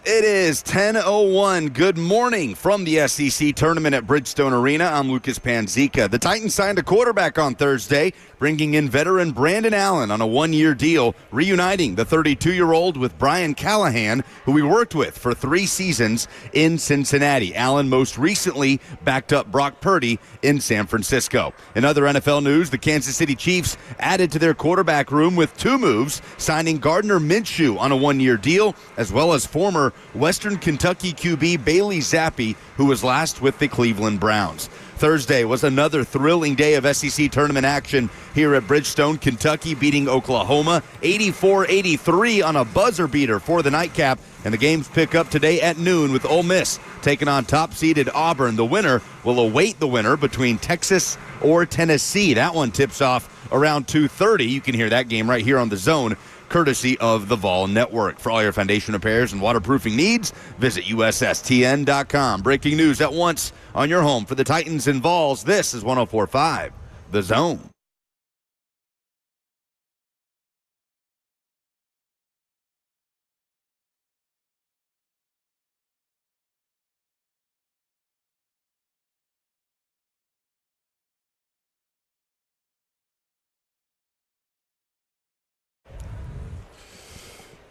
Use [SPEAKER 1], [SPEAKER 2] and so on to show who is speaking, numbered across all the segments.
[SPEAKER 1] It is 10:01. Good morning from the SEC tournament at Bridgestone Arena. I'm Lucas Panzica. The Titans signed a quarterback on Thursday, bringing in veteran Brandon Allen on a one-year deal, reuniting the 32-year-old with Brian Callahan, who we worked with for 3 seasons in Cincinnati. Allen most recently backed up Brock Purdy in San Francisco. In other NFL news, the Kansas City Chiefs added to their quarterback room with 2 moves, signing Gardner Minshew on a one-year deal, as well as former Western Kentucky QB Bailey Zappi, who was last with the Cleveland Browns. Thursday was another thrilling day of SEC tournament action here at Bridgestone. Kentucky beating Oklahoma 84-83 on a buzzer beater for the nightcap. And the games pick up today at noon with Ole Miss taking on top-seeded Auburn. The winner will await the winner between Texas or Tennessee. That one tips off around 2:30. You can hear that game right here on The Zone, courtesy of the Vol Network. For all your foundation repairs and waterproofing needs, visit USSTN.com. Breaking news at once on your home for the Titans and Vols. This is 104.5 The Zone.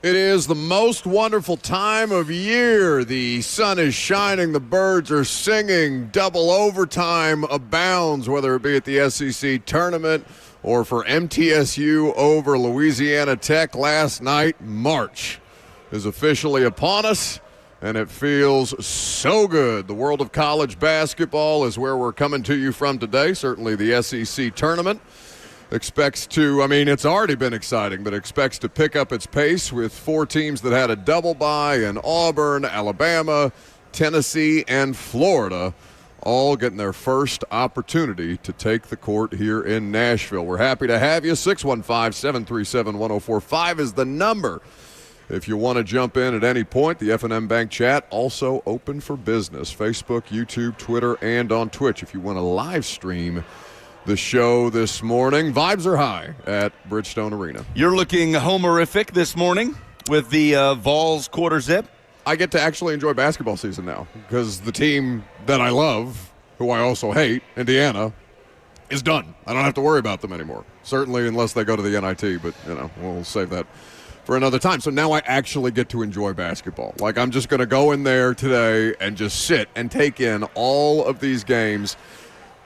[SPEAKER 2] It is the most wonderful time of year. The sun is shining, the birds are singing, double overtime abounds, whether it be at the SEC tournament or for MTSU over Louisiana Tech last night. March is officially upon us, and it feels so good. The world of college basketball is where we're coming to you from today, certainly the SEC tournament. Expects to, it's already been exciting, but expects to pick up its pace with 4 teams that had a double bye in Auburn, Alabama, Tennessee, and Florida, all getting their first opportunity to take the court here in Nashville. We're happy to have you. 615-737-1045 is the number. If you want to jump in at any point, the F&M Bank chat also open for business. Facebook, YouTube, Twitter, and on Twitch. If you want to live stream the show this morning, vibes are high at Bridgestone Arena.
[SPEAKER 1] You're looking homerific this morning with the Vols quarter zip.
[SPEAKER 2] I get to actually enjoy basketball season now because the team that I love, who I also hate, Indiana, is done. I don't have to worry about them anymore. Certainly unless they go to the NIT, but, we'll save that for another time. So now I actually get to enjoy basketball. Like, I'm just going to go in there today and just sit and take in all of these games,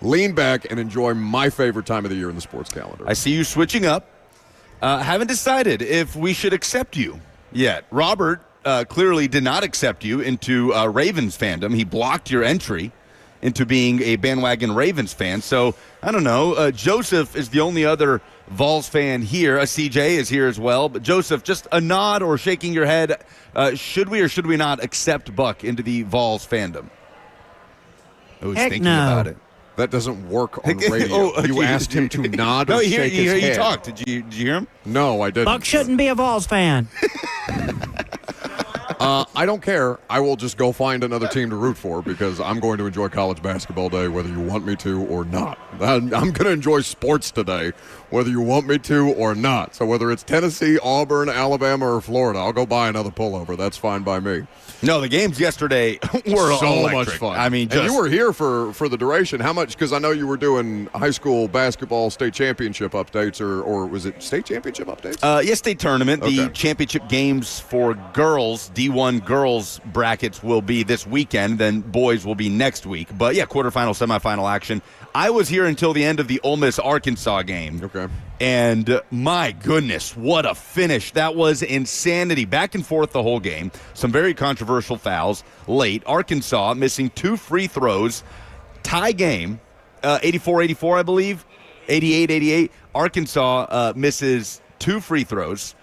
[SPEAKER 2] lean back, and enjoy my favorite time of the year in the sports calendar.
[SPEAKER 1] I see you switching up. Haven't decided if we should accept you yet. Robert clearly did not accept you into Ravens fandom. He blocked your entry into being a bandwagon Ravens fan. So, I don't know. Joseph is the only other Vols fan here. CJ is here as well. But, Joseph, just a nod or shaking your head. Should we or should we not accept Buck into the Vols fandom? Oh, he's thinking about it.
[SPEAKER 2] That doesn't work on radio. You asked him to nod or shake his head.
[SPEAKER 1] You talked. Did you hear him?
[SPEAKER 2] No, I didn't.
[SPEAKER 3] Buck shouldn't be a Vols fan.
[SPEAKER 2] I don't care. I will just go find another team to root for because I'm going to enjoy college basketball day whether you want me to or not. I'm going to enjoy sports today whether you want me to or not. So whether it's Tennessee, Auburn, Alabama, or Florida, I'll go buy another pullover. That's fine by me.
[SPEAKER 1] No, the games yesterday were
[SPEAKER 2] so
[SPEAKER 1] electric.
[SPEAKER 2] much fun.
[SPEAKER 1] And
[SPEAKER 2] you were here for the duration. How much? Because I know you were doing high school basketball state championship updates, or was it state championship updates?
[SPEAKER 1] Yes, state tournament. Okay. The championship games for girls, D1 girls brackets will be this weekend. Then boys will be next week. But yeah, quarterfinal, semifinal action. I was here until the end of the Ole Miss Arkansas game.
[SPEAKER 2] Okay.
[SPEAKER 1] And my goodness, what a finish. That was insanity. Back and forth the whole game. Some very controversial fouls late. Arkansas missing 2 free throws. Tie game, 84-84, I believe. 88-88. Arkansas misses 2 free throws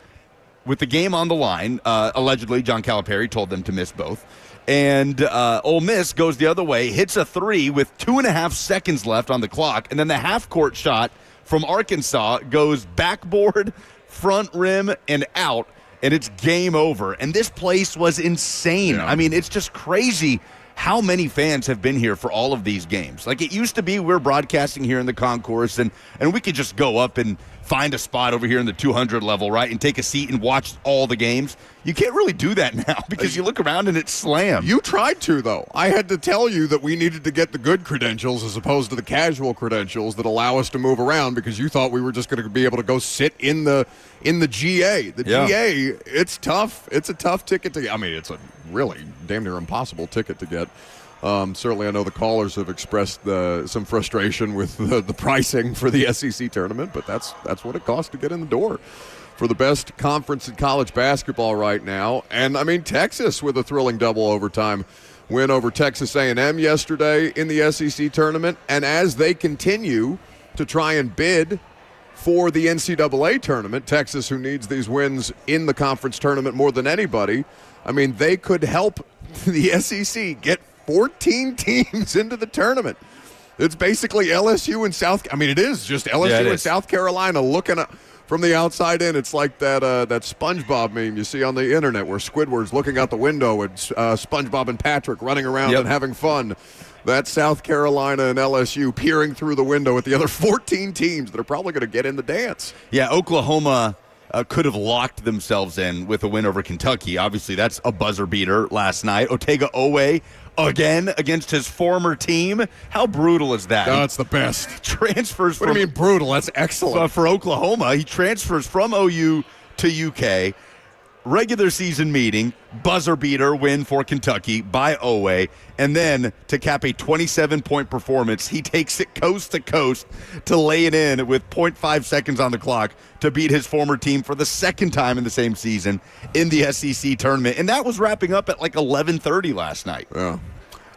[SPEAKER 1] with the game on the line. Allegedly, John Calipari told them to miss both. And Ole Miss goes the other way, hits a 3 with 2.5 seconds left on the clock. And then the half-court shot from Arkansas goes backboard, front rim, and out. And it's game over. And this place was insane. Yeah. It's just crazy how many fans have been here for all of these games. Like, it used to be we're broadcasting here in the concourse, and we could just go up and find a spot over here in the 200 level, right, and take a seat and watch all the games. You can't really do that now because you look around and it's slammed.
[SPEAKER 2] You tried to, though. I had to tell you that we needed to get the good credentials as opposed to the casual credentials that allow us to move around because you thought we were just going to be able to go sit in the GA. The GA, it's tough. It's a tough ticket to get. I mean, it's a really damn near impossible ticket to get. Certainly, I know the callers have expressed some frustration with the pricing for the SEC tournament, but that's what it costs to get in the door for the best conference in college basketball right now. And, I mean, Texas with a thrilling double overtime win over Texas A&M yesterday in the SEC tournament. And as they continue to try and bid for the NCAA tournament, Texas, who needs these wins in the conference tournament more than anybody, I mean, they could help the SEC get 14 teams into the tournament. It's basically LSU and it is just LSU and South Carolina looking at from the outside in. It's like that SpongeBob meme you see on the internet where Squidward's looking out the window and SpongeBob and Patrick running around and having fun. That's South Carolina and LSU peering through the window at the other 14 teams that are probably going to get in the dance.
[SPEAKER 1] Yeah, Oklahoma could have locked themselves in with a win over Kentucky. Obviously, that's a buzzer beater last night. Otega Owe again against his former team. How brutal is that?
[SPEAKER 2] No, it's the best.
[SPEAKER 1] Transfers.
[SPEAKER 2] What do you mean brutal? That's excellent.
[SPEAKER 1] For Oklahoma, he transfers from OU to UK. Regular season meeting, buzzer beater win for Kentucky by Owe, and then to cap a 27-point performance, he takes it coast to coast to lay it in with 0.5 seconds on the clock to beat his former team for the second time in the same season in the SEC tournament, and that was wrapping up at like 11:30 last night.
[SPEAKER 2] Yeah.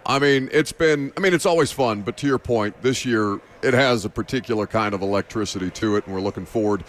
[SPEAKER 2] It's always fun, but to your point, this year it has a particular kind of electricity to it, and we're looking forward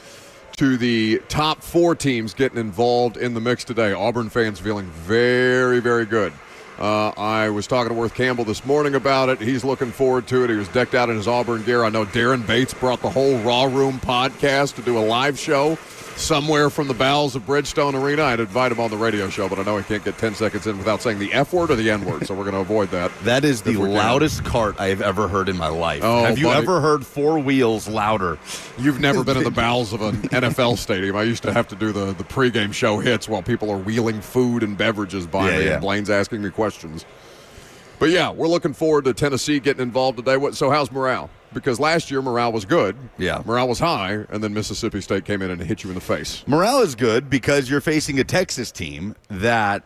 [SPEAKER 2] to the top 4 teams getting involved in the mix today. Auburn fans feeling very, very good. I was talking to Worth Campbell this morning about it. He's looking forward to it. He was decked out in his Auburn gear. I know Darren Bates brought the whole Raw Room podcast to do a live show somewhere from the bowels of Bridgestone Arena. I'd invite him on the radio show, but I know he can't get 10 seconds in without saying the F word or the N word, so we're going to avoid that.
[SPEAKER 1] That is the loudest cart I have ever heard in my life.
[SPEAKER 2] Oh,
[SPEAKER 1] have you ever heard 4 wheels louder?
[SPEAKER 2] You've never been in the bowels of an NFL stadium. I used to have to do the pregame show hits while people are wheeling food and beverages by me, and Blaine's asking me questions. But, yeah, we're looking forward to Tennessee getting involved today. So how's morale? Because last year morale was good.
[SPEAKER 1] Yeah.
[SPEAKER 2] Morale was high, and then Mississippi State came in and hit you in the face.
[SPEAKER 1] Morale is good because you're facing a Texas team that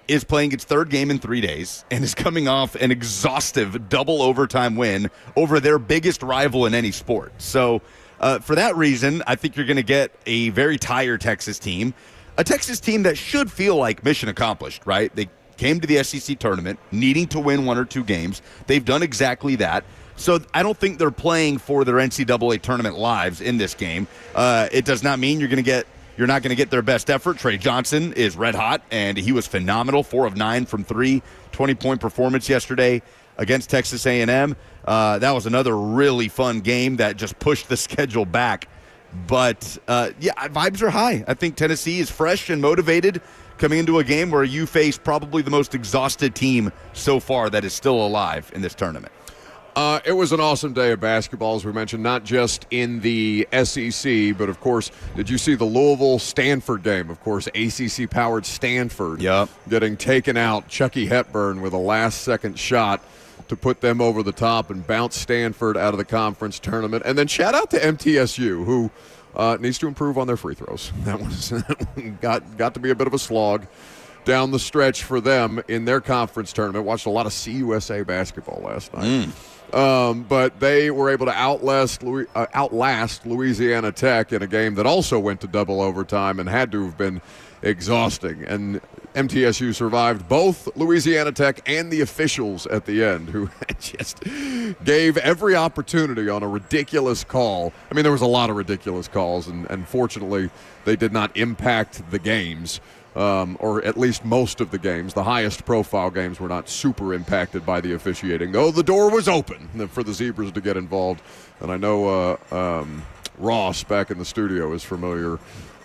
[SPEAKER 1] is playing its 3rd game in 3 days and is coming off an exhaustive double overtime win over their biggest rival in any sport. So for that reason, I think you're going to get a very tired Texas team, a Texas team that should feel like mission accomplished, right? They came to the SEC tournament needing to win 1 or 2 games. They've done exactly that. So I don't think they're playing for their NCAA tournament lives in this game. It does not mean you're not going to get their best effort. Trey Johnson is red hot, and he was phenomenal. 4 of 9 from 3, 20-point performance yesterday against Texas A&M. That was another really fun game that just pushed the schedule back. But, vibes are high. I think Tennessee is fresh and motivated coming into a game where you face probably the most exhausted team so far that is still alive in this tournament.
[SPEAKER 2] It was an awesome day of basketball, as we mentioned, not just in the SEC, but, of course, did you see the Louisville-Stanford game? Of course, ACC-powered Stanford getting taken out. Chucky Hepburn with a last-second shot to put them over the top and bounce Stanford out of the conference tournament. And then shout out to MTSU, who needs to improve on their free throws. That was got to be a bit of a slog down the stretch for them in their conference tournament. Watched a lot of CUSA basketball last night. But they were able to outlast Louisiana Tech in a game that also went to double overtime and had to have been exhausting. And MTSU survived both Louisiana Tech and the officials at the end, who just gave every opportunity on a ridiculous call. I mean, there was a lot of ridiculous calls, and fortunately they did not impact the games. Or at least most of the games. The highest profile games were not super impacted by the officiating, though the door was open for the Zebras to get involved. And I know Ross back in the studio is familiar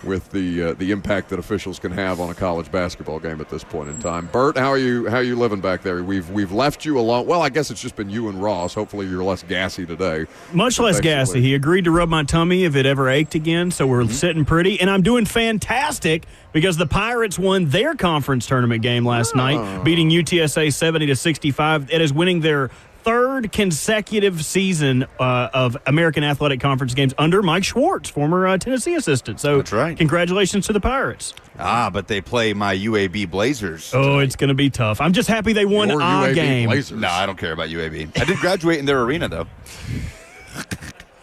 [SPEAKER 2] with the impact that officials can have on a college basketball game at this point in time. Bert, how are you living back there? We've left you alone. Well, I guess it's just been you and Ross. Hopefully you're less gassy today.
[SPEAKER 3] Much less gassy. He agreed to rub my tummy if it ever ached again, so we're sitting pretty. And I'm doing fantastic because the Pirates won their conference tournament game last night, beating UTSA 70-65. It is winning their third consecutive season of American Athletic Conference games under Mike Schwartz, former Tennessee assistant. So
[SPEAKER 1] that's right.
[SPEAKER 3] Congratulations to the Pirates.
[SPEAKER 1] But they play my UAB Blazers
[SPEAKER 3] tonight.
[SPEAKER 1] Oh,
[SPEAKER 3] it's going to be tough. I'm just happy they won
[SPEAKER 2] Your
[SPEAKER 3] our
[SPEAKER 2] UAB
[SPEAKER 3] game.
[SPEAKER 2] Blazers.
[SPEAKER 1] No, I don't care about UAB. I did graduate in their arena, though.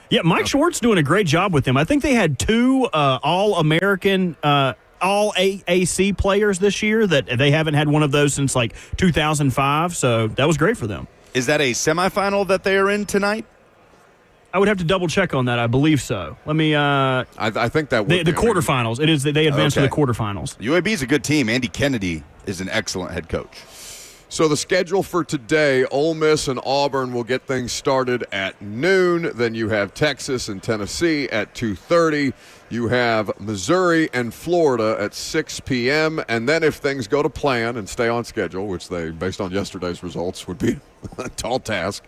[SPEAKER 3] Yeah, Mike Schwartz doing a great job with them. I think they had two All-American All-AAC players this year that they haven't had one of those since like 2005, so that was great for them.
[SPEAKER 1] Is that a semifinal that they are in tonight?
[SPEAKER 3] I would have to double check on that. I believe so. Let me.
[SPEAKER 2] I think that would
[SPEAKER 3] the quarterfinals. It is. They advanced to the quarterfinals.
[SPEAKER 1] UAB is a good team. Andy Kennedy is an excellent head coach.
[SPEAKER 2] So the schedule for today, Ole Miss and Auburn will get things started at noon. Then you have Texas and Tennessee at 2:30. You have Missouri and Florida at 6 p.m. And then if things go to plan and stay on schedule, which they, based on yesterday's results, would be a tall task,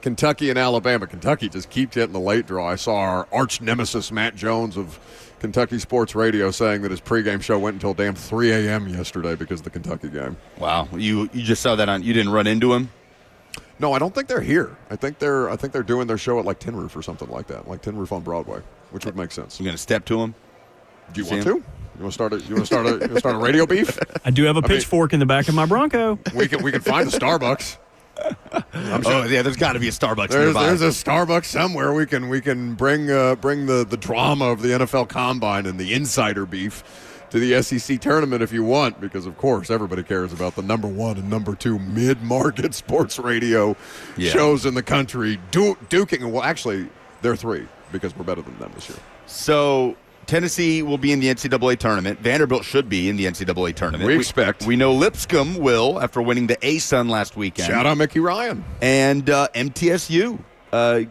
[SPEAKER 2] Kentucky and Alabama. Kentucky just keeps getting the late draw. I saw our arch nemesis Matt Jones of Kentucky Sports Radio saying that his pregame show went until damn 3 a.m. yesterday because of the Kentucky game.
[SPEAKER 1] Wow, you just saw that on. You didn't run into him?
[SPEAKER 2] No, I don't think they're here. I think they're doing their show at like Tin Roof or something like that, like Tin Roof on Broadway, which would make sense.
[SPEAKER 1] You gonna step to him?
[SPEAKER 2] Do you want to? You want to start a radio beef?
[SPEAKER 3] I do have a pitchfork in the back of my Bronco.
[SPEAKER 2] We can find a Starbucks.
[SPEAKER 1] I'm sure. Oh yeah, there's got to be a Starbucks nearby.
[SPEAKER 2] There's a Starbucks somewhere. We can bring the drama of the NFL Combine and the insider beef to the SEC tournament if you want, because of course everybody cares about the number 1 and number 2 mid-market sports radio shows in the country. Duking. Well, actually, they're 3 because we're better than them this year.
[SPEAKER 1] So Tennessee will be in the NCAA tournament. Vanderbilt should be in the NCAA tournament.
[SPEAKER 2] We expect.
[SPEAKER 1] We know Lipscomb will after winning the ASUN last weekend.
[SPEAKER 2] Shout out Mickey Ryan.
[SPEAKER 1] And MTSU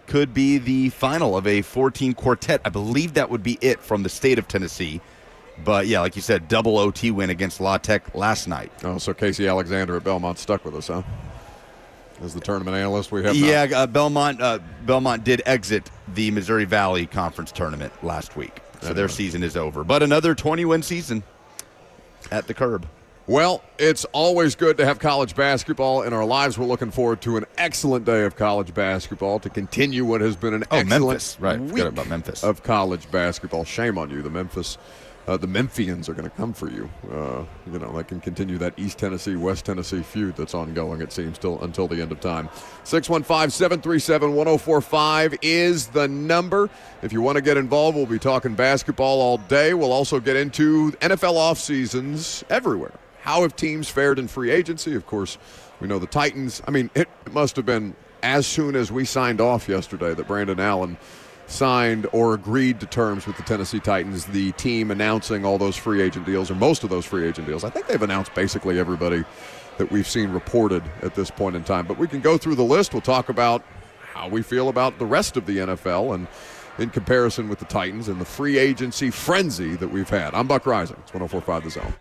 [SPEAKER 1] could be the final of a 14 quartet. I believe that would be it from the state of Tennessee. But, yeah, like you said, double OT win against La Tech last night.
[SPEAKER 2] Oh, so Casey Alexander at Belmont stuck with us, huh? As the tournament analyst we have now.
[SPEAKER 1] Yeah, Belmont did exit the Missouri Valley Conference tournament last week. So their season is over. But another 20-win season at the curb.
[SPEAKER 2] Well, it's always good to have college basketball in our lives. We're looking forward to an excellent day of college basketball to continue what has been an excellent
[SPEAKER 1] Memphis. Right, forgot about Memphis.
[SPEAKER 2] Of college basketball. Shame on you, the Memphians are going to come for you. They can continue that East Tennessee, West Tennessee feud that's ongoing, it seems, until the end of time. 615-737-1045 is the number. If you want to get involved, we'll be talking basketball all day. We'll also get into NFL off seasons everywhere. How have teams fared in free agency? Of course, we know the Titans. I mean, it must have been as soon as we signed off yesterday that Brandon Allen signed or agreed to terms with the Tennessee Titans, the team announcing all those free agent deals, or most of those free agent deals. I think they've announced basically everybody that we've seen reported at this point in time. But we can go through the list. We'll talk about how we feel about the rest of the NFL and in comparison with the Titans and the free agency frenzy that we've had. I'm Buck Rising. It's 104.5 The Zone.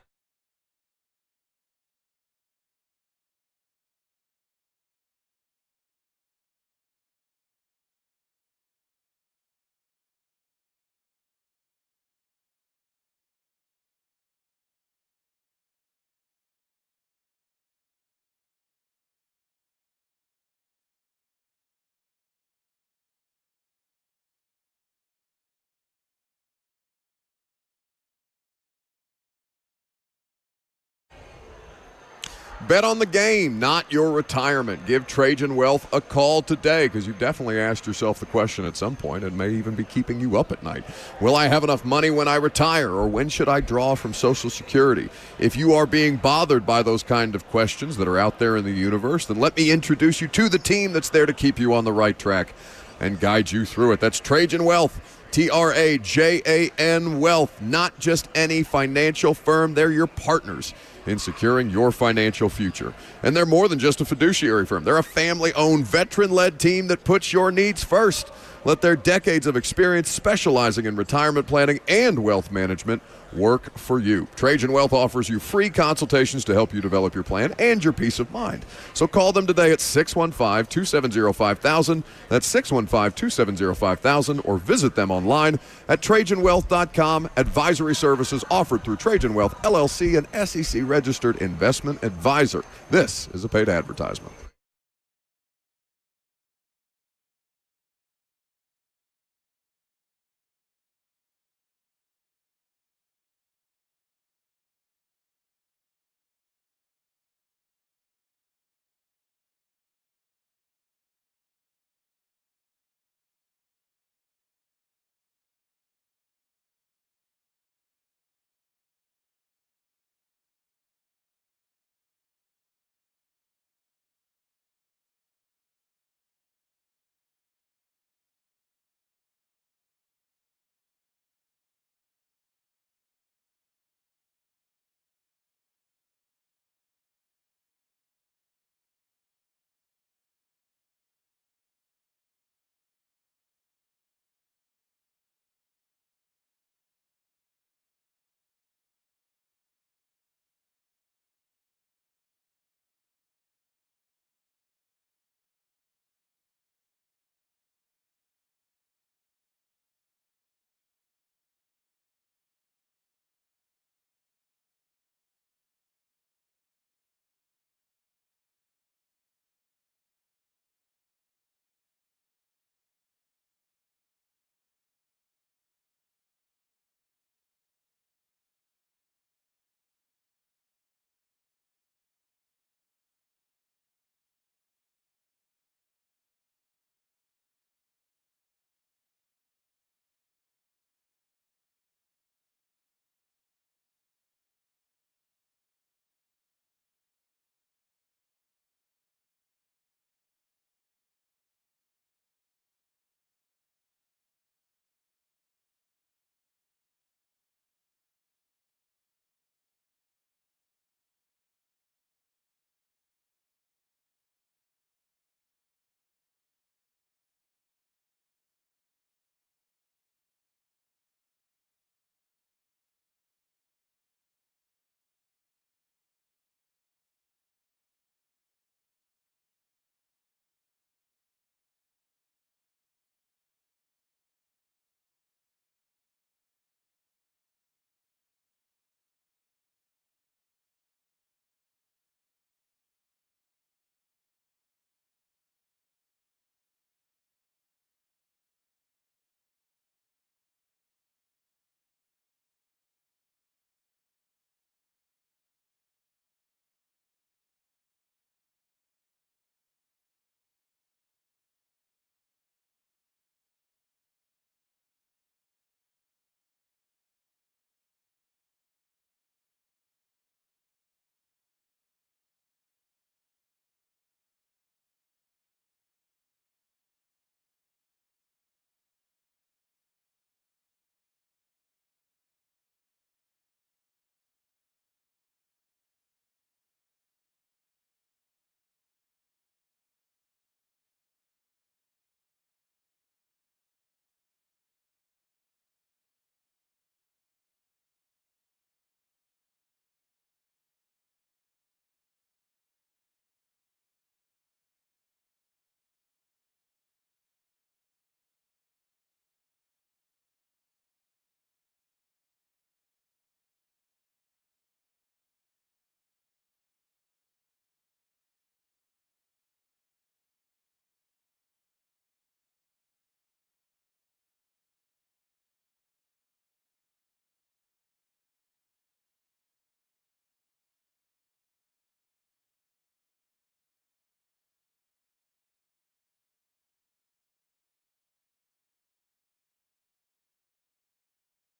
[SPEAKER 2] Bet on the game, not your retirement. Give Trajan Wealth a call today because you've definitely asked yourself the question at some point and may even be keeping you up at night. Will I have enough money when I retire, or when should I draw from Social Security? If you are being bothered by those kind of questions that are out there in the universe, then let me introduce you to the team that's there to keep you on the right track and guide you through it. That's Trajan Wealth. Trajan Wealth, not just any financial firm. They're your partners in securing your financial future. And they're more than just a fiduciary firm. They're a family-owned, veteran-led team that puts your needs first. Let their decades of experience specializing in retirement planning and wealth management work for you. Trajan Wealth offers you free consultations to help you develop your plan and your peace of mind. So call them today at 615-270-5000. That's 615-270-5000, or visit them online at TrajanWealth.com. Advisory services offered through Trajan Wealth, LLC, an SEC-registered investment advisor. This is a paid advertisement.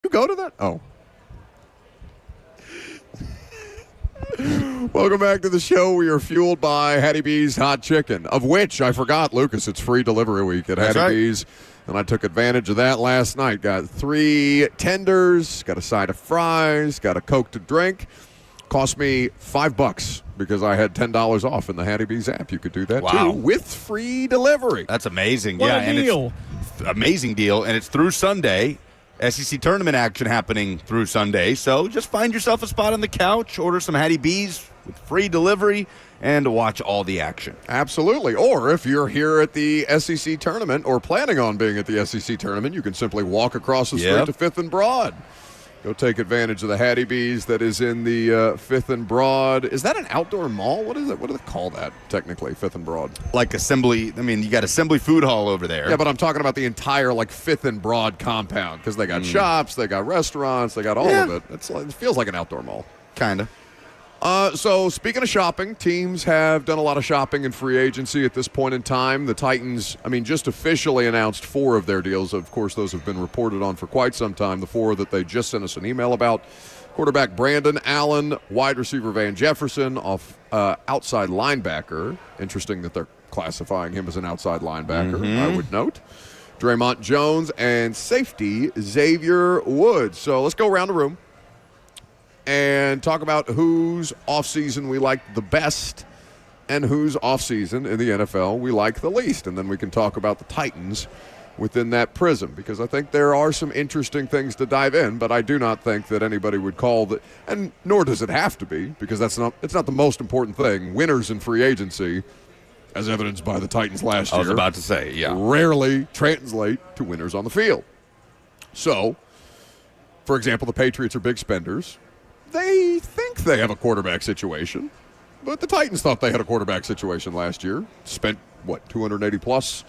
[SPEAKER 2] You go to that? Oh. Welcome back to the show. We are fueled by Hatty Bees Hot Chicken, of which I forgot, Lucas, it's free delivery week at Hatty Bees. And I took advantage of that last night. Got 3 tenders, got a side of fries, got a Coke to drink. Cost me $5 because I had $10 off in the Hatty Bees app. You could do that too with free delivery.
[SPEAKER 1] That's amazing.
[SPEAKER 3] What a deal.
[SPEAKER 1] And amazing deal, and it's through Sunday. SEC tournament action happening through Sunday. So just find yourself a spot on the couch, order some Hatty Bees with free delivery, and watch all the action.
[SPEAKER 2] Absolutely. Or if you're here at the SEC tournament or planning on being at the SEC tournament, you can simply walk across the street to 5th and Broad. Go take advantage of the Hatty Bees that is in the 5th and Broad. Is that an outdoor mall? What is it? What do they call that technically, 5th and Broad?
[SPEAKER 1] Like Assembly. I mean, you got Assembly Food Hall over there.
[SPEAKER 2] Yeah, but I'm talking about the entire 5th and Broad compound because they got shops, they got restaurants, they got all of it. It feels like an outdoor mall.
[SPEAKER 1] Kind of.
[SPEAKER 2] So speaking of shopping, teams have done a lot of shopping in free agency at this point in time. The Titans, just officially announced 4 of their deals. Of course, those have been reported on for quite some time. The 4 that they just sent us an email about: quarterback Brandon Allen, wide receiver Van Jefferson, outside linebacker. Interesting that they're classifying him as an outside linebacker, I would note. Draymond Jones, and safety Xavier Woods. So let's go around the room and talk about whose offseason we like the best and whose offseason in the NFL we like the least. And then we can talk about the Titans within that prism, because I think there are some interesting things to dive in, but I do not think that anybody would call that, and nor does it have to be, because it's not the most important thing. Winners in free agency, as evidenced by the Titans last year,
[SPEAKER 1] I was about to say,
[SPEAKER 2] rarely translate to winners on the field. So, for example, the Patriots are big spenders. They think they have a quarterback situation, but the Titans thought they had a quarterback situation last year. Spent, $280+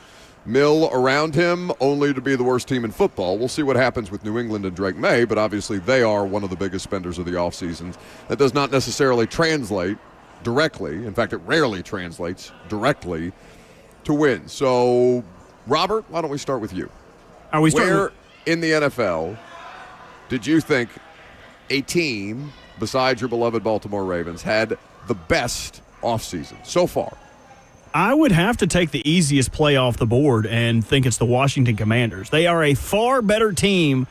[SPEAKER 2] million around him, only to be the worst team in football. We'll see what happens with New England and Drake May, but obviously they are one of the biggest spenders of the offseason. That does not necessarily translate directly. In fact, it rarely translates directly to win. So, Robert, why don't we start with you? Where in the NFL did you think a team besides your beloved Baltimore Ravens had the best offseason so far?
[SPEAKER 3] I would have to take the easiest play off the board and think it's the Washington Commanders. They are a far better team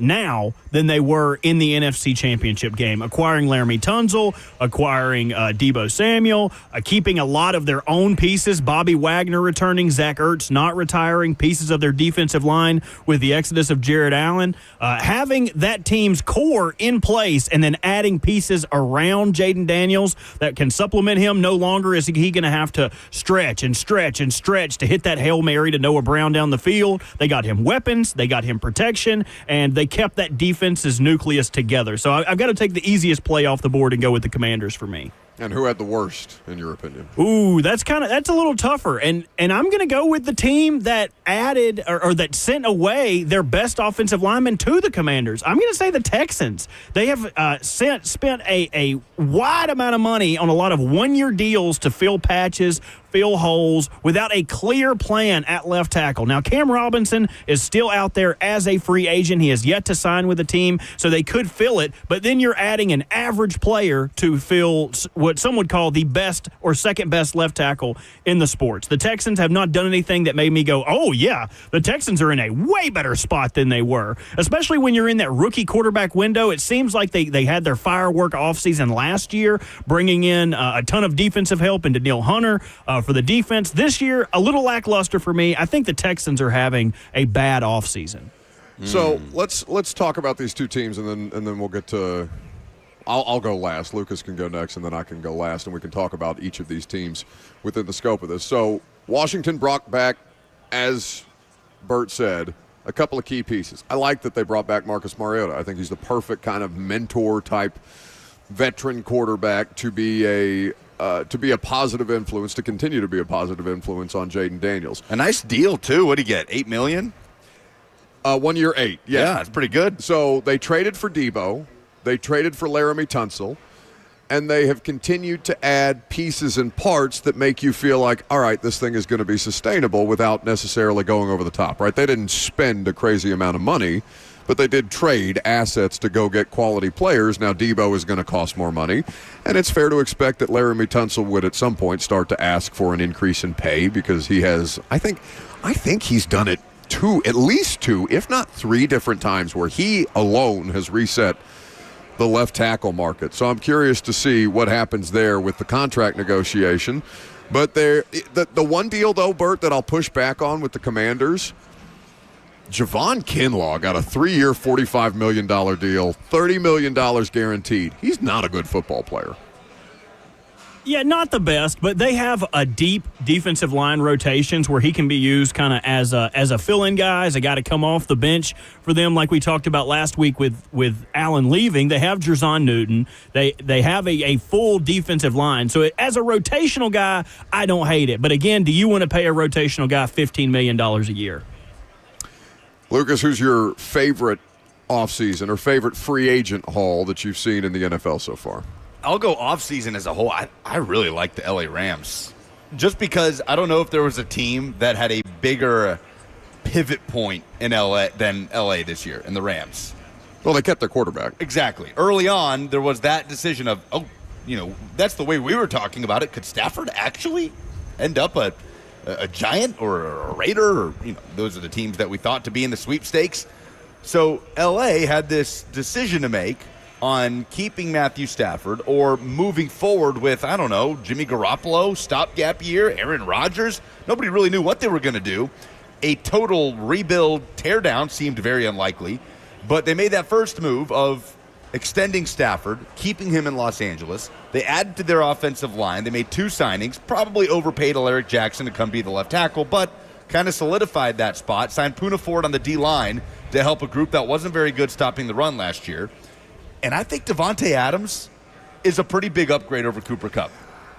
[SPEAKER 3] now than they were in the NFC Championship game, acquiring Laramie Tunsil, acquiring Deebo Samuel, keeping a lot of their own pieces, Bobby Wagner returning, Zach Ertz not retiring, pieces of their defensive line with the exodus of Jared Allen, having that team's core in place and then adding pieces around Jaden Daniels that can supplement him. No longer is he going to have to stretch and stretch and stretch to hit that Hail Mary to Noah Brown down the field. They got him weapons, they got him protection, and they kept that defense's nucleus together. So I've got to take the easiest play off the board and go with the Commanders for me.
[SPEAKER 2] And who had the worst, in your opinion?
[SPEAKER 3] Ooh, that's a little tougher. And I'm going to go with the team that added or that sent away their best offensive lineman to the Commanders. I'm going to say the Texans. They have spent a wide amount of money on a lot of one-year deals to fill patches, fill holes without a clear plan at left tackle. Now, Cam Robinson is still out there as a free agent. He has yet to sign with the team, so they could fill it. But then you're adding an average player to fill what some would call the best or second best left tackle in the sports. The Texans have not done anything that made me go, oh, yeah, the Texans are in a way better spot than they were, especially when you're in that rookie quarterback window. It seems like they had their firework offseason last year, bringing in a ton of defensive help into Danielle Hunter for the defense. This year, a little lackluster for me. I think the Texans are having a bad offseason.
[SPEAKER 2] So let's talk about these two teams, and then we'll get to. I'll go last. Lucas can go next, and then I can go last, and we can talk about each of these teams within the scope of this. So Washington brought back, as Bert said, a couple of key pieces. I like that they brought back Marcus Mariota. I think he's the perfect kind of mentor-type veteran quarterback to be a positive influence, to continue to be a positive influence on Jaden Daniels.
[SPEAKER 1] A nice deal, too. What did he get, $8 million?
[SPEAKER 2] 1 year, 8.
[SPEAKER 1] Yeah, that's pretty good.
[SPEAKER 2] So they traded for Deebo. They traded for Laramie Tunsil, and they have continued to add pieces and parts that make you feel like, all right, this thing is going to be sustainable without necessarily going over the top, right? They didn't spend a crazy amount of money, but they did trade assets to go get quality players. Now Deebo is going to cost more money, and it's fair to expect that Laramie Tunsil would at some point start to ask for an increase in pay because he has, I think he's done it at least two, if not three different times where he alone has reset the left tackle market. So I'm curious to see what happens there with the contract negotiation. But the one deal, though, Bert, that I'll push back on with the Commanders, Javon Kinlaw got a 3-year, $45 million deal, $30 million guaranteed. He's not a good football player.
[SPEAKER 3] Yeah, not the best, but they have a deep defensive line rotations where he can be used kind of as a fill-in guy, as a guy to come off the bench for them, like we talked about last week with Allen leaving. They have Jerzon Newton. They have a full defensive line. So as a rotational guy, I don't hate it. But again, do you want to pay a rotational guy $15 million a year?
[SPEAKER 2] Lucas, who's your favorite offseason or favorite free agent haul that you've seen in the NFL so far?
[SPEAKER 1] I'll go offseason as a whole. I really like the LA Rams. Just because I don't know if there was a team that had a bigger pivot point in LA than LA this year, in the Rams.
[SPEAKER 2] Well, they kept their quarterback.
[SPEAKER 1] Exactly. Early on, there was that decision of, that's the way we were talking about it. Could Stafford actually end up a Giant or a Raider? Or, those are the teams that we thought to be in the sweepstakes. So LA had this decision to make on keeping Matthew Stafford or moving forward with, Jimmy Garoppolo, stopgap year, Aaron Rodgers. Nobody really knew what they were going to do. A total rebuild, teardown seemed very unlikely, but they made that first move of extending Stafford, keeping him in Los Angeles. They added to their offensive line. They made two signings, probably overpaid Alaric Jackson to come be the left tackle, but kind of solidified that spot. Signed Poona Ford on the D-line to help a group that wasn't very good stopping the run last year. And I think Devontae Adams is a pretty big upgrade over Cooper Kupp.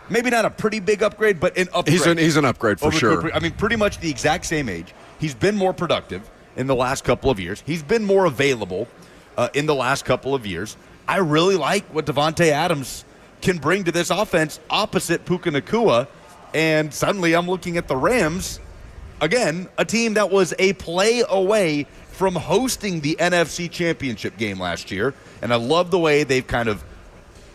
[SPEAKER 1] Maybe not a pretty big upgrade, but an upgrade.
[SPEAKER 2] He's an upgrade for sure.
[SPEAKER 1] Cooper. Pretty much the exact same age. He's been more productive in the last couple of years. He's been more available in the last couple of years. I really like what Devontae Adams can bring to this offense opposite Puka Nacua. And suddenly I'm looking at the Rams, again, a team that was a play away from hosting the NFC Championship game last year. And I love the way they've kind of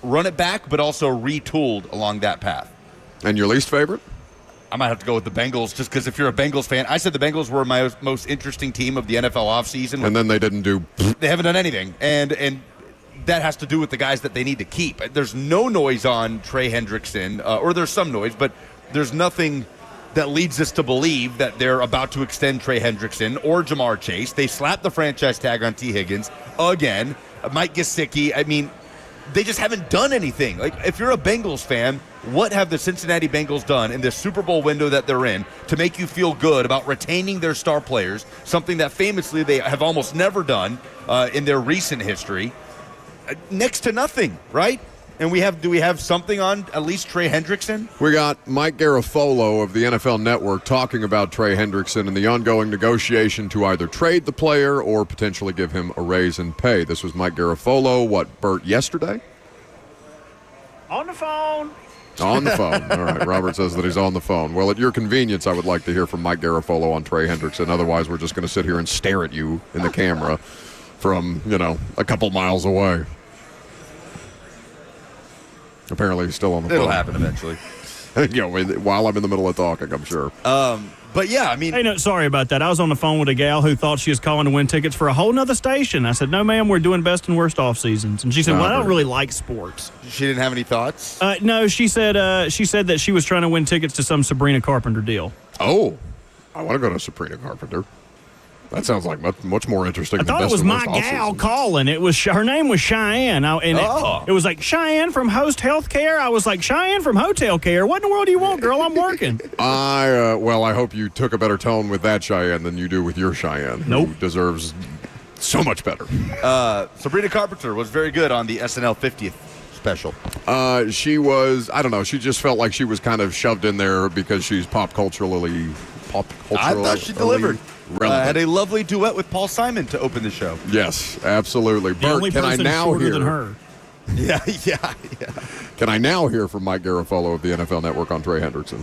[SPEAKER 1] run it back, but also retooled along that path.
[SPEAKER 2] And your least favorite?
[SPEAKER 1] I might have to go with the Bengals, just because if you're a Bengals fan, I said the Bengals were my most interesting team of the NFL offseason.
[SPEAKER 2] And then they didn't do...
[SPEAKER 1] They haven't done anything. And that has to do with the guys that they need to keep. There's no noise on Trey Hendrickson, or there's some noise, but there's nothing that leads us to believe that they're about to extend Trey Hendrickson or Jamar Chase. They slapped the franchise tag on T. Higgins again. Mike Gesicki, they just haven't done anything. Like, if you're a Bengals fan, what have the Cincinnati Bengals done in this Super Bowl window that they're in to make you feel good about retaining their star players, something that famously they have almost never done in their recent history? Next to nothing, right? And do we have something on at least Trey Hendrickson?
[SPEAKER 2] We got Mike Garafolo of the NFL Network talking about Trey Hendrickson and the ongoing negotiation to either trade the player or potentially give him a raise in pay. This was Mike Garafolo, Bert, yesterday?
[SPEAKER 3] On the phone.
[SPEAKER 2] On the phone. All right. Robert says that he's on the phone. Well, at your convenience, I would like to hear from Mike Garafolo on Trey Hendrickson. Otherwise, we're just going to sit here and stare at you in the camera from, a couple miles away. Apparently he's still on the phone.
[SPEAKER 1] It'll happen eventually.
[SPEAKER 2] While I'm in the middle of talking, I'm sure.
[SPEAKER 1] But yeah,
[SPEAKER 3] Hey, no, sorry about that. I was on the phone with a gal who thought she was calling to win tickets for a whole nother station. I said, no, ma'am, we're doing best and worst off seasons. And she said, well, I don't really like sports.
[SPEAKER 1] She didn't have any thoughts?
[SPEAKER 3] No, she said that she was trying to win tickets to some Sabrina Carpenter deal.
[SPEAKER 2] Oh, I want to go to Sabrina Carpenter. That sounds like much more interesting.
[SPEAKER 3] I thought it was my gal calling. It was her name was Cheyenne. It was like Cheyenne from Host Healthcare. I was like, Cheyenne from Hotel Care. What in the world do you want, girl? I'm working.
[SPEAKER 2] I hope you took a better tone with that Cheyenne than you do with your Cheyenne.
[SPEAKER 3] Nope.
[SPEAKER 2] Who deserves so much better.
[SPEAKER 1] Sabrina Carpenter was very good on the SNL 50th special.
[SPEAKER 2] She was, I don't know, she just felt like she was kind of shoved in there because she's pop culturally.
[SPEAKER 1] I thought she delivered. Had a lovely duet with Paul Simon to open the show.
[SPEAKER 2] Yes, absolutely.
[SPEAKER 3] The only
[SPEAKER 2] Bert, can I now
[SPEAKER 3] shorter
[SPEAKER 2] hear
[SPEAKER 3] than her?
[SPEAKER 1] Yeah.
[SPEAKER 2] Can I now hear from Mike Garafolo of the NFL Network on Trey Hendrickson?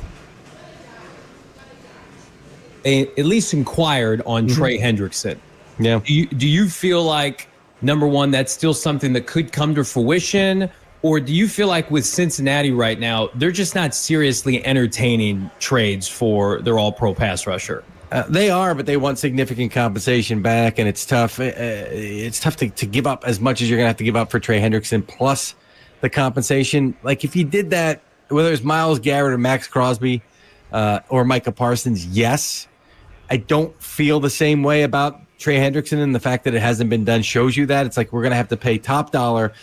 [SPEAKER 4] They at least inquired on Trey Hendrickson. Yeah. Do you feel like, number one, that's still something that could come to fruition? Or do you feel like with Cincinnati right now, they're just not seriously entertaining trades for their all-pro pass rusher?
[SPEAKER 5] They are, but they want significant compensation back, and it's tough. It's tough to give up as much as you're going to have to give up for Trey Hendrickson plus the compensation. Like if you did that, whether it's Myles Garrett or Max Crosby or Micah Parsons, yes. I don't feel the same way about Trey Hendrickson, and the fact that it hasn't been done shows you that. It's like we're going to have to pay top dollar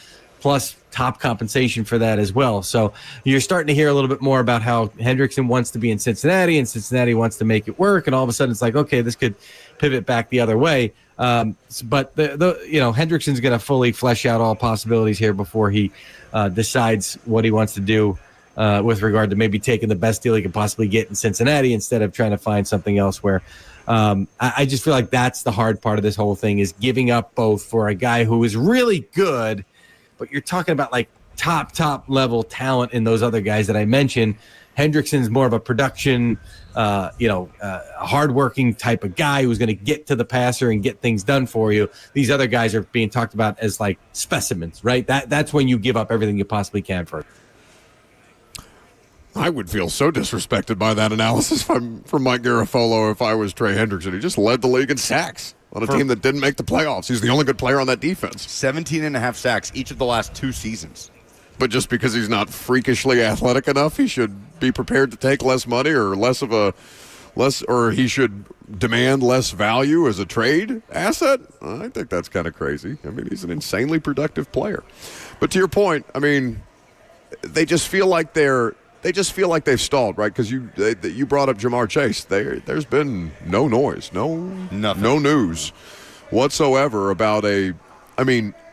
[SPEAKER 5] plus top compensation for that as well. So you're starting to hear a little bit more about how Hendrickson wants to be in Cincinnati and Cincinnati wants to make it work. And all of a sudden it's like, okay, this could pivot back the other way. But Hendrickson's going to fully flesh out all possibilities here before he decides what he wants to do with regard to maybe taking the best deal he could possibly get in Cincinnati instead of trying to find something else where I just feel like that's the hard part of this whole thing is giving up both for a guy who is really good, but you're talking about like top level talent in those other guys that I mentioned. Hendrickson's more of a production, hardworking type of guy who's going to get to the passer and get things done for you. These other guys are being talked about as like specimens, right? That's when you give up everything you possibly can for.
[SPEAKER 2] I would feel so disrespected by that analysis from Mike Garafolo if I was Trey Hendrickson. He just led the league in sacks on a team that didn't make the playoffs. He's the only good player on that defense.
[SPEAKER 1] 17.5 sacks each of the last 2 seasons.
[SPEAKER 2] But just because he's not freakishly athletic enough, he should be prepared to take less money or or he should demand less value as a trade asset? I think that's kind of crazy. I mean, he's an insanely productive player. But to your point, I mean, they just feel like they've stalled, right? Because you brought up Jamar Chase. There's been no noise, no news whatsoever about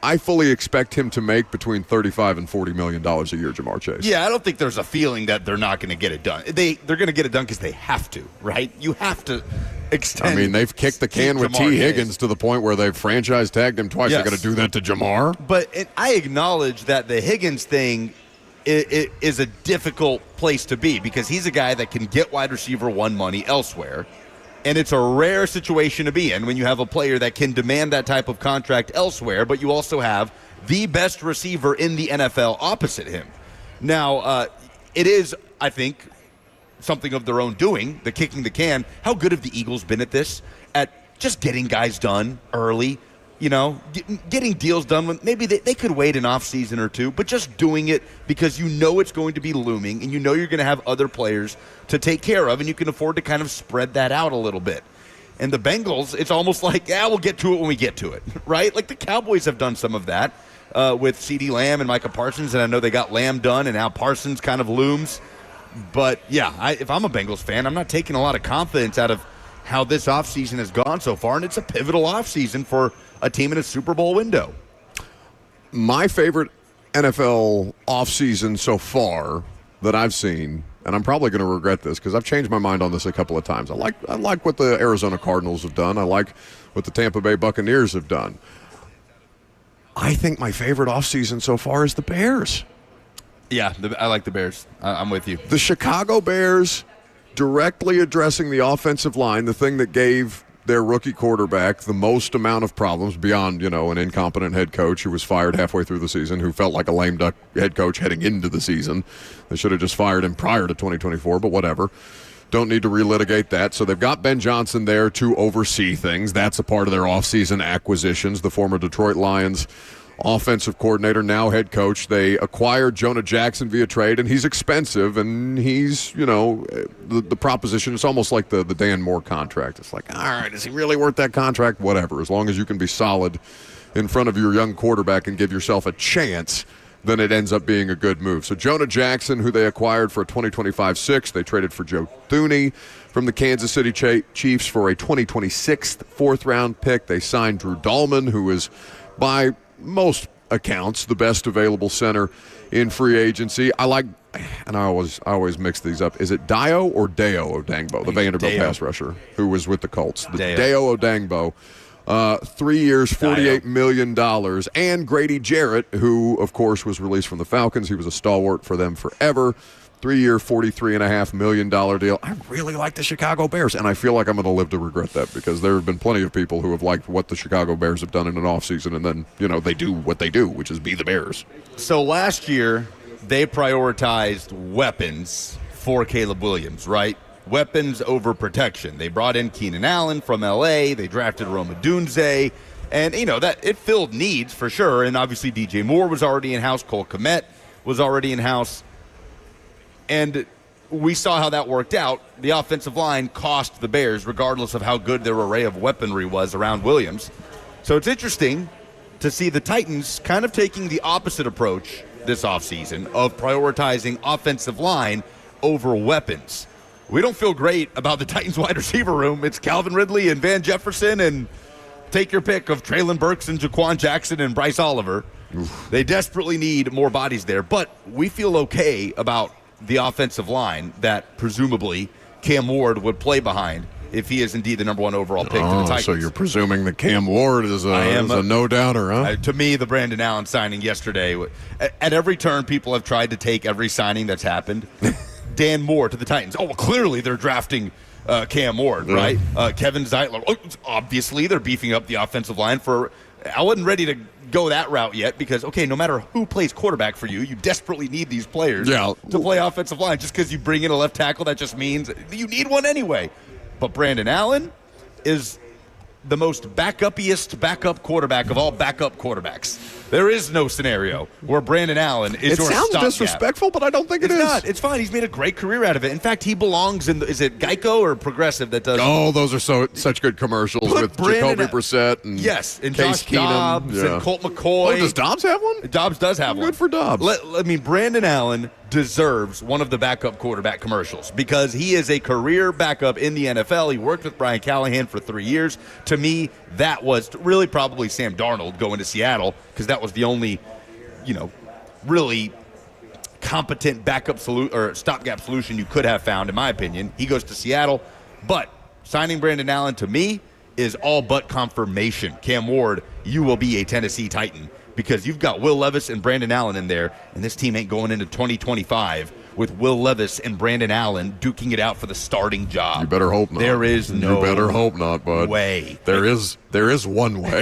[SPEAKER 2] I fully expect him to make between $35 and $40 million a year, Jamar Chase.
[SPEAKER 1] Yeah, I don't think there's a feeling that they're not going to get it done. They're going to get it done because they have to, right? You have to extend.
[SPEAKER 2] I mean, they've kicked the can with T. Higgins to the point where they've franchise tagged him twice.
[SPEAKER 1] Yes.
[SPEAKER 2] They're going to do that to Jamar.
[SPEAKER 1] But I acknowledge that the Higgins thing it is a difficult place to be because he's a guy that can get wide receiver 1 money elsewhere. And it's a rare situation to be in when you have a player that can demand that type of contract elsewhere, but you also have the best receiver in the NFL opposite him. Now, it is, I think, something of their own doing, the kicking the can. How good have the Eagles been at this? At just getting guys done early, getting deals done when maybe they could wait an offseason or 2, but just doing it because you know it's going to be looming and you know you're going to have other players to take care of and you can afford to kind of spread that out a little bit. And the Bengals, it's almost like, we'll get to it when we get to it, right? Like the Cowboys have done some of that with CeeDee Lamb and Micah Parsons, and I know they got Lamb done and now Parsons kind of looms. But, yeah, if I'm a Bengals fan, I'm not taking a lot of confidence out of how this offseason has gone so far, and it's a pivotal offseason for a team in a Super Bowl window.
[SPEAKER 2] My favorite NFL offseason so far that I've seen, and I'm probably going to regret this because I've changed my mind on this a couple of times. I like what the Arizona Cardinals have done. I like what the Tampa Bay Buccaneers have done. I think my favorite offseason so far is the Bears.
[SPEAKER 1] Yeah, I like the Bears. I'm with you.
[SPEAKER 2] The Chicago Bears directly addressing the offensive line, the thing that gave their rookie quarterback the most amount of problems beyond, an incompetent head coach who was fired halfway through the season, who felt like a lame duck head coach heading into the season. They should have just fired him prior to 2024, but whatever. Don't need to relitigate that. So they've got Ben Johnson there to oversee things. That's a part of their offseason acquisitions. The former Detroit Lions offensive coordinator, now head coach. They acquired Jonah Jackson via trade, and he's expensive, and he's, the proposition is almost like the Dan Moore contract. It's like, all right, is he really worth that contract? Whatever. As long as you can be solid in front of your young quarterback and give yourself a chance, then it ends up being a good move. So Jonah Jackson, who they acquired for a 2025 6th, they traded for Joe Thuney from the Kansas City Chiefs for a 2026 4th-round pick. They signed Drew Dahlman, who is by most accounts the best available center in free agency. I like, and I always mix these up. Is it Dio or Deo Odangbo, the Vanderbilt pass rusher who was with the Colts? The Deo Odangbo. 3 years, $48 million. And Grady Jarrett, who, of course, was released from the Falcons. He was a stalwart for them forever. 3-year, $43.5 million deal. I really like the Chicago Bears, and I feel like I'm going to live to regret that because there have been plenty of people who have liked what the Chicago Bears have done in an offseason, and then, they do what they do, which is be the Bears.
[SPEAKER 1] So last year, they prioritized weapons for Caleb Williams, right? weapons over protection. They brought in Keenan Allen from L.A. They drafted Roma Dunze. And, that it filled needs for sure. And obviously DJ Moore was already in-house. Cole Kmet was already in-house. And we saw how that worked out. The offensive line cost the Bears, regardless of how good their array of weaponry was around Williams. So it's interesting to see the Titans kind of taking the opposite approach this offseason of prioritizing offensive line over weapons. We don't feel great about the Titans wide receiver room. It's Calvin Ridley and Van Jefferson and take your pick of Treylon Burks and Jaquan Jackson and Bryce Oliver. Oof. They desperately need more bodies there, but we feel okay about the offensive line that presumably Cam Ward would play behind if he is indeed the number 1 overall pick to the Titans.
[SPEAKER 2] So you're presuming that Cam Ward is a no-doubter, huh?
[SPEAKER 1] To me, the Brandon Allen signing yesterday, at every turn, people have tried to take every signing that's happened. Dan Moore to the Titans. Oh, well, clearly they're drafting Cam Ward, right? Kevin Zeitler. Oh, obviously, they're beefing up the offensive line for – I wasn't ready to go that route yet because, okay, no matter who plays quarterback for you, you desperately need these players to play offensive line. Just because you bring in a left tackle, that just means you need one anyway. But Brandon Allen is the most backup-iest backup quarterback of all backup quarterbacks. There is no scenario where Brandon Allen is your stopgap.
[SPEAKER 2] It sounds disrespectful, but I don't think it is.
[SPEAKER 1] It's not. It's fine. He's made a great career out of it. In fact, he belongs in is it Geico or Progressive that does?
[SPEAKER 2] Oh, those are such good commercials with Jacoby Brissett and
[SPEAKER 1] and
[SPEAKER 2] Case
[SPEAKER 1] Josh Dobbs and Colt McCoy.
[SPEAKER 2] Oh, does Dobbs have one?
[SPEAKER 1] Dobbs does have one.
[SPEAKER 2] Good for Dobbs.
[SPEAKER 1] Brandon Allen deserves one of the backup quarterback commercials because he is a career backup in the NFL. He worked with Brian Callahan for 3 years. To me, that was really probably Sam Darnold going to Seattle because that was the only, really competent backup or stopgap solution you could have found, in my opinion. He goes to Seattle, but signing Brandon Allen to me is all but confirmation. Cam Ward, you will be a Tennessee Titan because you've got Will Levis and Brandon Allen in there, and this team ain't going into 2025 with Will Levis and Brandon Allen duking it out for the starting job.
[SPEAKER 2] You better hope not.
[SPEAKER 1] There is no
[SPEAKER 2] You better hope not, bud.
[SPEAKER 1] Way.
[SPEAKER 2] There is one way.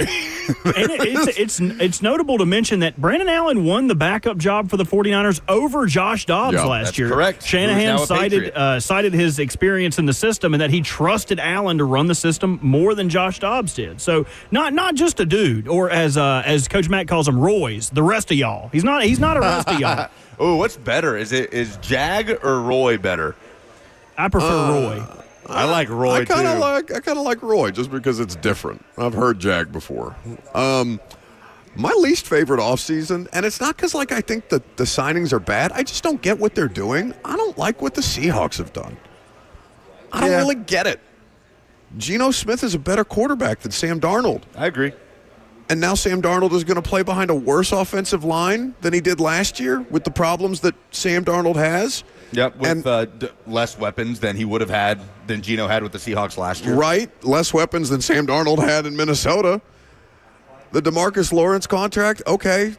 [SPEAKER 3] And it's notable to mention that Brandon Allen won the backup job for the 49ers over Josh Dobbs last year.
[SPEAKER 1] Correct.
[SPEAKER 3] Shanahan cited his experience in the system and that he trusted Allen to run the system more than Josh Dobbs did. So not just a dude, or as Coach Matt calls him, Roy's, the rest of y'all. He's not a rest of y'all.
[SPEAKER 1] Oh, what's better? Is Jag or Roy better?
[SPEAKER 3] I prefer Roy.
[SPEAKER 1] I like Roy
[SPEAKER 2] I kind of like Roy just because it's different. I've heard Jag before. My least favorite offseason, and it's not because I think that the signings are bad. I just don't get what they're doing. I don't like what the Seahawks have done. I don't really get it. Geno Smith is a better quarterback than Sam Darnold.
[SPEAKER 1] I agree.
[SPEAKER 2] And now Sam Darnold is going to play behind a worse offensive line than he did last year with the problems that Sam Darnold has.
[SPEAKER 1] Yep, with less weapons than he would have had, than Geno had with the Seahawks last year.
[SPEAKER 2] Right, less weapons than Sam Darnold had in Minnesota. The DeMarcus Lawrence contract, okay,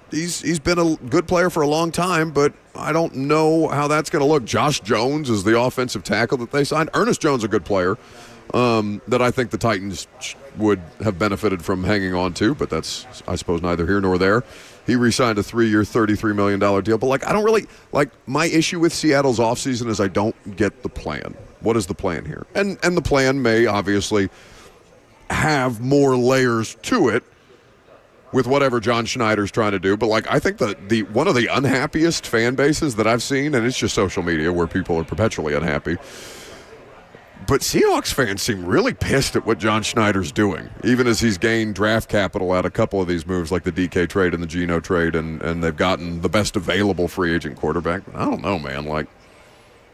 [SPEAKER 2] he's been a good player for a long time, but I don't know how that's going to look. Josh Jones is the offensive tackle that they signed. Ernest Jones, a good player that I think the Titans would have benefited from hanging on to, but that's, I suppose, neither here nor there. He re-signed a 3-year, $33 million deal. But, I don't really – my issue with Seattle's offseason is I don't get the plan. What is the plan here? And the plan may obviously have more layers to it with whatever John Schneider's trying to do. But, I think the one of the unhappiest fan bases that I've seen, and it's just social media where people are perpetually unhappy – but Seahawks fans seem really pissed at what John Schneider's doing, even as he's gained draft capital out a couple of these moves like the DK trade and the Geno trade, and they've gotten the best available free agent quarterback. I don't know, man.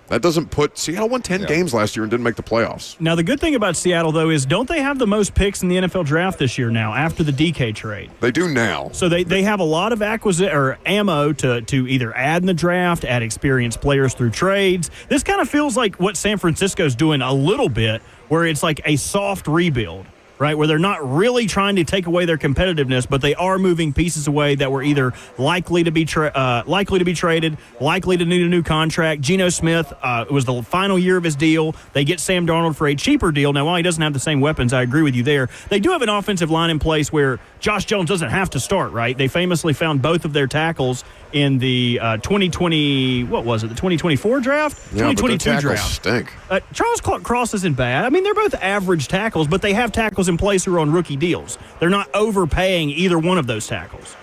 [SPEAKER 2] That doesn't put – Seattle won 10 games last year and didn't make the playoffs.
[SPEAKER 3] Now, the good thing about Seattle, though, is don't they have the most picks in the NFL draft this year now after the DK trade?
[SPEAKER 2] They do now.
[SPEAKER 3] So they have a lot of ammo to either add in the draft, add experienced players through trades. This kind of feels like what San Francisco's doing a little bit, where it's like a soft rebuild. Right, where they're not really trying to take away their competitiveness, but they are moving pieces away that were either likely to be traded, likely to need a new contract. Geno Smith, it was the final year of his deal. They get Sam Darnold for a cheaper deal. Now, while he doesn't have the same weapons, I agree with you there. They do have an offensive line in place where Josh Jones doesn't have to start, right? They famously found both of their tackles in the 2020, what was it, the 2024 draft?
[SPEAKER 2] Yeah,
[SPEAKER 3] 2022
[SPEAKER 2] but the
[SPEAKER 3] draft.
[SPEAKER 2] stink.
[SPEAKER 3] Charles Cross isn't bad. I mean, they're both average tackles, but they have tackles in place who are on rookie deals. They're not overpaying either one of those tackles.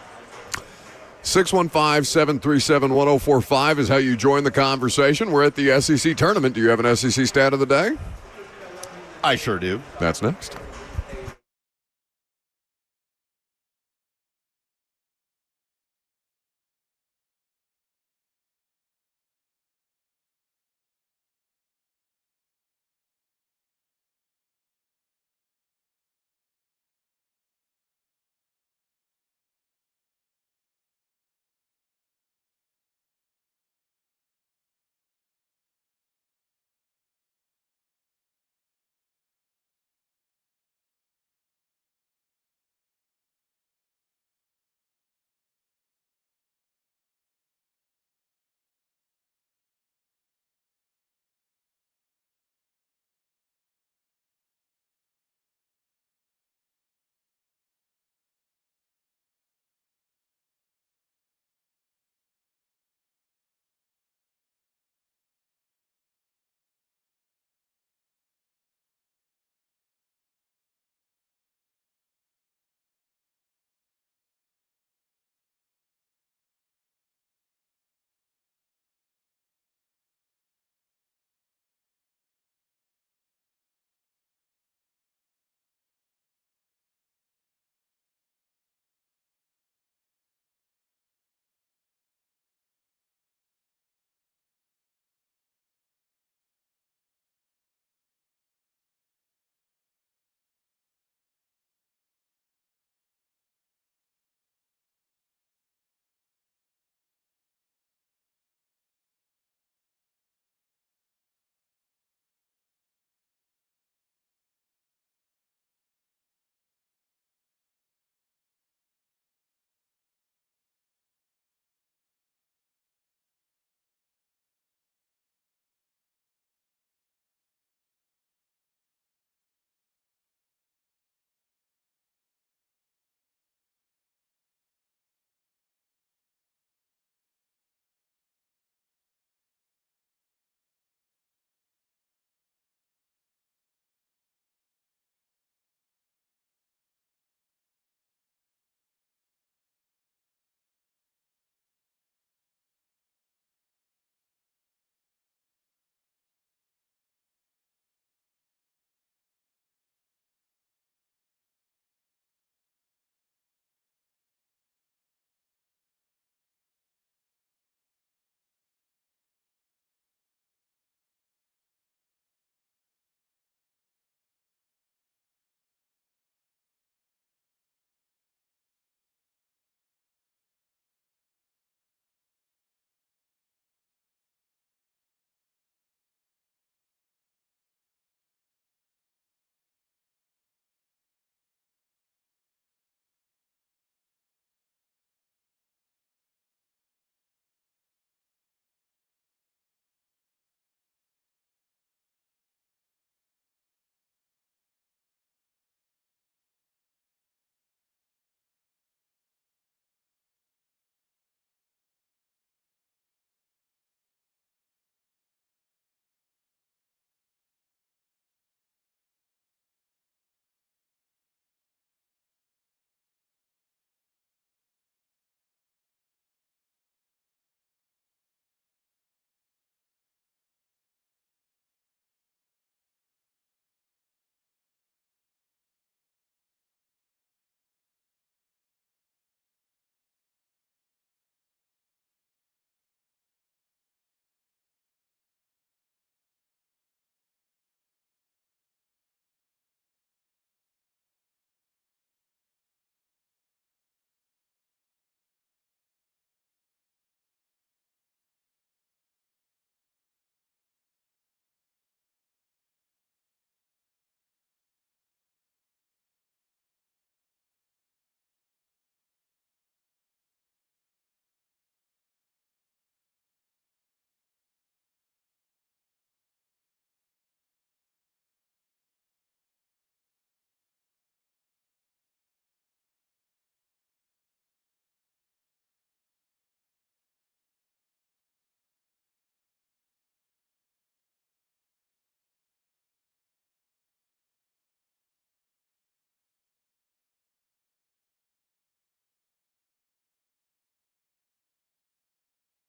[SPEAKER 2] 615-737-1045 is how you join the conversation. We're at the SEC tournament. Do you have an SEC stat of the day?
[SPEAKER 1] I sure do.
[SPEAKER 2] That's next.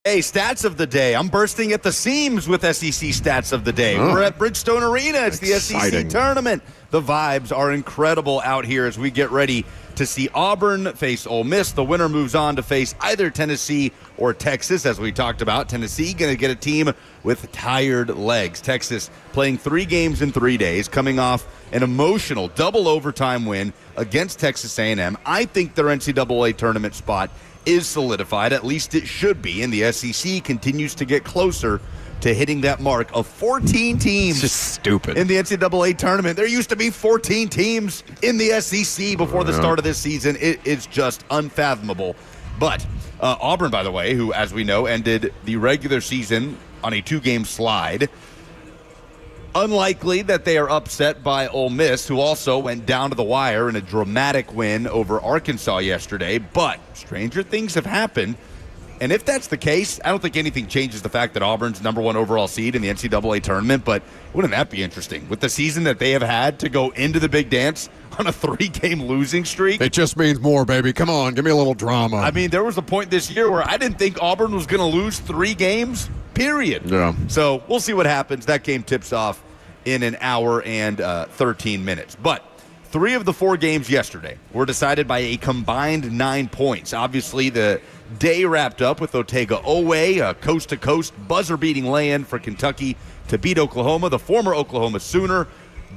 [SPEAKER 1] Hey, stats of the day. I'm bursting at the seams with SEC stats of the day. We're at Bridgestone Arena. It's the SEC tournament. The vibes are incredible out here as we get ready to see Auburn face Ole Miss. The winner moves on to face either Tennessee or Texas. As we talked about, Tennessee going to get a team with tired legs. Texas playing 3 games in 3 days, coming off an emotional double overtime win against Texas A&M. I think their NCAA tournament spot is solidified. At least it should be. And the SEC continues to get closer to hitting that mark of 14 teams.
[SPEAKER 2] It's just stupid.
[SPEAKER 1] In the NCAA tournament. There used to be 14 teams in the SEC before the start of this season. It is just unfathomable. But Auburn, by the way, who, as we know, ended the regular season on a 2-game slide. Unlikely that they are upset by Ole Miss, who also went down to the wire in a dramatic win over Arkansas yesterday. But stranger things have happened. And if that's the case, I don't think anything changes the fact that Auburn's #1 overall seed in the NCAA tournament. But wouldn't that be interesting? With the season that they have had to go into the big dance on a 3-game losing streak.
[SPEAKER 2] It just means more, baby. Come on, give me a little drama.
[SPEAKER 1] I mean, there was a point this year where I didn't think Auburn was going to lose 3 games, period.
[SPEAKER 2] Yeah.
[SPEAKER 1] So we'll see what happens. That game tips off in an hour and 13 minutes. But 3 of the 4 games yesterday were decided by a combined 9 points. Obviously, the day wrapped up with Otega-Oweh, a coast-to-coast buzzer-beating lay-in for Kentucky to beat Oklahoma, the former Oklahoma Sooner,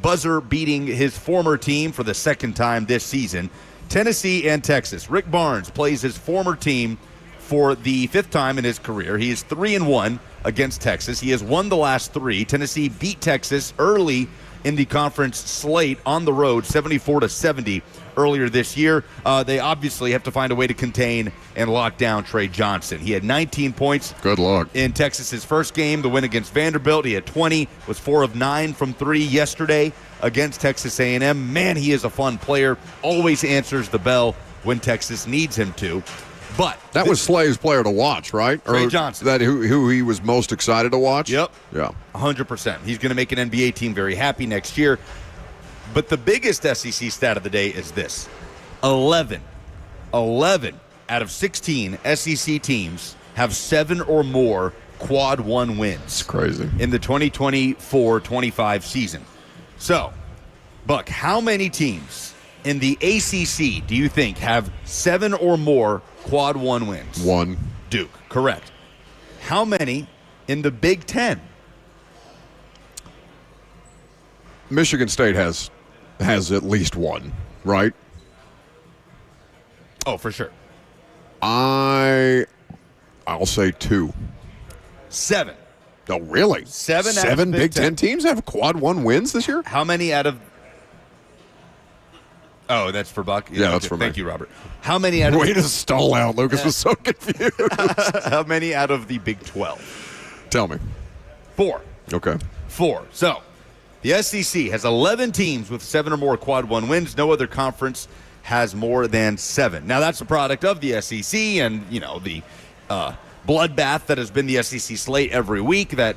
[SPEAKER 1] buzzer-beating his former team for the 2nd time this season. Tennessee and Texas. Rick Barnes plays his former team for the 5th time in his career. He is 3-1 against Texas. He has won the last 3. Tennessee beat Texas early in the conference slate on the road, 74-70 earlier this year. They obviously have to find a way to contain and lock down Trey Johnson. He had 19 points.
[SPEAKER 2] Good luck.
[SPEAKER 1] In Texas's first game, the win against Vanderbilt. He had 20, was 4 of 9 from 3 yesterday against Texas A&M. Man, he is a fun player. Always answers the bell when Texas needs him to. But
[SPEAKER 2] that was Slay's player to watch, right?
[SPEAKER 1] Trey Johnson.
[SPEAKER 2] That who he was most excited to watch?
[SPEAKER 1] Yep.
[SPEAKER 2] Yeah.
[SPEAKER 1] 100%. He's going to make an NBA team very happy next year. But the biggest SEC stat of the day is this. 11 out of 16 SEC teams have 7 or more quad 1 wins.
[SPEAKER 2] It's crazy.
[SPEAKER 1] In the 2024-25 season. So, Buck, how many teams in the ACC do you think have 7 or more quad 1 wins?
[SPEAKER 2] 1.
[SPEAKER 1] Duke, correct. How many in the Big Ten?
[SPEAKER 2] Michigan State has at least 1, right?
[SPEAKER 1] Oh, for sure.
[SPEAKER 2] I'll say 2.
[SPEAKER 1] 7.
[SPEAKER 2] Oh, really?
[SPEAKER 1] 7 out of
[SPEAKER 2] 7 Big
[SPEAKER 1] Ten.
[SPEAKER 2] Ten teams have quad 1 wins this year?
[SPEAKER 1] How many out of... Oh, that's for Buck?
[SPEAKER 2] Yeah, that's for me.
[SPEAKER 1] Thank you, Robert. How many out of...
[SPEAKER 2] Way to stall out. Lucas was so confused.
[SPEAKER 1] How many out of the Big 12?
[SPEAKER 2] Tell me.
[SPEAKER 1] 4.
[SPEAKER 2] Okay.
[SPEAKER 1] 4. So, the SEC has 11 teams with 7 or more quad 1 wins. No other conference has more than 7. Now, that's a product of the SEC and, the bloodbath that has been the SEC slate every week, that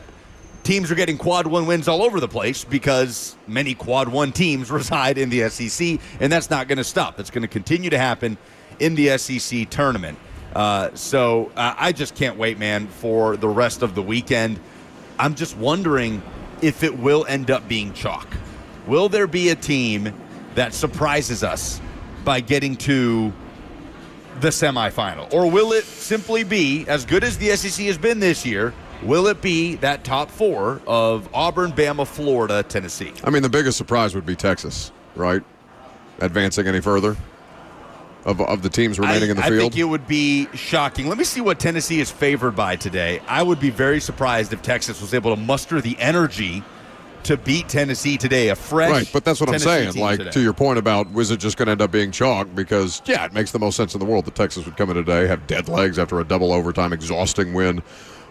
[SPEAKER 1] teams are getting quad 1 wins all over the place because many quad 1 teams reside in the SEC, and that's not going to stop. That's going to continue to happen in the SEC tournament. So I just can't wait, man, for the rest of the weekend. I'm just wondering if it will end up being chalk. Will there be a team that surprises us by getting to the semifinal? Or will it simply be, as good as the SEC has been this year, will it be that top 4 of Auburn, Bama, Florida, Tennessee?
[SPEAKER 2] I mean, the biggest surprise would be Texas, right? Advancing any further of the teams remaining in the field?
[SPEAKER 1] I think it would be shocking. Let me see what Tennessee is favored by today. I would be very surprised if Texas was able to muster the energy to beat Tennessee today, a fresh
[SPEAKER 2] right, but that's what
[SPEAKER 1] Tennessee
[SPEAKER 2] I'm saying.
[SPEAKER 1] team
[SPEAKER 2] Like,
[SPEAKER 1] today.
[SPEAKER 2] to your point about, was it just going to end up being chalk? Because, yeah, it makes the most sense in the world that Texas would come in today, have dead legs after a double overtime exhausting win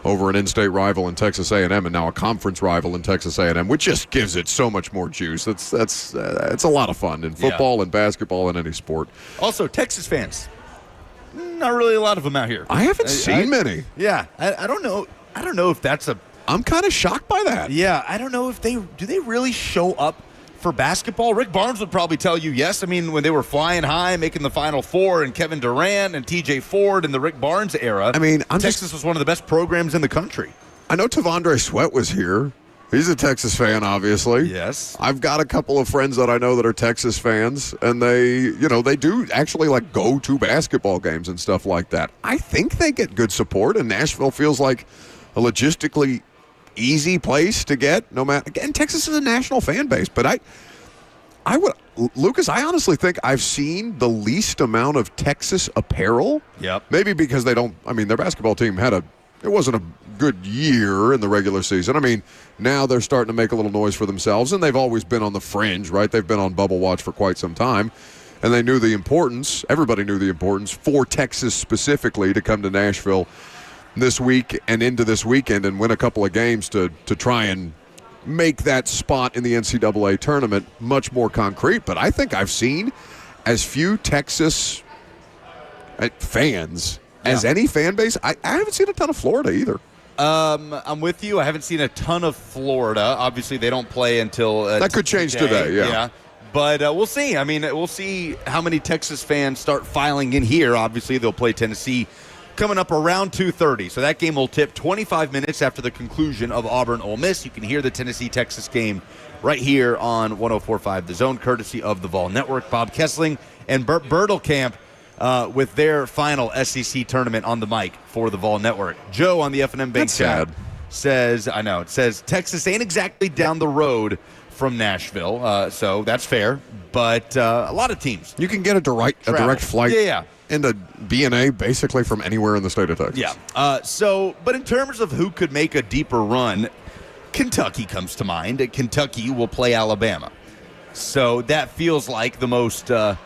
[SPEAKER 2] over an in-state rival in Texas A&M, and now a conference rival in Texas A&M, which just gives it so much more juice. It's a lot of fun in football and basketball and any sport.
[SPEAKER 1] Also, Texas fans, not really a lot of them out here.
[SPEAKER 2] I haven't seen many.
[SPEAKER 1] Yeah, I don't know. I don't know if that's a...
[SPEAKER 2] I'm kind of shocked by that.
[SPEAKER 1] Yeah, I don't know if they really show up for basketball? Rick Barnes would probably tell you yes. I mean, when they were flying high, making the Final Four, and Kevin Durant and T.J. Ford in the Rick Barnes era,
[SPEAKER 2] I mean,
[SPEAKER 1] Texas was one of the best programs in the country.
[SPEAKER 2] I know Tavondre Sweat was here. He's a Texas fan, obviously.
[SPEAKER 1] Yes.
[SPEAKER 2] I've got a couple of friends that I know that are Texas fans, and they do actually like go to basketball games and stuff like that. I think they get good support, and Nashville feels like a logistically easy place to get. No matter, again, Texas is a national fan base, but I would, Lucas, I honestly think I've seen the least amount of Texas apparel.
[SPEAKER 1] Yep.
[SPEAKER 2] Maybe because their basketball team it wasn't a good year in the regular season. I mean, now they're starting to make a little noise for themselves, and they've always been on the fringe, right? They've been on bubble watch for quite some time, and they knew the importance. Everybody knew the importance for Texas specifically to come to Nashville this week and into this weekend and win a couple of games to try and make that spot in the NCAA tournament much more concrete. But I think I've seen as few Texas fans as any fan base. I haven't seen a ton of Florida either.
[SPEAKER 1] I'm with you. I haven't seen a ton of Florida. Obviously, they don't play until
[SPEAKER 2] that could change today. Yeah.
[SPEAKER 1] But we'll see. I mean, we'll see how many Texas fans start filing in here. Obviously, they'll play Tennessee coming up around 2:30. So that game will tip 25 minutes after the conclusion of Auburn-Ole Miss. You can hear the Tennessee-Texas game right here on 104.5 The Zone, courtesy of the Vol Network. Bob Kessling and Bert Bertelkamp with their final SEC tournament on the mic for the Vol Network. Joe on the FNM Bank chat says, it says Texas ain't exactly down the road from Nashville, so that's fair. But a lot of teams.
[SPEAKER 2] You can get a direct flight into BNA basically from anywhere in the state of Texas.
[SPEAKER 1] Yeah. But in terms of who could make a deeper run, Kentucky comes to mind. Kentucky will play Alabama. So that feels like the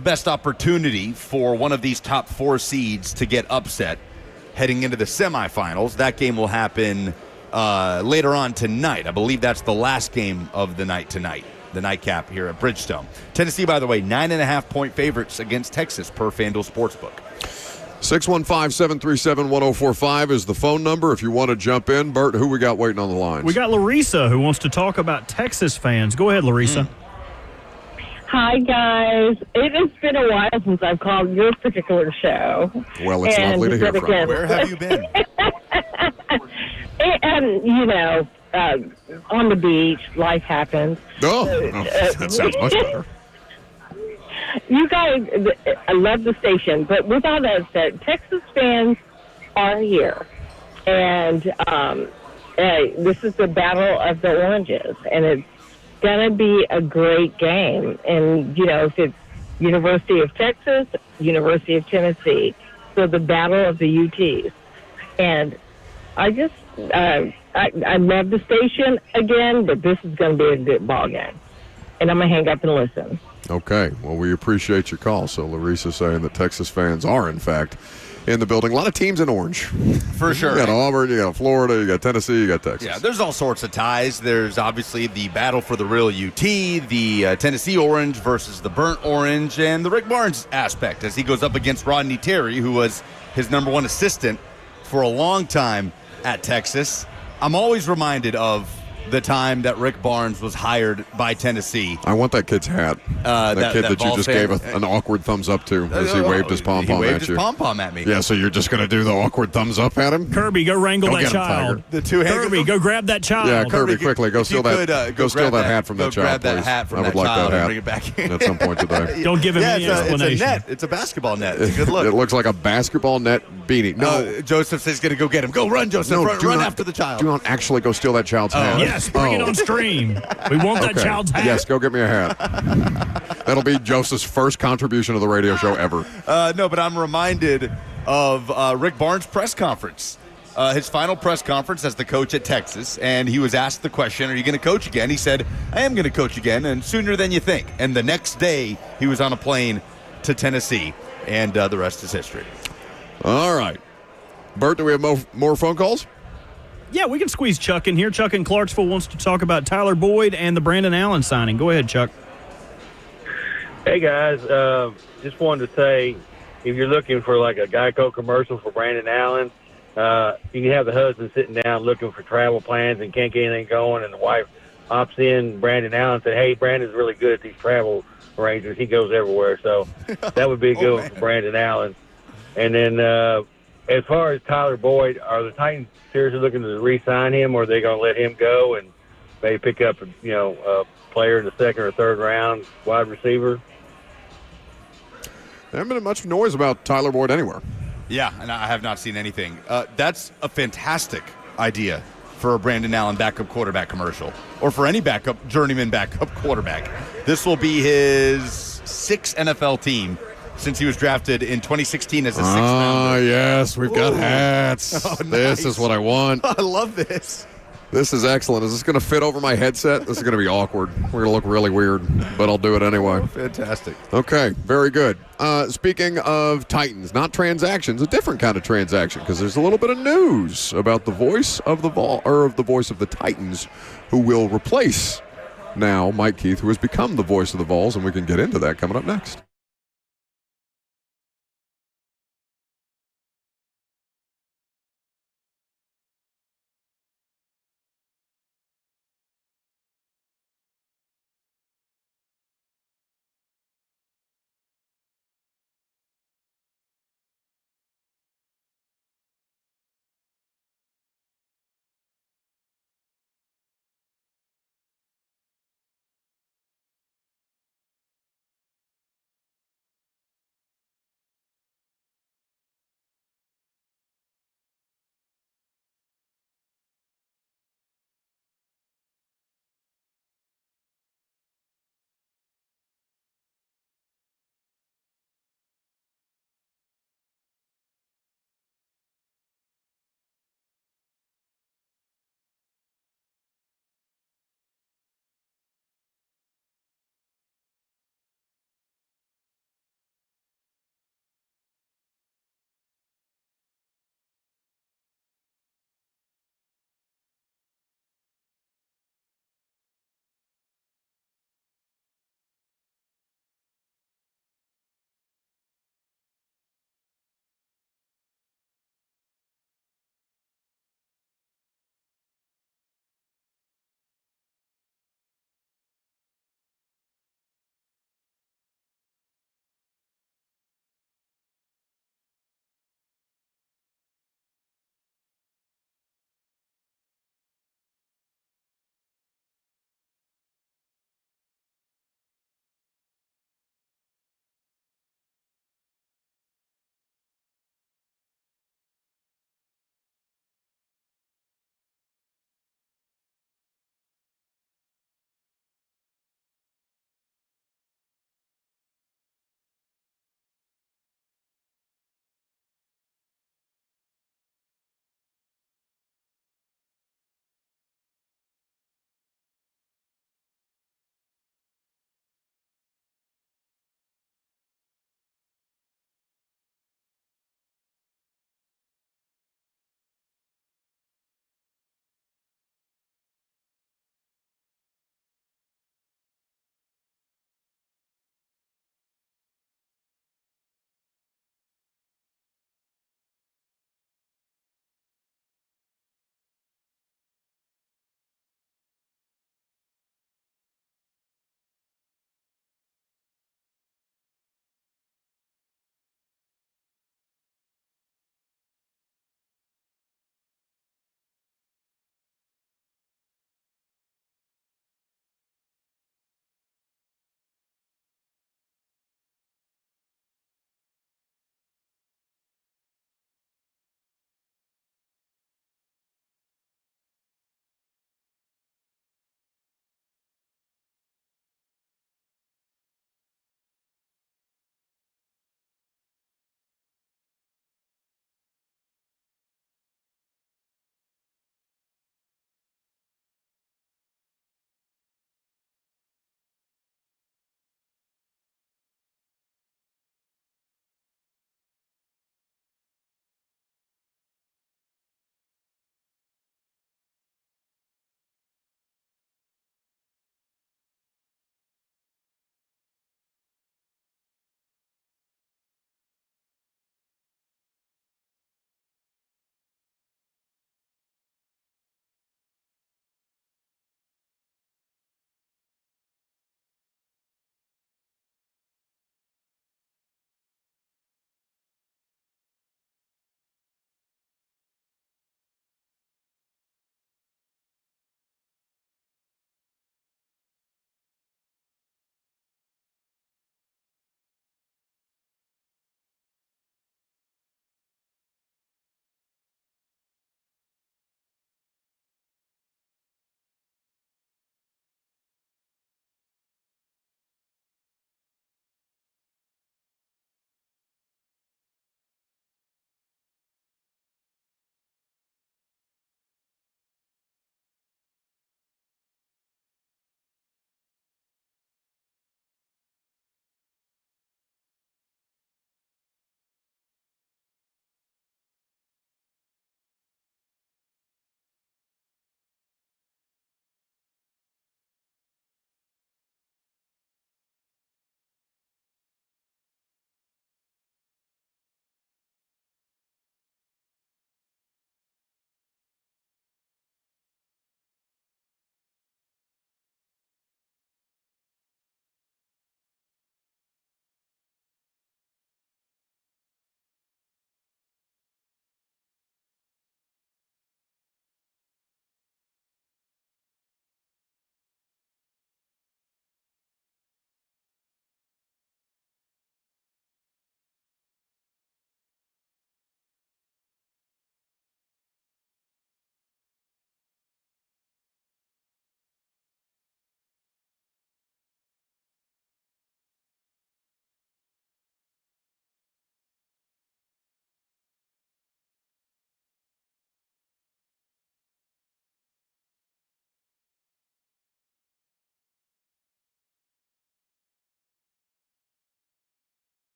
[SPEAKER 1] best opportunity for one of these top 4 seeds to get upset heading into the semifinals. That game will happen later on tonight. I believe that's the last game of the night tonight, the nightcap here at Bridgestone. Tennessee, by the way, 9.5-point favorites against Texas per FanDuel Sportsbook.
[SPEAKER 2] 615-737-1045 is the phone number if you want to jump in. Bert, who we got waiting on the lines?
[SPEAKER 3] We got Larissa who wants to talk about Texas fans. Go ahead, Larissa.
[SPEAKER 6] Hi, guys. It has been a while since I've called your particular show.
[SPEAKER 2] Well, it's lovely to hear from you.
[SPEAKER 1] Where have you been?
[SPEAKER 6] On the beach, life happens.
[SPEAKER 2] That sounds much better.
[SPEAKER 6] You guys, I love the station, but with all that said, Texas fans are here. And this is the battle of the oranges, and it's going to be a great game. And, if it's University of Texas, University of Tennessee, so the battle of the UTs. And I just, I love the station again, but this is going to be a good ball game. And I'm going to hang up and listen.
[SPEAKER 2] Okay. Well, we appreciate your call. So Larissa saying that Texas fans are, in fact, in the building. A lot of teams in orange.
[SPEAKER 1] For sure.
[SPEAKER 2] You got Auburn, you got Florida, you got Tennessee, you got Texas.
[SPEAKER 1] Yeah, there's all sorts of ties. There's obviously the battle for the real UT, the Tennessee orange versus the burnt orange, and the Rick Barnes aspect as he goes up against Rodney Terry, who was his number 1 assistant for a long time at Texas. I'm always reminded of the time that Rick Barnes was hired by Tennessee.
[SPEAKER 2] I want that kid's hat. That kid that you just gave an awkward thumbs up to as he waved his pom-pom at you.
[SPEAKER 1] He waved his pom-pom at me.
[SPEAKER 2] Yeah, so you're just going to do the awkward thumbs up at him?
[SPEAKER 3] Kirby, go wrangle that
[SPEAKER 2] get him,
[SPEAKER 3] child.
[SPEAKER 2] Tiger.
[SPEAKER 3] Kirby, go grab that child.
[SPEAKER 2] Yeah, Kirby, quickly, go steal that hat from that child,
[SPEAKER 1] please.
[SPEAKER 2] That hat from
[SPEAKER 1] I would like
[SPEAKER 2] that hat
[SPEAKER 1] and bring it back in.
[SPEAKER 2] At some point today.
[SPEAKER 3] Don't give him any explanation.
[SPEAKER 1] It's a net. It's a basketball net. It's a good look.
[SPEAKER 2] It looks like a basketball net beanie.
[SPEAKER 1] No, Joseph says he's going to go get him. Go run, Joseph. Run after the child.
[SPEAKER 2] Do not actually go steal that child's hat.
[SPEAKER 3] Yes, bring it on stream. We want that child's hat.
[SPEAKER 2] Yes, go get me a hat. That'll be Joseph's first contribution to the radio show ever.
[SPEAKER 1] No, but I'm reminded of Rick Barnes' press conference. His final press conference as the coach at Texas, and he was asked the question, are you going to coach again? He said, I am going to coach again, and sooner than you think. And the next day, he was on a plane to Tennessee, and the rest is history.
[SPEAKER 2] All right. Bert, do we have more phone calls?
[SPEAKER 3] Yeah, we can squeeze Chuck in here. Chuck in Clarksville wants to talk about Tyler Boyd and the Brandon Allen signing. Go ahead, Chuck.
[SPEAKER 7] Hey, guys. Just wanted to say, if you're looking for like a Geico commercial for Brandon Allen, you can have the husband sitting down looking for travel plans and can't get anything going, and the wife opts in Brandon Allen and said, hey, Brandon's really good at these travel arrangements. He goes everywhere. So that would be a good one for Brandon Allen. And then as far as Tyler Boyd, are the Titans seriously looking to re-sign him, or are they going to let him go and maybe pick up, a player in the second or third round, wide receiver?
[SPEAKER 2] There hasn't been much noise about Tyler Boyd anywhere.
[SPEAKER 1] Yeah, and I have not seen anything. That's a fantastic idea for a Brandon Allen backup quarterback commercial, or for any journeyman backup quarterback. This will be his sixth NFL team since he was drafted in 2016 as a sixth rounder.
[SPEAKER 2] Yes, we've got hats.
[SPEAKER 1] Oh, nice.
[SPEAKER 2] This is what I want.
[SPEAKER 1] I love this.
[SPEAKER 2] This is excellent. Is this going to fit over my headset? This is going to be awkward. We're going to look really weird, but I'll do it anyway.
[SPEAKER 1] Oh, fantastic.
[SPEAKER 2] Okay, very good. Speaking of Titans, not transactions, a different kind of transaction, because there's a little bit of news about the voice of the voice of the Titans, who will replace now Mike Keith, who has become the voice of the Vols, and we can get into that coming up next.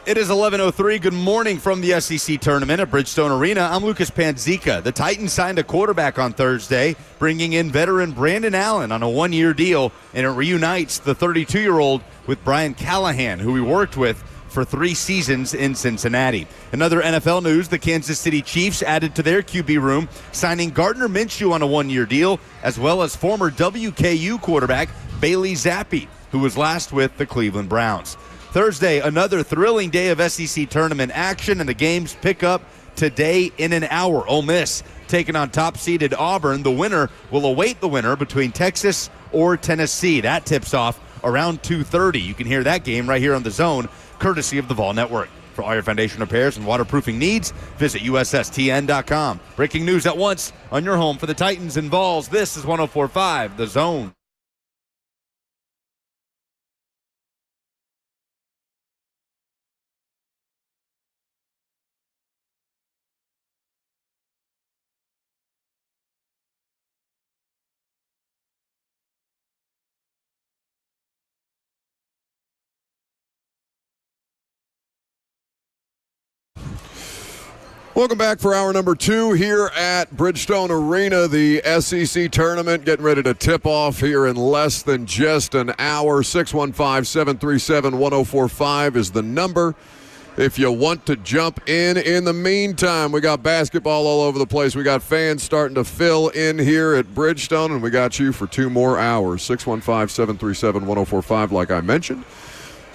[SPEAKER 1] It is 11:03. Good morning from the SEC tournament at Bridgestone Arena. I'm Lucas Panzica. The Titans signed a quarterback on Thursday, bringing in veteran Brandon Allen on a one-year deal, and it reunites the 32-year-old with Brian Callahan, who he worked with for 3 seasons in Cincinnati. Another NFL news, the Kansas City Chiefs added to their QB room, signing Gardner Minshew on a one-year deal, as well as former WKU quarterback Bailey Zappi, who was last with the Cleveland Browns. Thursday, another thrilling day of SEC tournament action, and the games pick up today in an hour. Ole Miss taking on top-seeded Auburn. The winner will await the winner between Texas or Tennessee. That tips off around 2:30. You can hear that game right here on The Zone, courtesy of the Vol Network. For all your foundation repairs and waterproofing needs, visit USSTN.com. Breaking news at once on your home for the Titans and Vols. This is 104.5 The Zone.
[SPEAKER 2] Welcome back for hour number 2 here at Bridgestone Arena. The SEC tournament getting ready to tip off here in less than just an hour. 615-737-1045 is the number if you want to jump in. In the meantime, we got basketball all over the place. We got fans starting to fill in here at Bridgestone, and we got you for 2 more hours. 615-737-1045, like I mentioned.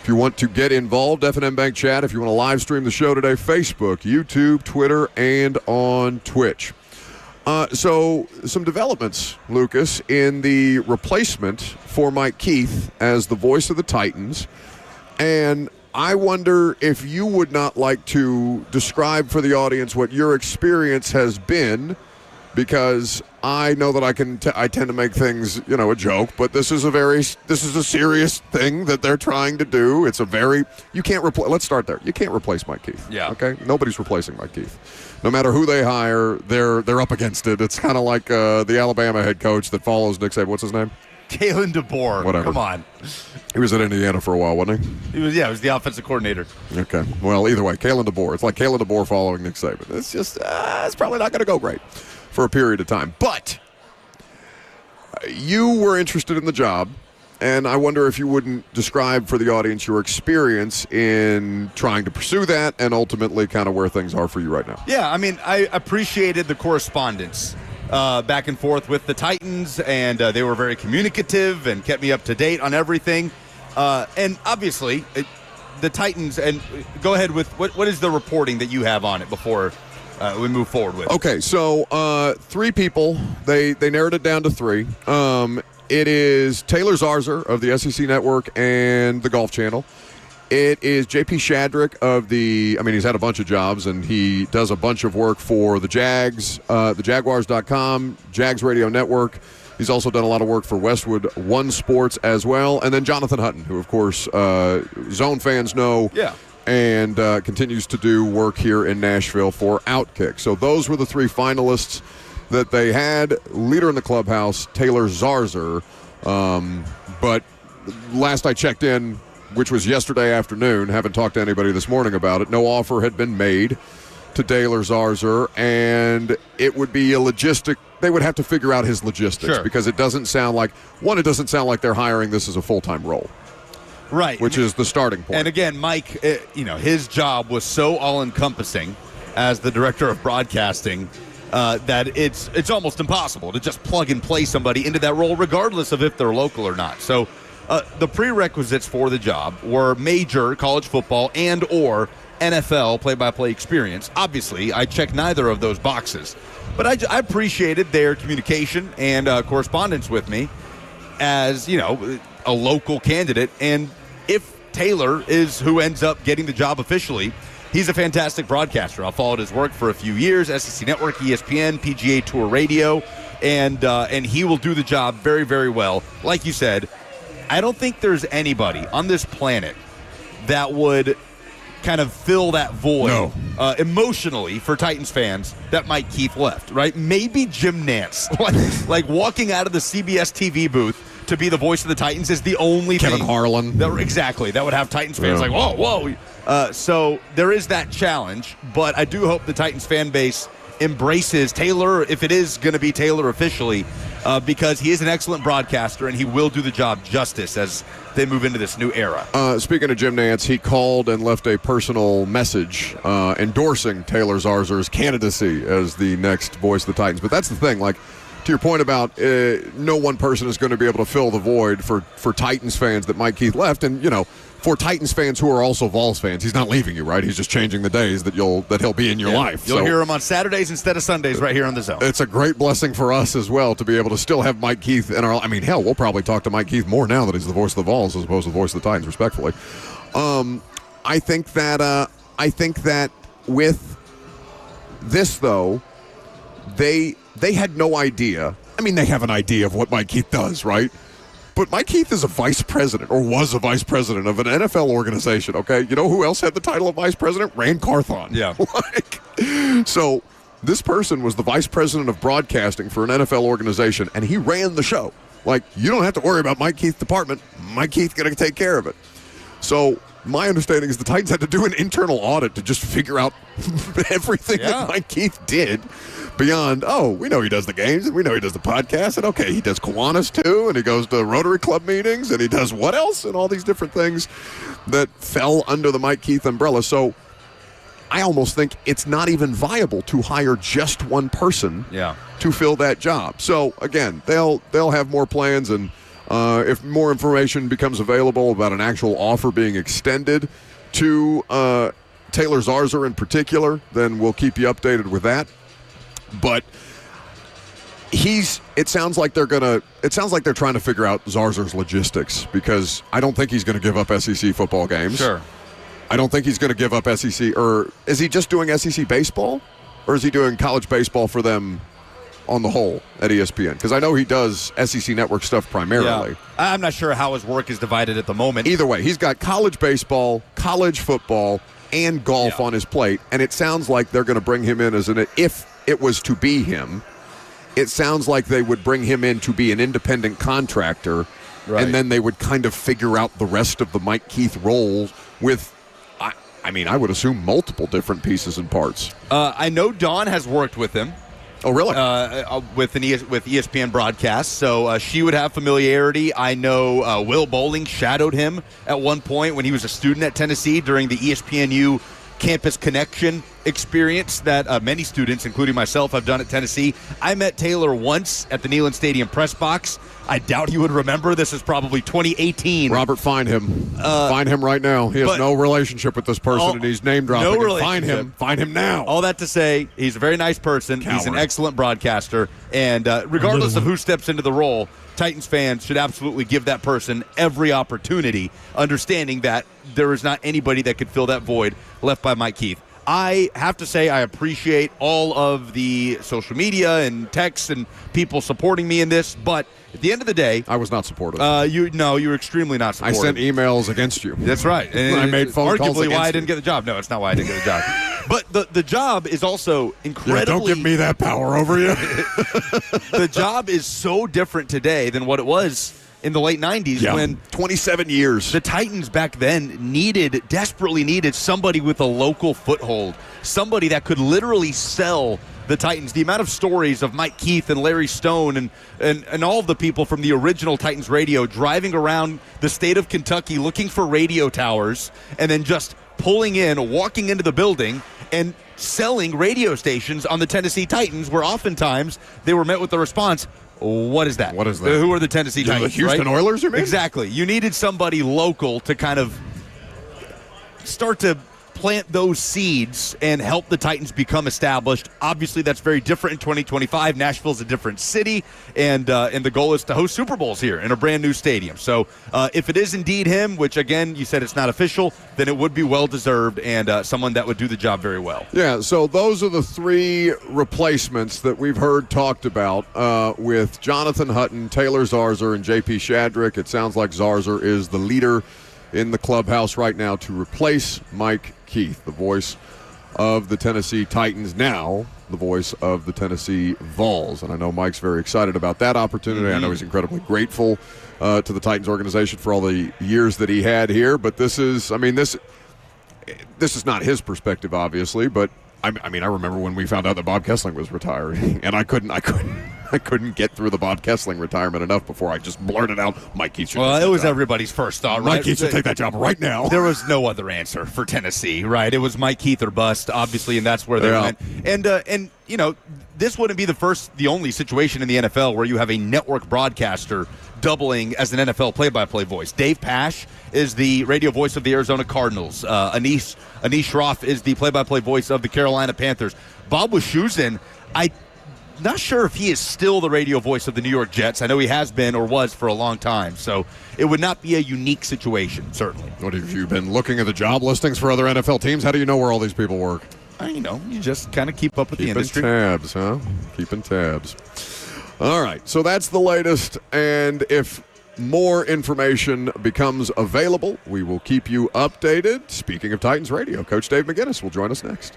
[SPEAKER 2] If you want to get involved, F&M Bank Chat. If you want to live stream the show today, Facebook, YouTube, Twitter, and on Twitch. So some developments, Lucas, in the replacement for Mike Keith as the voice of the Titans. And I wonder if you would not like to describe for the audience what your experience has been, because I know that I tend to make things, a joke, but this is a serious thing that they're trying to do. It's you can't replace. Let's start there. You can't replace Mike Keith.
[SPEAKER 1] Yeah.
[SPEAKER 2] Okay. Nobody's replacing Mike Keith. No matter who they hire, they're up against it. It's kind of like the Alabama head coach that follows Nick Saban. What's his name?
[SPEAKER 1] Kalen DeBoer.
[SPEAKER 2] Whatever.
[SPEAKER 1] Come on.
[SPEAKER 2] He was at Indiana for a while, wasn't he?
[SPEAKER 1] He was the offensive coordinator.
[SPEAKER 2] Okay. Well, either way, Kalen DeBoer. It's like Kalen DeBoer following Nick Saban. It's just, it's probably not going to go great for a period of time. But you were interested in the job, and I wonder if you wouldn't describe for the audience your experience in trying to pursue that and ultimately kind of where things are for you right now.
[SPEAKER 1] Yeah, I mean, I appreciated the correspondence back and forth with the Titans, and they were very communicative and kept me up to date on everything. And obviously, the Titans, and go ahead with what is the reporting that you have on it before we move forward with?
[SPEAKER 2] Okay, so 3 people. They narrowed it down to 3. It is Taylor Zarzour of the SEC Network and the Golf Channel. It is J.P. Shadrick of he's had a bunch of jobs, and he does a bunch of work for the Jags, the Jaguars.com, Jags Radio Network. He's also done a lot of work for Westwood One Sports as well. And then Jonathan Hutton, who, of course, Zone fans know.
[SPEAKER 1] Yeah.
[SPEAKER 2] And continues to do work here in Nashville for Outkick. So those were the 3 finalists that they had. Leader in the clubhouse, Taylor Zarzour. But last I checked in, which was yesterday afternoon, haven't talked to anybody this morning about it, no offer had been made to Taylor Zarzour, and it would be a logistic. They would have to figure out his logistics,
[SPEAKER 1] sure,
[SPEAKER 2] because it doesn't sound like they're hiring this as a full-time role.
[SPEAKER 1] Right.
[SPEAKER 2] Which is the starting point.
[SPEAKER 1] And again, Mike, his job was so all-encompassing as the director of broadcasting that it's almost impossible to just plug and play somebody into that role, regardless of if they're local or not. So the prerequisites for the job were major college football and or NFL play-by-play experience. Obviously, I checked neither of those boxes. But I appreciated their communication and correspondence with me as, a local candidate. And if Taylor is who ends up getting the job officially, he's a fantastic broadcaster. I've followed his work for a few years, SEC Network, ESPN, PGA Tour Radio, and he will do the job very, very well. Like you said, I don't think there's anybody on this planet that would kind of fill that void emotionally for Titans fans that Mike Keith left, right? Maybe Jim Nantz, like walking out of the CBS TV booth to be the voice of the Titans is the only
[SPEAKER 2] Kevin
[SPEAKER 1] thing.
[SPEAKER 2] Harlan.
[SPEAKER 1] Exactly. That would have Titans fans like, whoa. So there is that challenge, but I do hope the Titans fan base embraces Taylor, if it is going to be Taylor officially, because he is an excellent broadcaster and he will do the job justice as they move into this new era.
[SPEAKER 2] Speaking of Jim Nantz, he called and left a personal message endorsing Taylor Zarzer's candidacy as the next voice of the Titans. But that's the thing, like, to your point about no one person is going to be able to fill the void for Titans fans that Mike Keith left. And, you know, for Titans fans who are also Vols fans, he's not leaving you, right? He's just changing the days that he'll be in your life.
[SPEAKER 1] You'll hear him on Saturdays instead of Sundays right here on The Zone.
[SPEAKER 2] It's a great blessing for us as well to be able to still have Mike Keith in our. I mean, hell, we'll probably talk to Mike Keith more now that he's the voice of the Vols as opposed to the voice of the Titans, respectfully. I think that with this though, they had no idea. I mean, they have an idea of what Mike Keith does, right? But Mike Keith is a vice president, or was a vice president of an NFL organization, okay? You know who else had the title of vice president? Rand Carthon.
[SPEAKER 1] Yeah.
[SPEAKER 2] So this person was the vice president of broadcasting for an NFL organization, and he ran the show. Like, you don't have to worry about Mike Keith's department. Mike Keith's going to take care of it. So my understanding is the Titans had to do an internal audit to just figure out everything that Mike Keith did. Beyond, we know he does the games, and we know he does the podcast, and okay, he does Kiwanis too, and he goes to Rotary Club meetings, and he does what else, and all these different things that fell under the Mike Keith umbrella. So I almost think it's not even viable to hire just one person to fill that job. So again, they'll have more plans, and if more information becomes available about an actual offer being extended to Taylor Zarzer in particular, then we'll keep you updated with that. But it sounds like they're trying to figure out Zarzer's logistics, because I don't think he's going to give up SEC football games.
[SPEAKER 1] Sure.
[SPEAKER 2] I don't think he's going to give up SEC, or is he just doing SEC baseball, or is he doing college baseball for them on the whole at ESPN? Because I know he does SEC network stuff primarily.
[SPEAKER 1] Yeah. I'm not sure how his work is divided at the moment.
[SPEAKER 2] Either way, he's got college baseball, college football, and golf on his plate, and it sounds like they're going to bring him in if it was to be him, it sounds like they would bring him in to be an independent contractor, and then they would kind of figure out the rest of the Mike Keith roles with, I would assume, multiple different pieces and parts.
[SPEAKER 1] I know Dawn has worked with him.
[SPEAKER 2] Oh, really?
[SPEAKER 1] With ESPN broadcasts, so she would have familiarity. I know Will Bowling shadowed him at one point when he was a student at Tennessee during the ESPNU Campus Connection experience that many students, including myself, have done at Tennessee. I met Taylor once at the Neyland Stadium press box. I doubt he would remember. This is probably 2018.
[SPEAKER 2] Robert, find him. Find him right now. He has no relationship with this person, and he's name dropping.
[SPEAKER 1] No relationship.
[SPEAKER 2] Find him. Find him now.
[SPEAKER 1] All that to say, he's a very nice person.
[SPEAKER 2] Coward.
[SPEAKER 1] He's an excellent broadcaster. And regardless of who steps into the role, Titans fans should absolutely give that person every opportunity, understanding that there is not anybody that could fill that void left by Mike Keith. I have to say I appreciate all of the social media and texts and people supporting me in this, but at the end of the day,
[SPEAKER 2] I was not supportive.
[SPEAKER 1] You were extremely not supportive.
[SPEAKER 2] I sent emails against you.
[SPEAKER 1] That's right. And
[SPEAKER 2] I made phone calls
[SPEAKER 1] arguably why I
[SPEAKER 2] against
[SPEAKER 1] didn't get the job. No, it's not why I didn't get the job. But the job is also incredibly...
[SPEAKER 2] don't give me that power over you.
[SPEAKER 1] The job is so different today than what it was in the late 90s when
[SPEAKER 2] 27 years.
[SPEAKER 1] The Titans back then desperately needed somebody with a local foothold, somebody that could literally sell the Titans. The amount of stories of Mike Keith and Larry Stone and all of the people from the original Titans radio driving around the state of Kentucky looking for radio towers and then just pulling in, walking into the building and selling radio stations on the Tennessee Titans, where oftentimes they were met with the response, what is that?
[SPEAKER 2] What is that?
[SPEAKER 1] Who are the Tennessee Titans?
[SPEAKER 2] The Houston Oilers, you mean?
[SPEAKER 1] Exactly. You needed somebody local to kind of start to plant those seeds and help the Titans become established. Obviously, that's very different in 2025. Nashville's a different city, and the goal is to host Super Bowls here in a brand new stadium. So if it is indeed him, which, again, you said it's not official, then it would be well-deserved and someone that would do the job very well.
[SPEAKER 2] Yeah, so those are the three replacements that we've heard talked about with Jonathan Hutton, Taylor Zarzer, and J.P. Shadrick. It sounds like Zarzer is the leader in the clubhouse right now to replace Mike Keith, the voice of the Tennessee Titans. Now, the voice of the Tennessee Vols. And I know Mike's very excited about that opportunity. I know he's incredibly grateful to the Titans organization for all the years that he had here. But this is not his perspective, obviously, but I remember when we found out that Bob Kessling was retiring, and I couldn't get through the Bob Kessling retirement enough before I just blurted out, Mike Keith should
[SPEAKER 1] Well, it was everybody's first thought, right?
[SPEAKER 2] Mike Keith should take that job right now.
[SPEAKER 1] There was no other answer for Tennessee, right? It was Mike Keith or bust, obviously, and that's where they went. And you know, this wouldn't be the only situation in the NFL where you have a network broadcaster doubling as an NFL play-by-play voice. Dave Pasch is the radio voice of the Arizona Cardinals. Anish Shroff is the play-by-play voice of the Carolina Panthers. Bob Wischusen, I'm not sure if he is still the radio voice of the New York Jets. I know he has been or was for a long time, so it would not be a unique situation, certainly.
[SPEAKER 2] What have you been looking at the job listings for other NFL teams? How do you know where all these people work?
[SPEAKER 1] You know, you just kind of keep up with the industry.
[SPEAKER 2] Keeping tabs, huh? Keeping tabs. All right, so that's the latest, and if more information becomes available, we will keep you updated. Speaking of Titans Radio, Coach Dave McGinnis will join us next.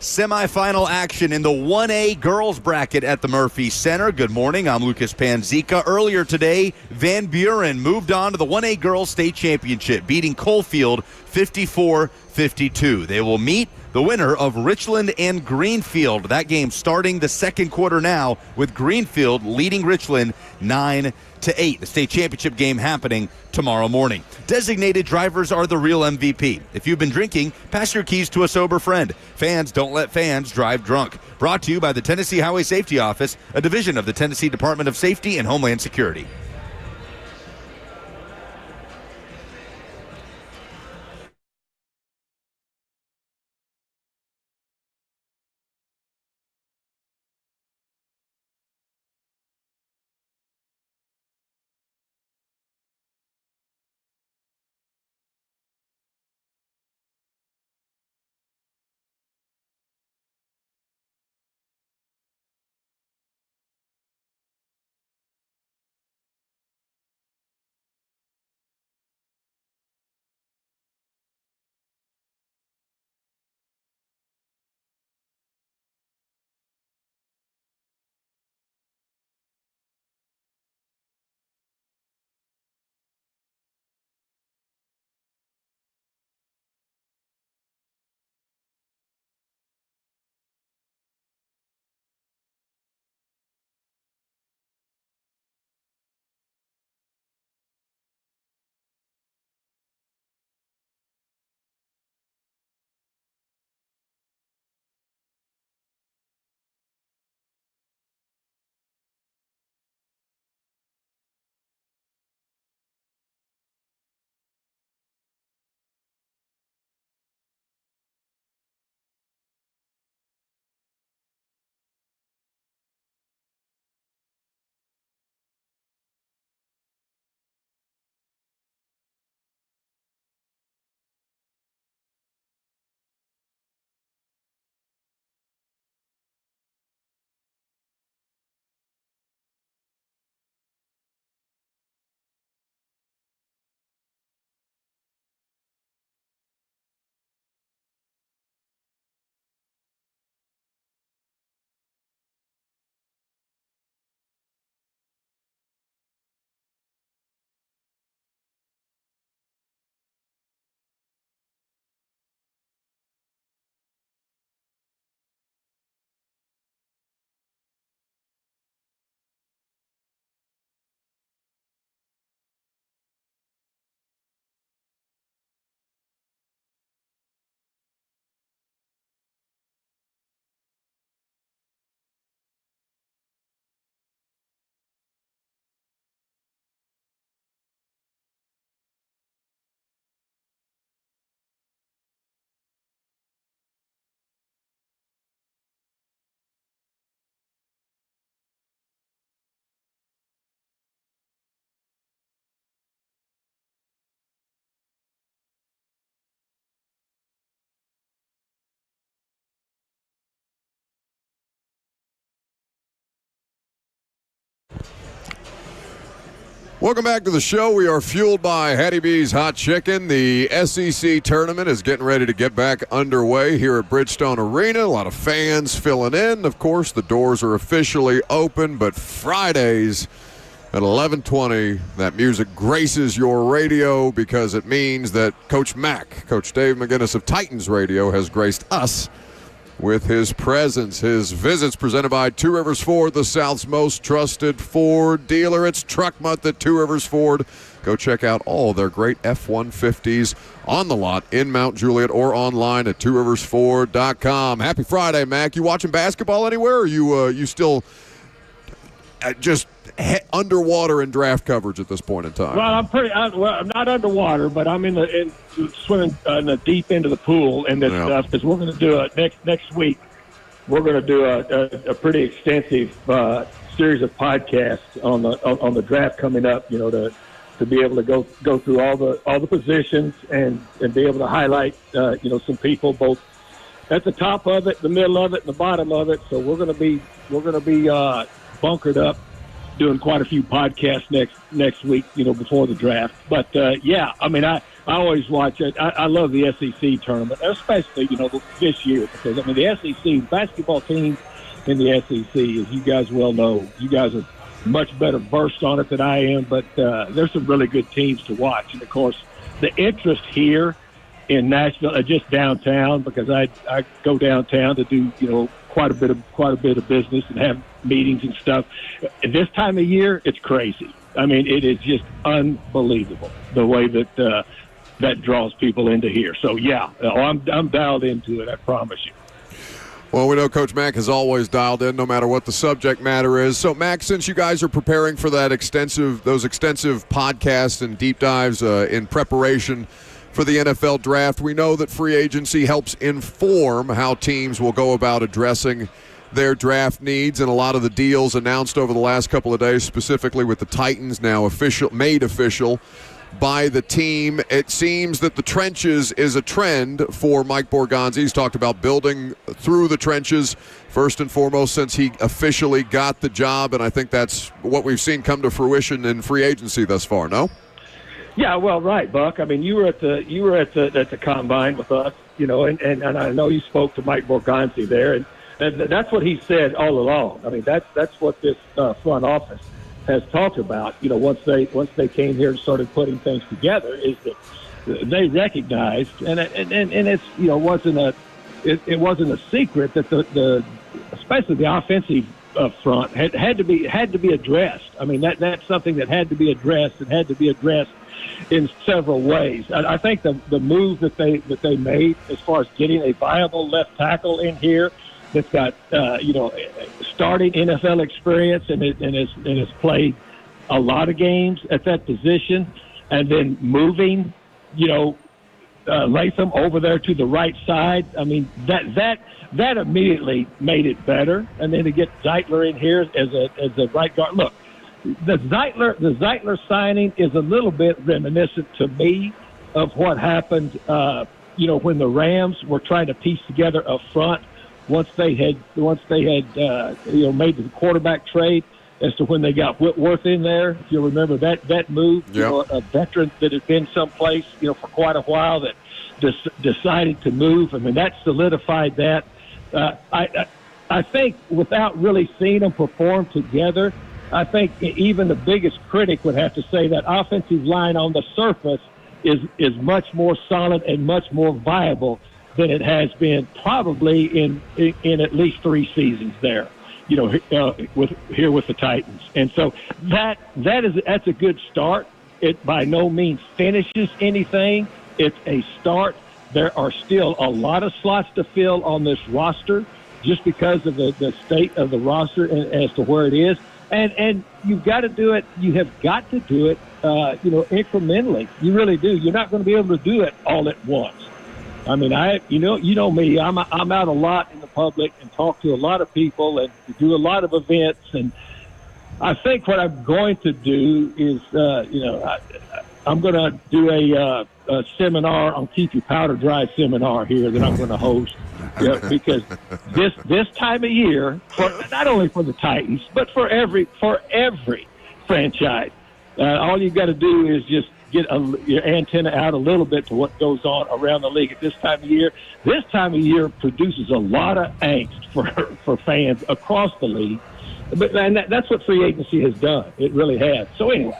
[SPEAKER 1] Semifinal action in the 1A girls bracket at the Murphy Center. Good morning, I'm Lucas Panzica. Earlier today, Van Buren moved on to the 1A girls state championship, beating Coalfield 54-52. They will meet the winner of Richland and Greenfield. That game starting the second quarter now, with Greenfield leading Richland 9-8. The state championship game happening tomorrow morning. Designated drivers are the real MVP. If you've been drinking, pass your keys to a sober friend. Fans don't let fans drive drunk. Brought to you by the Tennessee Highway Safety Office, a division of the Tennessee Department of Safety and Homeland Security.
[SPEAKER 2] Welcome back to the show. We are fueled by Hatty Bees Hot Chicken. The SEC tournament is getting ready to get back underway here at Bridgestone Arena. A lot of fans filling in. Of course, the doors are officially open, but Fridays at 11:20, that music graces your radio because it means that Coach Dave McGinnis of Titans Radio, has graced us with his presence. His visits presented by Two Rivers Ford, the South's most trusted Ford dealer. It's Truck Month at Two Rivers Ford. Go check out all their great F-150s on the lot in Mount Juliet or online at tworiversford.com. Happy Friday, Mac. You watching basketball anywhere, or you still just underwater in draft coverage at this point in time?
[SPEAKER 8] Well, I'm not underwater, but I'm swimming in the deep end of the pool and this stuff, because we're going to do next week. We're going to do a pretty extensive series of podcasts on the draft coming up. To be able to go through all the positions and be able to highlight some people both at the top of it, the middle of it, and the bottom of it. So we're going to be bunkered up, doing quite a few podcasts next week, before the draft. But I always watch it. I love the SEC tournament, especially this year, because the SEC basketball teams in the SEC, as you guys well know, you guys are much better versed on it than I am. But there's some really good teams to watch, and of course, the interest here in Nashville, just downtown, because I go downtown to do quite a bit of business and have meetings and stuff. At this time of year, it's crazy. It is just unbelievable the way that that draws people into here. So I'm dialed into it, I promise you.
[SPEAKER 2] Well, we know Coach Mack is always dialed in, no matter what the subject matter is. So, Mac, since you guys are preparing for those extensive podcasts and deep dives in preparation for the NFL draft, we know that free agency helps inform how teams will go about addressing their draft needs, and a lot of the deals announced over the last couple of days, specifically with the Titans now made official by the team. It seems that the trenches is a trend for Mike Borgonzi. He's talked about building through the trenches first and foremost since he officially got the job, and I think that's what we've seen come to fruition in free agency thus far. No?
[SPEAKER 8] Yeah, well, right, Buck. You were at the combine with us, and I know you spoke to Mike Borgonzi there, and that's what he said all along. That's what this front office has talked about. Once they came here and started putting things together, is that they recognized, and it's it wasn't a secret that the especially the offensive front had to be addressed. That's something that had to be addressed and had to be addressed in several ways. I think the move that they made as far as getting a viable left tackle in here that's got starting NFL experience and has played a lot of games at that position, and then moving Latham over there to the right side. That immediately made it better, and then to get Zeitler in here as a right guard. Look, the Zeitler signing is a little bit reminiscent to me of what happened when the Rams were trying to piece together a front once they had made the quarterback trade, as to when they got Whitworth in there. If you remember that move, a veteran that had been someplace for quite a while that decided to move. That solidified that. I think without really seeing them perform together, I think even the biggest critic would have to say that offensive line on the surface is much more solid and much more viable than it has been probably in at least 3 seasons there, with the Titans. And so that's a good start. It by no means finishes anything. It's a start. There are still a lot of slots to fill on this roster just because of the state of the roster and as to where it is. And you've got to do it. You have got to do it, incrementally. You really do. You're not going to be able to do it all at once. You know me. I'm out a lot in the public and talk to a lot of people and do a lot of events. And I think what I'm going to do is, I'm going to do a seminar on Keep Your Powder Dry seminar here that I'm going to host. Because this time of year, not only for the Titans, but for every franchise, All you've got to do is just get your antenna out a little bit to what goes on around the league at this time of year. This time of year produces a lot of angst for fans across the league. And that's what free agency has done. It really has. So anyway,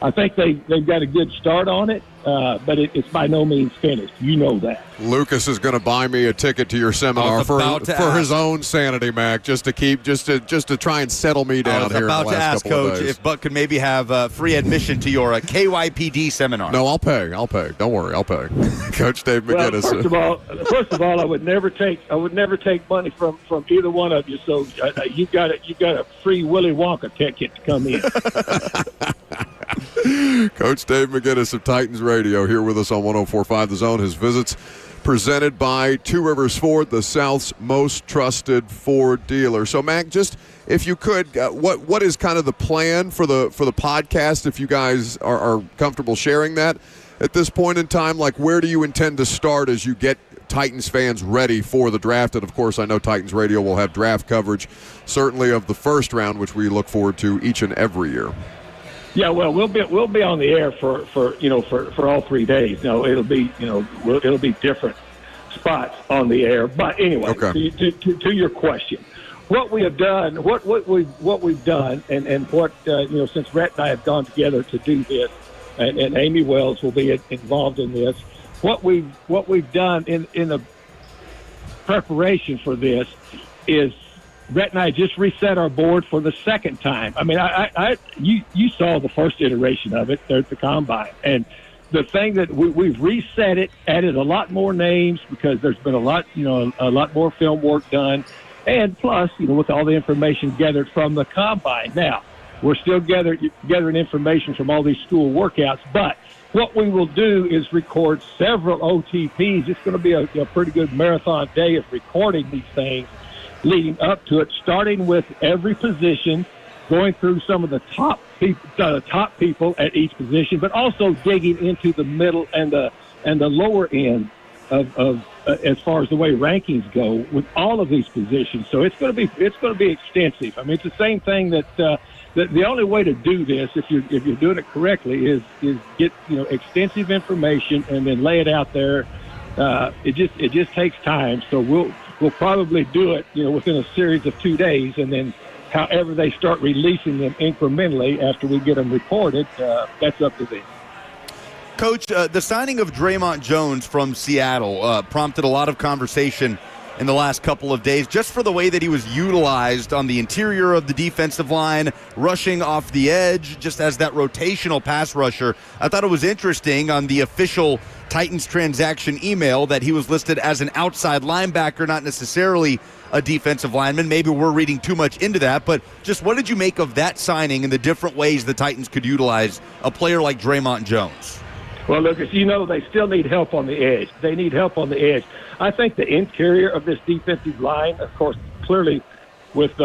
[SPEAKER 8] I think they've got a good start on it, but it's by no means finished. You know that.
[SPEAKER 2] Lucas is going to buy me a ticket to your seminar for his own sanity, Mac, just to try and settle me down here.
[SPEAKER 1] I was
[SPEAKER 2] in the
[SPEAKER 1] about to
[SPEAKER 2] last
[SPEAKER 1] ask,
[SPEAKER 2] couple of
[SPEAKER 1] Coach,
[SPEAKER 2] days.
[SPEAKER 1] if Buck could maybe have free admission to your KYPD seminar.
[SPEAKER 2] No, I'll pay. Don't worry, I'll pay. Coach Dave McGinnis.
[SPEAKER 8] Well, first of all, I would never take money from either one of you. So you got a free Willy Wonka ticket to come in.
[SPEAKER 2] Coach Dave McGinnis of Titans Radio here with us on 104.5 The Zone. His visits presented by Two Rivers Ford, the South's most trusted Ford dealer. So, Mac, just if you could, what is kind of the plan for the podcast? If you guys are comfortable sharing that at this point in time, like where do you intend to start as you get Titans fans ready for the draft? And of course, I know Titans Radio will have draft coverage, certainly of the first round, which we look forward to each and every year.
[SPEAKER 8] Yeah, well, we'll be on the air for all 3 days. No, it'll be different spots on the air. But anyway,
[SPEAKER 2] okay.
[SPEAKER 8] to your question, what we have done, what we've done, and what since Rhett and I have gone together to do this, and Amy Wells will be involved in this. What we've done in the preparation for this is Rhett and I just reset our board for the second time. I mean, you saw the first iteration of it there at the Combine. And the thing that we've reset it, added a lot more names because there's been a lot more film work done. And plus, with all the information gathered from the Combine. Now, we're still gathering information from all these school workouts. But what we will do is record several OTPs. It's going to be a pretty good marathon day of recording these things leading up to it, starting with every position, going through some of the top people at each position, but also digging into the middle and the lower end of as far as the way rankings go with all of these positions. So it's going to be extensive. I mean, it's the same thing that the only way to do this, if you're doing it correctly, is get extensive information and then lay it out there. It just takes time. So we'll probably do it, within a series of 2 days, and then however they start releasing them incrementally after we get them recorded, that's up to them.
[SPEAKER 1] Coach, the signing of Draymond Jones from Seattle prompted a lot of conversation in the last couple of days, just for the way that he was utilized on the interior of the defensive line, rushing off the edge, just as that rotational pass rusher. I thought it was interesting on the official Titans transaction email that he was listed as an outside linebacker, not necessarily a defensive lineman. Maybe we're reading too much into that, but just what did you make of that signing and the different ways the Titans could utilize a player like Draymond Jones?
[SPEAKER 8] Well, look, as you know, they still need help on the edge. They need help on the edge. I think the interior of this defensive line, of course, clearly with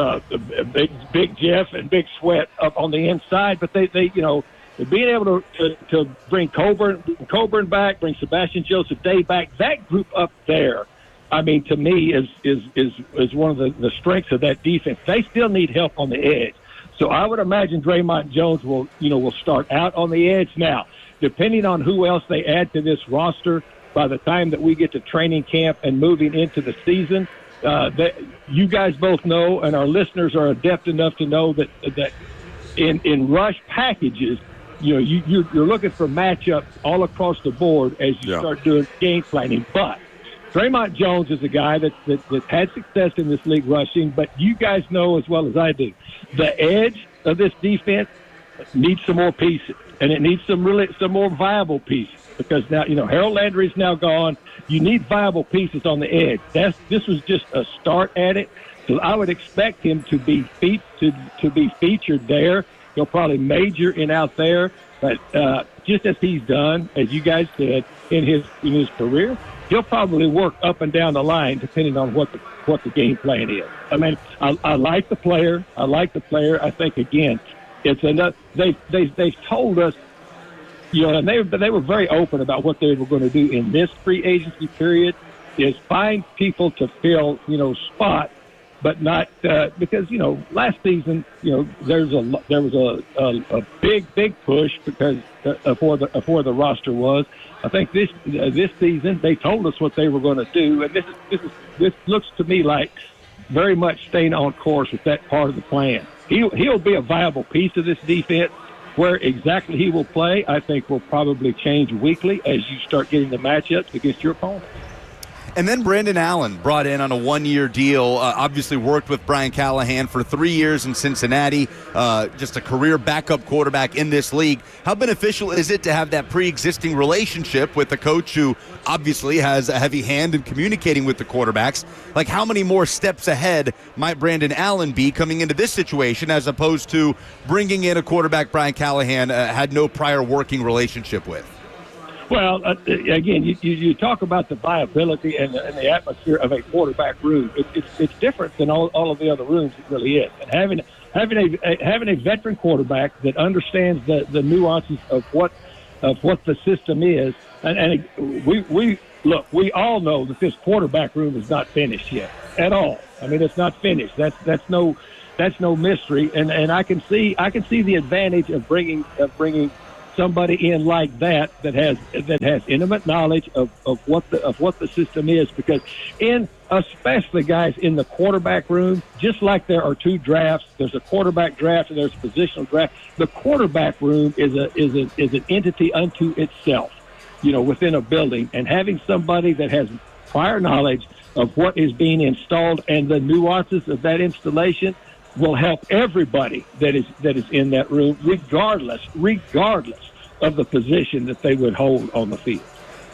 [SPEAKER 8] Big Jeff and Big Sweat up on the inside, but they being able to bring Coburn back, bring Sebastian Joseph Day back, that group up there, I mean, to me is one of the strengths of that defense. They still need help on the edge. So I would imagine Draymond Jones will start out on the edge. Now, depending on who else they add to this roster, by the time that we get to training camp and moving into the season, that you guys both know, and our listeners are adept enough to know that in rush packages, you're looking for matchups all across the board as you start doing game planning. But Draymond Jones is a guy that's had success in this league rushing, but you guys know as well as I do, the edge of this defense needs some more pieces, and it needs some more viable pieces, because now Harold Landry is now gone. You need viable pieces on the edge. This was just a start at it, so I would expect him to be featured there. He'll probably major in out there, but just as he's done, as you guys said, in his career, he'll probably work up and down the line depending on what the game plan is. I mean, I like the player. I think again, it's enough. They've told us, and they were very open about what they were going to do in this free agency period, is find people to fill spots but not because last season there was a big push because for the roster was. I think this season they told us what they were going to do, and this looks to me like very much staying on course with that part of the plan. He'll be a viable piece of this defense. Where exactly he will play, I think, will probably change weekly as you start getting the matchups against your opponent.
[SPEAKER 1] And then Brandon Allen brought in on a one-year deal, obviously worked with Brian Callahan for 3 years in Cincinnati, just a career backup quarterback in this league. How beneficial is it to have that pre-existing relationship with the coach who obviously has a heavy hand in communicating with the quarterbacks? Like, how many more steps ahead might Brandon Allen be coming into this situation as opposed to bringing in a quarterback Brian Callahan had no prior working relationship with?
[SPEAKER 8] Well, again, you talk about the viability and the atmosphere of a quarterback room. It's different than all of the other rooms. It really is. And having a veteran quarterback that understands the nuances of what the system is, and we all know that this quarterback room is not finished yet at all. I mean, it's not finished. That's no mystery. And I can see the advantage of bringing somebody in like that has intimate knowledge of what the system is, because especially guys in the quarterback room, just like there are two drafts, there's a quarterback draft and there's a positional draft. The quarterback room is an entity unto itself, within a building, and having somebody that has prior knowledge of what is being installed and the nuances of that installation will help everybody that is in that room, regardless of the position that they would hold on the field.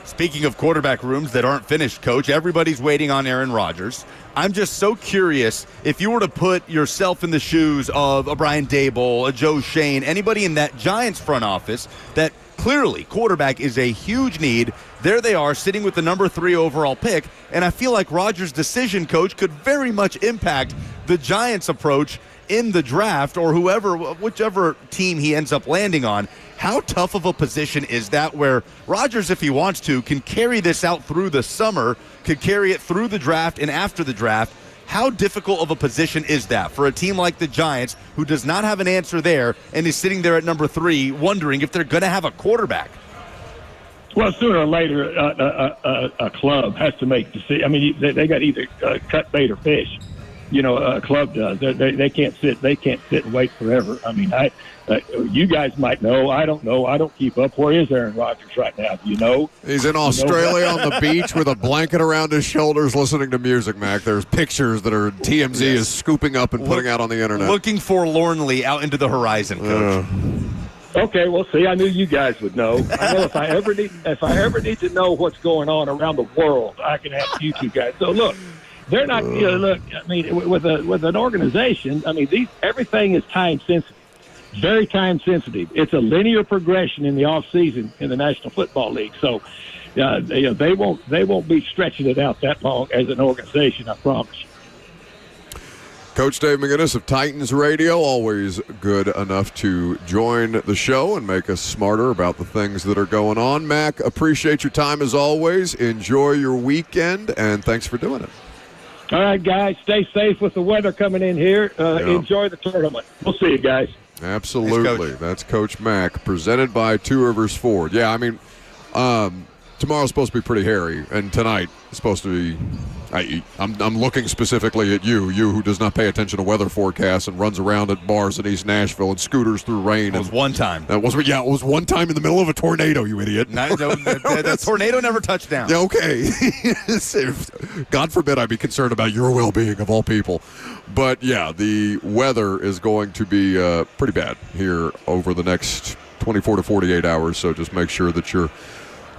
[SPEAKER 1] Speaking of quarterback rooms that aren't finished, Coach, everybody's waiting on Aaron Rodgers. I'm just so curious, if you were to put yourself in the shoes of a Brian Daboll, a Joe Shane, anybody in that Giants front office that clearly quarterback is a huge need. There they are sitting with the number 3 overall pick, and I feel like Rodgers' decision, Coach, could very much impact the Giants' approach in the draft, or whichever team he ends up landing on. How tough of a position is that, where Rodgers, if he wants to, can carry this out through the summer, could carry it through the draft and after the draft? How difficult of a position is that for a team like the Giants, who does not have an answer there and is sitting there at number 3 wondering if they're going to have a quarterback?
[SPEAKER 8] Well, sooner or later, a club has to make decisions. I mean, they got either cut bait or fish. A club does. They can't sit. They can't sit and wait forever. I mean, you guys might know. I don't know. I don't keep up. Where is Aaron Rodgers right now? Do you know?
[SPEAKER 2] He's in Australia on the beach with a blanket around his shoulders, listening to music. Mac, there's pictures that are TMZ is scooping up and putting out on the internet.
[SPEAKER 1] Looking forlornly out into the horizon, Coach.
[SPEAKER 8] Okay, well, see, I knew you guys would know. I know if I ever need to know what's going on around the world, I can ask you two guys. So look. They're not. Look. I mean, with an organization, I mean, everything is time sensitive, very time sensitive. It's a linear progression in the off season in the National Football League. So, they won't be stretching it out that long as an organization. I promise you.
[SPEAKER 2] Coach Dave McGinnis of Titans Radio, always good enough to join the show and make us smarter about the things that are going on. Mac, appreciate your time as always. Enjoy your weekend, and thanks for doing it.
[SPEAKER 8] All right, guys, stay safe with the weather coming in here. Enjoy the tournament. We'll see you guys.
[SPEAKER 2] Absolutely.
[SPEAKER 1] Thanks,
[SPEAKER 2] that's Coach Mack, presented by Two Rivers Ford. Yeah, I mean, tomorrow's supposed to be pretty hairy, and tonight is supposed to be I'm looking specifically at you who does not pay attention to weather forecasts and runs around at bars in East Nashville and scooters through rain.
[SPEAKER 1] It was one time.
[SPEAKER 2] It was one time in the middle of a tornado, you idiot.
[SPEAKER 1] The tornado never touched down.
[SPEAKER 2] Yeah, okay. God forbid I be concerned about your well-being, of all people. But, yeah, the weather is going to be pretty bad here over the next 24 to 48 hours, so just make sure that you're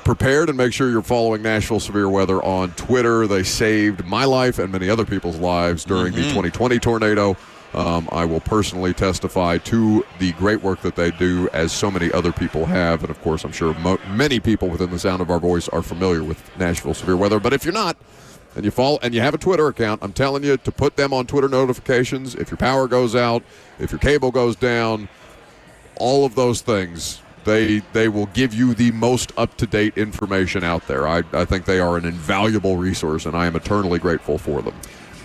[SPEAKER 2] prepared and make sure you're following Nashville Severe Weather on Twitter. They saved my life and many other people's lives during the 2020 tornado. I will personally testify to the great work that they do, as so many other people have. And, of course, I'm sure many people within the sound of our voice are familiar with Nashville Severe Weather. But if you're not, and you follow and you have a Twitter account, I'm telling you to put them on Twitter notifications. If your power goes out, if your cable goes down, all of those things, they will give you the most up-to-date information out there. I think they are an invaluable resource, and I am eternally grateful for them.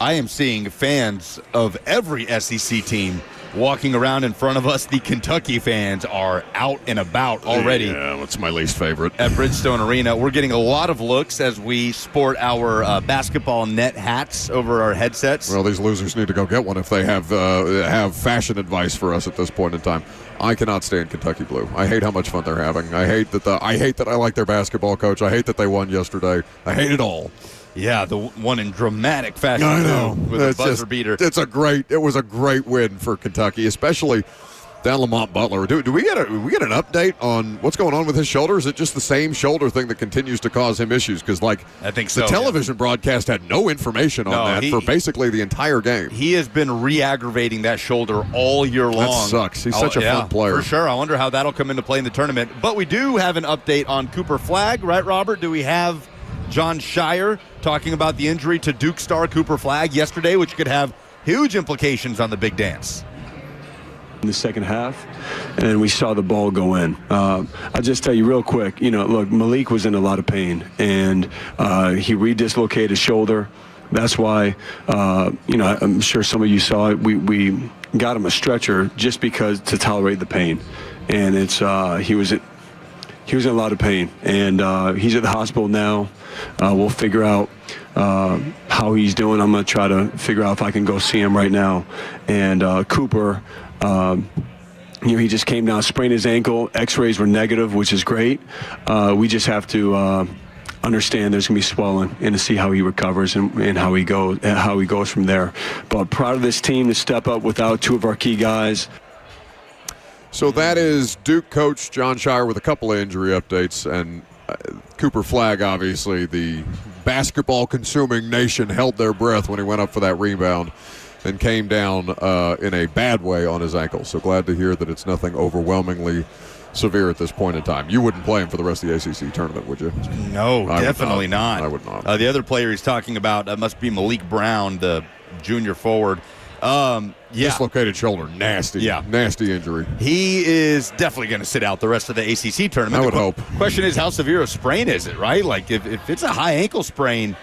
[SPEAKER 1] I am seeing fans of every SEC team walking around in front of us. The Kentucky fans are out and about already.
[SPEAKER 2] Yeah, that's my least favorite.
[SPEAKER 1] At Bridgestone Arena. We're getting a lot of looks as we sport our basketball net hats over our headsets.
[SPEAKER 2] Well, these losers need to go get one if they have fashion advice for us at this point in time. I cannot stand Kentucky Blue. I hate how much fun they're having. I hate that I like their basketball coach. I hate that they won yesterday. I hate it all.
[SPEAKER 1] Yeah, the one in dramatic fashion.
[SPEAKER 2] I know.
[SPEAKER 1] With a buzzer beater.
[SPEAKER 2] It was a great win for Kentucky, especially down Lamont Butler. Do we get an update on what's going on with his shoulder? Is it just the same shoulder thing that continues to cause him issues? Because I think so. The television broadcast had no information on that for basically the entire game.
[SPEAKER 1] He has been re-aggravating that shoulder all year long.
[SPEAKER 2] That sucks. He's such a fun player.
[SPEAKER 1] For sure. I wonder how that'll come into play in the tournament. But we do have an update on Cooper Flagg, right, Robert? Do we have John Shire talking about the injury to Duke star Cooper Flagg yesterday, which could have huge implications on the big dance?
[SPEAKER 9] In the second half, and we saw the ball go in. I'll just tell you real quick, look, Malik was in a lot of pain, and he re-dislocated his shoulder. That's why, I'm sure some of you saw it. We got him a stretcher just because to tolerate the pain, and it's he was in a lot of pain, and he's at the hospital now. We'll figure out how he's doing. I'm going to try to figure out if I can go see him right now. And Cooper, he just came down, sprained his ankle. X-rays were negative, which is great. We just have to understand there's going to be swelling and to see how he recovers and how he goes from there. But proud of this team to step up without two of our key guys.
[SPEAKER 2] So that is Duke coach John Shire with a couple of injury updates, and Cooper Flagg, obviously the basketball-consuming nation, held their breath when he went up for that rebound and came down in a bad way on his ankle. So glad to hear that it's nothing overwhelmingly severe at this point in time. You wouldn't play him for the rest of the ACC tournament, would you?
[SPEAKER 1] No, definitely not.
[SPEAKER 2] I would not.
[SPEAKER 1] The other player he's talking about must be Malik Brown, the junior forward.
[SPEAKER 2] Dislocated shoulder, nasty. Yeah, nasty injury.
[SPEAKER 1] He is definitely going to sit out the rest of the ACC tournament.
[SPEAKER 2] I would hope.
[SPEAKER 1] Question is, how severe a sprain is it, right? Like, if it's a high ankle sprain,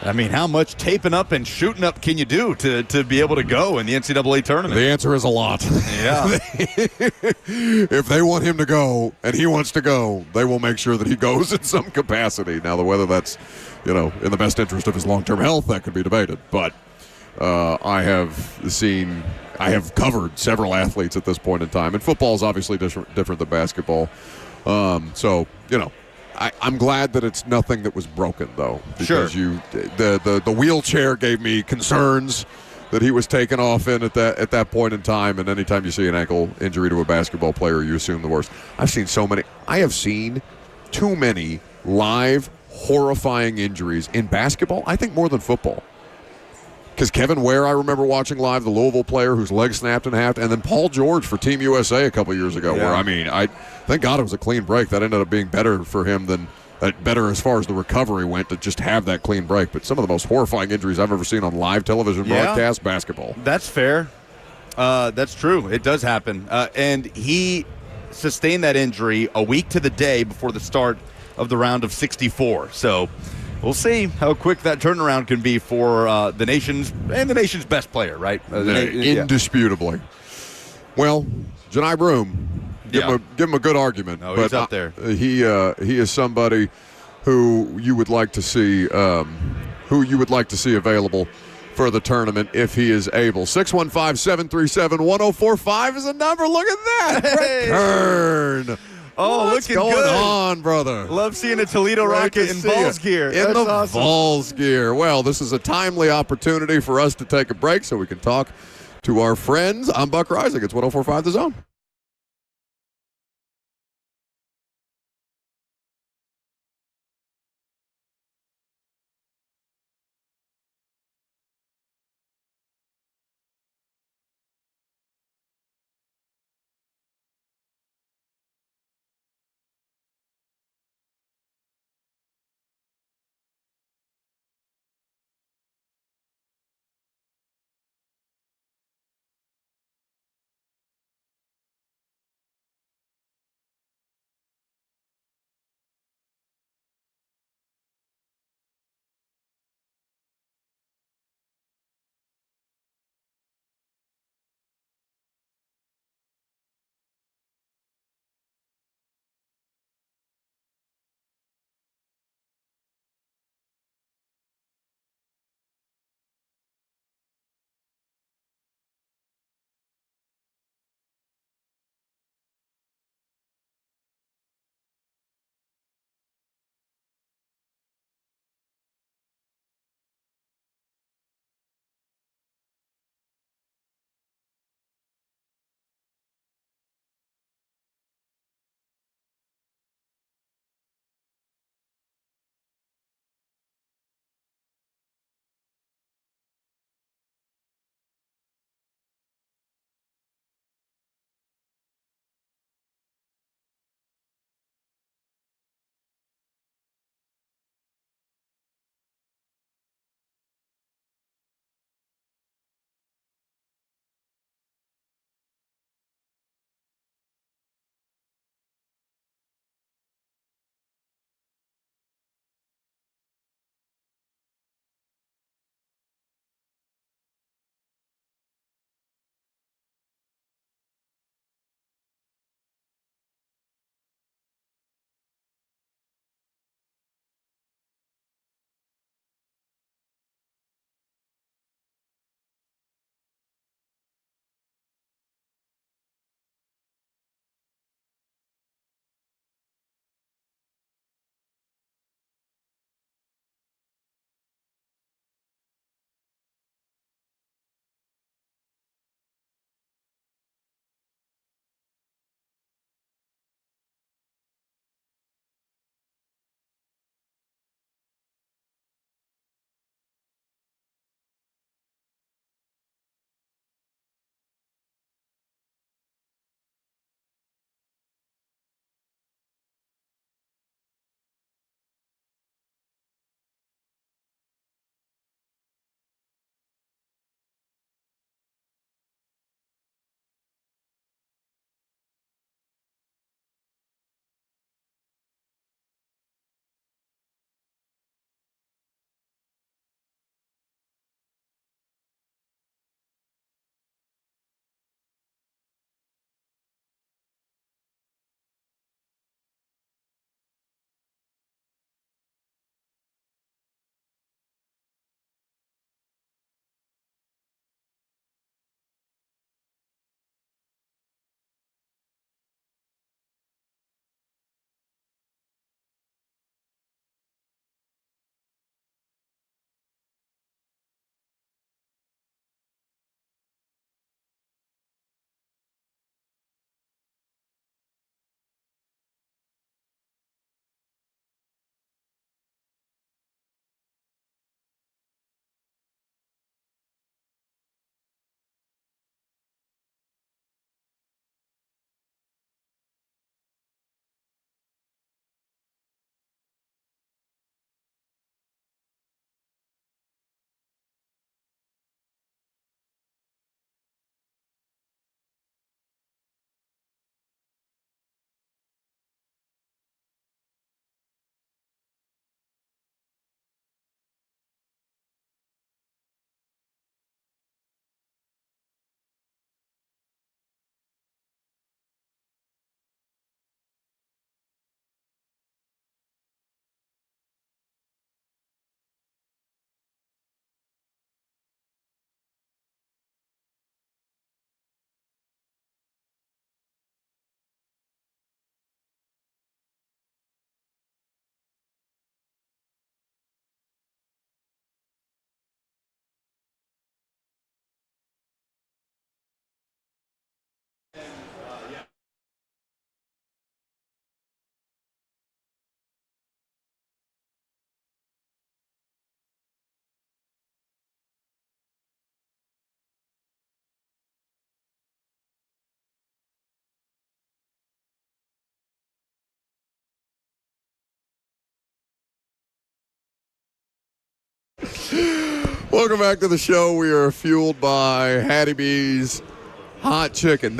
[SPEAKER 1] I mean, how much taping up and shooting up can you do to be able to go in the NCAA tournament?
[SPEAKER 2] The answer is a lot.
[SPEAKER 1] Yeah.
[SPEAKER 2] If they want him to go and he wants to go, they will make sure that he goes in some capacity. Now, whether that's, in the best interest of his long-term health, that could be debated. But I have covered several athletes at this point in time, and football is obviously different than basketball. I'm glad that it's nothing that was broken, though, because the wheelchair gave me concerns that he was taken off in at that point in time. And anytime you see an ankle injury to a basketball player, you assume the worst. I have seen too many live horrifying injuries in basketball. I think more than football. Because Kevin Ware, I remember watching live, the Louisville player whose leg snapped in half, and then Paul George for Team USA a couple years ago, where, I thank God it was a clean break. That ended up being better for him better as far as the recovery went, to just have that clean break. But some of the most horrifying injuries I've ever seen on live television broadcast, basketball.
[SPEAKER 1] That's fair. That's true. It does happen. And he sustained that injury a week to the day before the start of the round of 64. So we'll see how quick that turnaround can be for the nation's best player, right?
[SPEAKER 2] Indisputably. Well, Janai Broom, give him a good argument.
[SPEAKER 1] No, he's up there.
[SPEAKER 2] He is somebody who you would like to see available for the tournament if he is able. 615-737-1045 is a number. Look at that.
[SPEAKER 1] Hey.
[SPEAKER 2] Return.
[SPEAKER 1] Oh,
[SPEAKER 2] what's
[SPEAKER 1] looking
[SPEAKER 2] going
[SPEAKER 1] good
[SPEAKER 2] on, brother?
[SPEAKER 1] Love seeing a Toledo Rocket in Balls gear.
[SPEAKER 2] That's
[SPEAKER 1] awesome.
[SPEAKER 2] Balls gear. Well, this is a timely opportunity for us to take a break so we can talk to our friends. I'm Buck Reisig. It's 104.5 The Zone. Welcome back to the show. We are fueled by Hatty Bees hot chicken.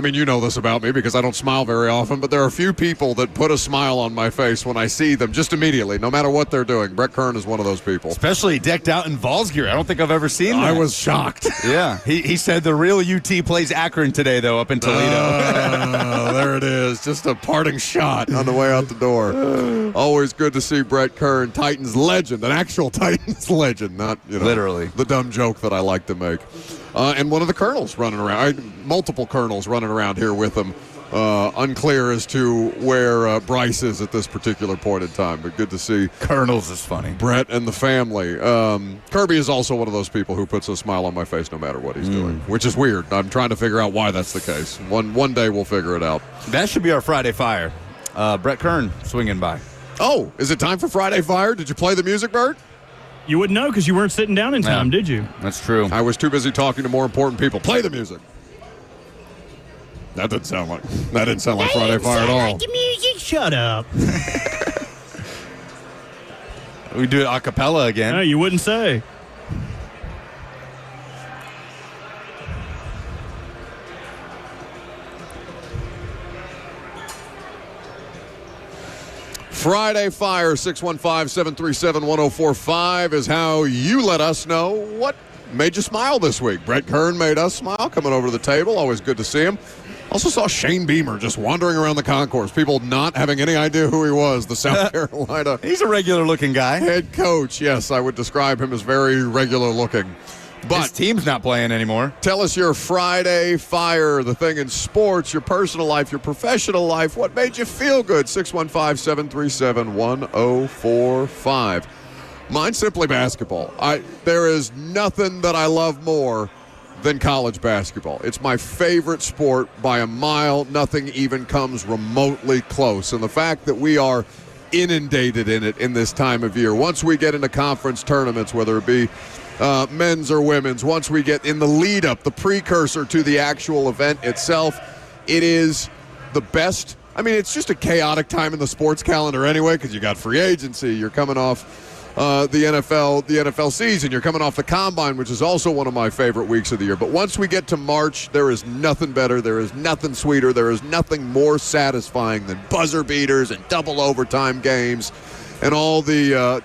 [SPEAKER 2] You know this about me because I don't smile very often, but there are a few people that put a smile on my face when I see them just immediately, no matter what they're doing. Brett Kern is one of those people.
[SPEAKER 1] Especially decked out in Vols gear. I don't think I've ever seen that.
[SPEAKER 2] I was shocked.
[SPEAKER 1] Yeah. He said the real UT plays Akron today, though, up in Toledo.
[SPEAKER 2] There it is. Just a parting shot on the way out the door. Always good to see Brett Kern, Titans legend, an actual Titans legend, not,
[SPEAKER 1] literally
[SPEAKER 2] the dumb joke that I like to make. And one of the colonels running around, multiple colonels running around here with him. Unclear as to where Bryce is at this particular point in time, but good to see.
[SPEAKER 1] Colonels is funny.
[SPEAKER 2] Brett and the family. Kirby is also one of those people who puts a smile on my face no matter what he's doing, which is weird. I'm trying to figure out why that's the case. One day we'll figure it out.
[SPEAKER 1] That should be our Friday Fire. Brett Kern swinging by.
[SPEAKER 2] Oh, is it time for Friday Fire? Did you play the music, Bert?
[SPEAKER 3] You wouldn't know because you weren't sitting down in time, did you?
[SPEAKER 1] That's true.
[SPEAKER 2] I was too busy talking to more important people. Play the music. That didn't sound like Friday Fire at all.
[SPEAKER 3] Like the music. Shut up.
[SPEAKER 1] We do it a cappella again.
[SPEAKER 3] No, you wouldn't say.
[SPEAKER 2] Friday Fire, 615-737-1045 is how you let us know what made you smile this week. Brett Kern made us smile coming over to the table. Always good to see him. Also saw Shane Beamer just wandering around the concourse. People not having any idea who he was. The South Carolina.
[SPEAKER 1] He's a regular-looking guy.
[SPEAKER 2] Head coach. Yes, I would describe him as very regular-looking. But
[SPEAKER 1] his team's not playing anymore.
[SPEAKER 2] Tell us your Friday Fire, the thing in sports, your personal life, your professional life. What made you feel good? 615-737-1045. Mine's simply basketball. There is nothing that I love more than college basketball. It's my favorite sport by a mile. Nothing even comes remotely close. And the fact that we are inundated in it in this time of year, once we get into conference tournaments, whether it be men's or women's, once we get in the lead up, the precursor to the actual event itself, it is the best. I mean, it's just a chaotic time in the sports calendar anyway, because you got free agency, you're coming off the NFL season, you're coming off the combine, which is also one of my favorite weeks of the year. But once we get to March, there is nothing better, there is nothing sweeter, there is nothing more satisfying than buzzer beaters and double overtime games and all the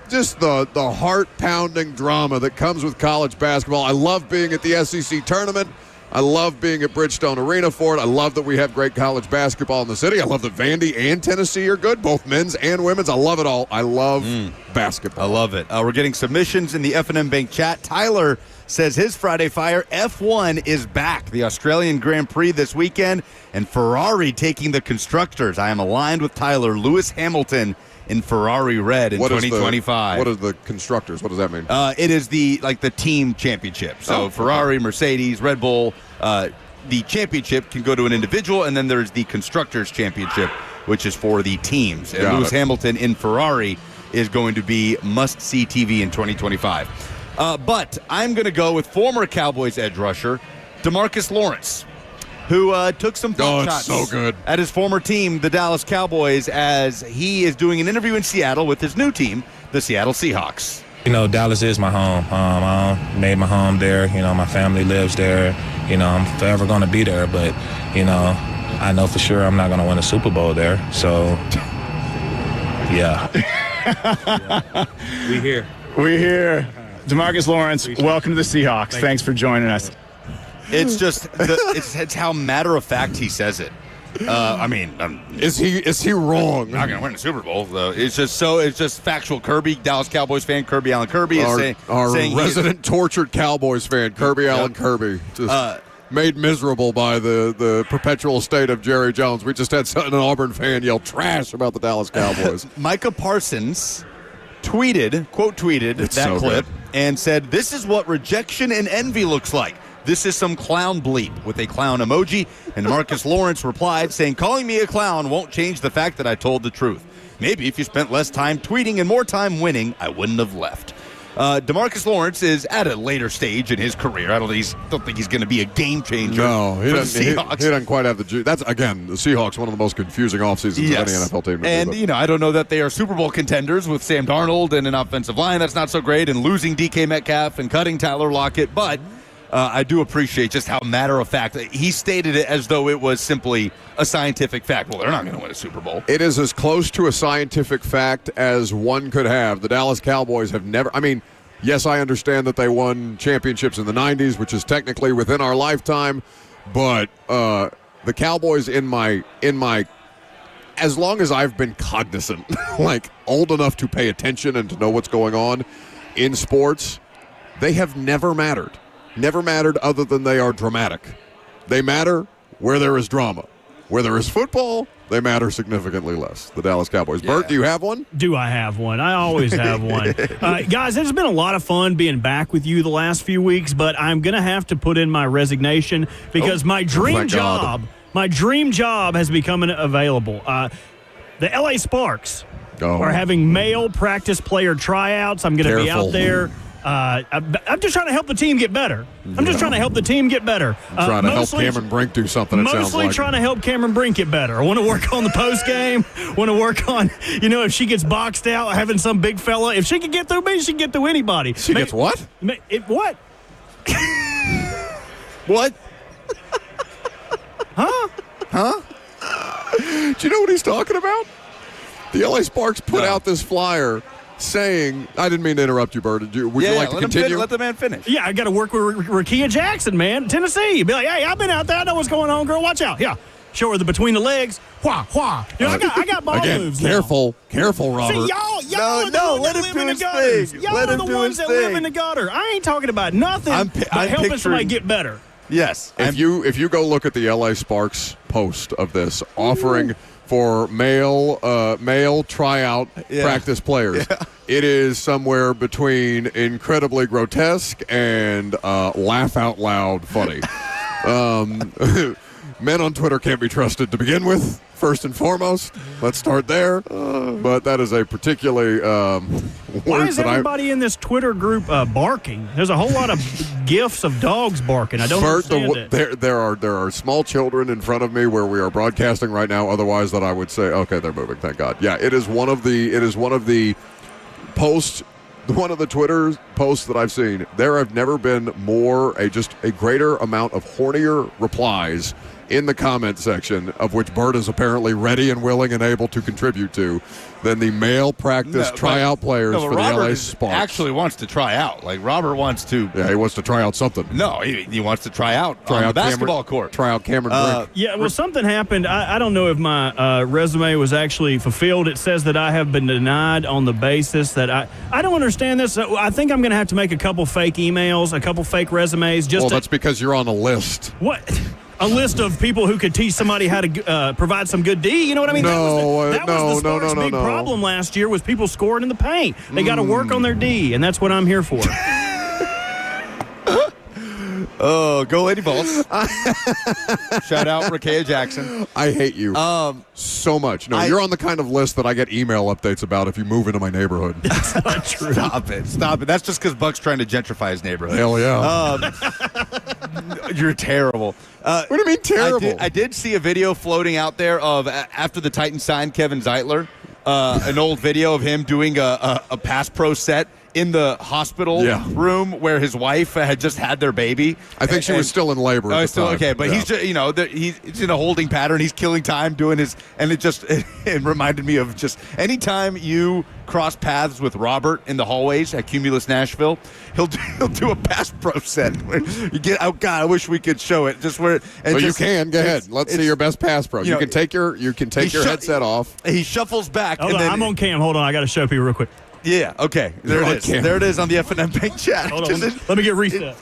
[SPEAKER 2] just the heart-pounding drama that comes with college basketball. I love being at the SEC tournament. I love being at Bridgestone Arena for it. I love that we have great college basketball in the city. I love that Vandy and Tennessee are good, both men's and women's. I love it all. I love basketball.
[SPEAKER 1] I love it. We're getting submissions in the F&M Bank chat. Tyler says his Friday Fire, F1 is back. The Australian Grand Prix this weekend, and Ferrari taking the Constructors. I am aligned with Tyler. Lewis Hamilton in Ferrari red in 2025.
[SPEAKER 2] What are the Constructors? What does that mean?
[SPEAKER 1] It is the team championship. So Ferrari, Mercedes, Red Bull, the championship can go to an individual, and then there's the Constructors Championship, which is for the teams. And Lewis Hamilton in Ferrari is going to be must-see TV in 2025. But I'm going to go with former Cowboys edge rusher DeMarcus Lawrence, who took some shots at his former team, the Dallas Cowboys, as he is doing an interview in Seattle with his new team, the Seattle Seahawks.
[SPEAKER 10] Dallas is my home. I made my home there. My family lives there. I'm forever going to be there. But, I know for sure I'm not going to win a Super Bowl there. So, yeah.
[SPEAKER 11] We here. DeMarcus Lawrence, welcome to the Seahawks. Thanks for joining us.
[SPEAKER 1] It's just it's how matter of fact he says it.
[SPEAKER 2] Is he wrong?
[SPEAKER 1] Not gonna win the Super Bowl though. It's just factual. Kirby, Dallas Cowboys fan, Kirby Allen Kirby is saying
[SPEAKER 2] resident tortured Cowboys fan, Kirby Allen Kirby, just made miserable by the perpetual state of Jerry Jones. We just had an Auburn fan yell trash about the Dallas Cowboys.
[SPEAKER 1] Micah Parsons quote tweeted that clip and said, "This is what rejection and envy looks like. This is some clown bleep," with a clown emoji. And Marcus Lawrence replied saying, "Calling me a clown won't change the fact that I told the truth. Maybe if you spent less time tweeting and more time winning, I wouldn't have left." DeMarcus Lawrence is at a later stage in his career. I don't think he's going to be a game changer.
[SPEAKER 2] No, he
[SPEAKER 1] for
[SPEAKER 2] doesn't.
[SPEAKER 1] the Seahawks.
[SPEAKER 2] He doesn't quite have the juice. That's again the Seahawks, one of the most confusing off seasons of any NFL team.
[SPEAKER 1] And I don't know that they are Super Bowl contenders with Sam Darnold and an offensive line that's not so great, and losing DK Metcalf and cutting Tyler Lockett, but. I do appreciate just how matter of fact he stated it as though it was simply a scientific fact. Well, they're not going to win a Super Bowl.
[SPEAKER 2] It is as close to a scientific fact as one could have. The Dallas Cowboys have never. I mean, yes, I understand that they won championships in the '90s, which is technically within our lifetime, but the Cowboys in my as long as I've been cognizant, like old enough to pay attention and to know what's going on in sports, they have never mattered. Never mattered other than they are dramatic. They matter where there is drama. Where there is football, they matter significantly less. The Dallas Cowboys.
[SPEAKER 1] Yeah.
[SPEAKER 2] Bert, do you have one?
[SPEAKER 3] Do I have one? I always have one. Guys, it's been a lot of fun being back with you the last few weeks, but I'm going to have to put in my resignation because my dream job has become available. The LA Sparks are having male practice player tryouts. I'm going to be out there. I'm just trying to help the team get better. I'm trying to help Cameron
[SPEAKER 2] Brink do something, it sounds like.
[SPEAKER 3] Mostly trying to help Cameron Brink get better. I want to work on the post game. Want to work on, if she gets boxed out, having some big fella. If she can get through me, she can get through anybody.
[SPEAKER 2] She gets what?
[SPEAKER 3] What?
[SPEAKER 1] What?
[SPEAKER 2] Huh? Do you know what he's talking about? The LA Sparks put out this flyer saying, I didn't mean to interrupt you, Bert. Would you like to continue?
[SPEAKER 1] Let the man finish.
[SPEAKER 3] Yeah, I got to work with Rakia Jackson, man, Tennessee. Be like, hey, I've been out there. I know what's going on, girl. Watch out. Yeah. Show her the between the legs. I got ball moves now.
[SPEAKER 2] Careful, Robert.
[SPEAKER 3] See, y'all are the ones that live in the gutters. Y'all are the ones that live in the gutter. I ain't talking about nothing but helping somebody get better.
[SPEAKER 1] Yes.
[SPEAKER 2] If you go look at the LA Sparks post of this offering for male tryout practice players, it is somewhere between incredibly grotesque and laugh out loud funny. Men on Twitter can't be trusted to begin with, first and foremost. Let's start there. But that is a particularly
[SPEAKER 3] Why is everybody in this Twitter group barking? There's a whole lot of gifs of dogs barking. I don't understand it.
[SPEAKER 2] There are small children in front of me where we are broadcasting right now. Otherwise, that I would say, okay, they're moving. Thank God. Yeah, it is one of the posts. One of the Twitter posts that I've seen. There have never been just a greater amount of hornier replies in the comment section, of which Bert is apparently ready and willing and able to contribute to, than the male practice tryout players for the LA Sparks.
[SPEAKER 1] Actually wants to try out. Like Robert wants to.
[SPEAKER 2] Yeah, he wants to try out something.
[SPEAKER 1] No, he wants to try out on the basketball court.
[SPEAKER 2] Try out Cameron Brink.
[SPEAKER 3] Yeah, well, something happened. I don't know if my resume was actually fulfilled. It says that I have been denied on the basis that I don't understand this. I think I'm going to have to make a couple fake emails, a couple fake resumes.
[SPEAKER 2] That's because you're on a list.
[SPEAKER 3] What? A list of people who could teach somebody how to provide some good D. You know what I mean? That was the Sparks' big problem last year was people scoring in the paint. They got to work on their D, and that's what I'm here for.
[SPEAKER 1] Oh, go Lady Balls. Shout out Rakia Jackson.
[SPEAKER 2] I hate you so much. No, you're on the kind of list that I get email updates about if you move into my neighborhood.
[SPEAKER 3] That's not true.
[SPEAKER 1] Stop it. That's just because Buck's trying to gentrify his neighborhood.
[SPEAKER 2] Hell yeah.
[SPEAKER 1] You're terrible.
[SPEAKER 2] What do you mean terrible?
[SPEAKER 1] I did see a video floating out there of after the Titans signed Kevin Zeitler, an old video of him doing a pass pro set in the hospital room where his wife had just had their baby.
[SPEAKER 2] I think she was still in labor. At the time.
[SPEAKER 1] Okay, but he's just, he's in a holding pattern. He's killing time doing his, and it reminded me of just anytime you cross paths with Robert in the hallways at Cumulus Nashville, he'll do a pass pro set where you get. Oh God, I wish we could show it. Just where. And
[SPEAKER 2] you can go ahead. Let's see your best pass pro. You can take your headset off.
[SPEAKER 1] He shuffles back.
[SPEAKER 3] Hold on, I'm on cam. Hold on, I got to show people real quick.
[SPEAKER 1] Yeah, okay. There it is. There it is on the FNM Bank chat.
[SPEAKER 3] Hold on, let me get reset.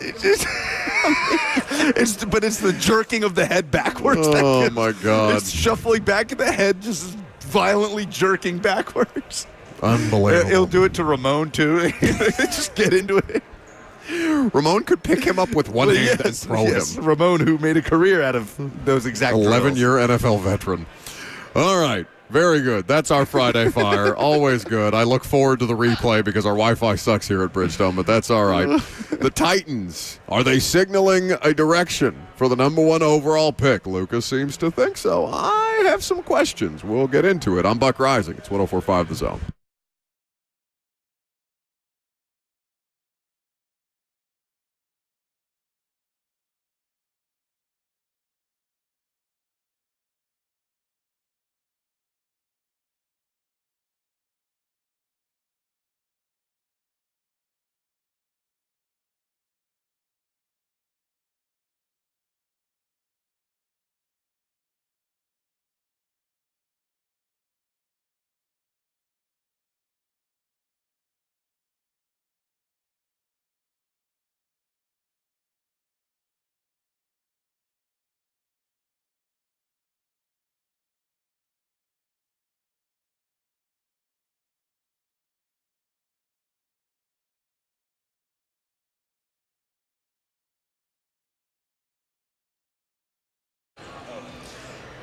[SPEAKER 1] But it's the jerking of the head backwards.
[SPEAKER 2] Oh, my God.
[SPEAKER 1] It's shuffling back of the head, just violently jerking backwards.
[SPEAKER 2] Unbelievable.
[SPEAKER 1] He'll do it to Ramon, too. Just get into it.
[SPEAKER 2] Ramon could pick him up with one hand and throw him.
[SPEAKER 1] Ramon, who made a career out of those exact
[SPEAKER 2] 11-year NFL veteran. All right. Very good. That's our Friday Fire. Always good. I look forward to the replay because our Wi-Fi sucks here at Bridgestone, but that's all right. The Titans, are they signaling a direction for the number 1 overall pick? Lucas seems to think so. I have some questions. We'll get into it. I'm Buck Rising. It's 104.5 The Zone.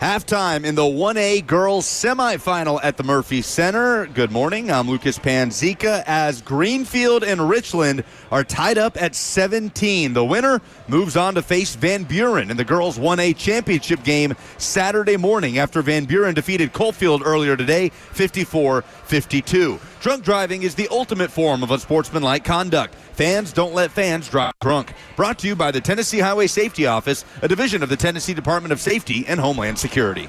[SPEAKER 1] Halftime in the 1A girls semifinal at the Murphy Center. Good morning. I'm Lucas Panzica as Greenfield and Richland are tied up at 17. The winner moves on to face Van Buren in the girls 1A championship game Saturday morning after Van Buren defeated Coalfield earlier today 54-52. Drunk driving is the ultimate form of unsportsmanlike conduct. Fans don't let fans drive drunk. Brought to you by the Tennessee Highway Safety Office, a division of the Tennessee Department of Safety and Homeland Security.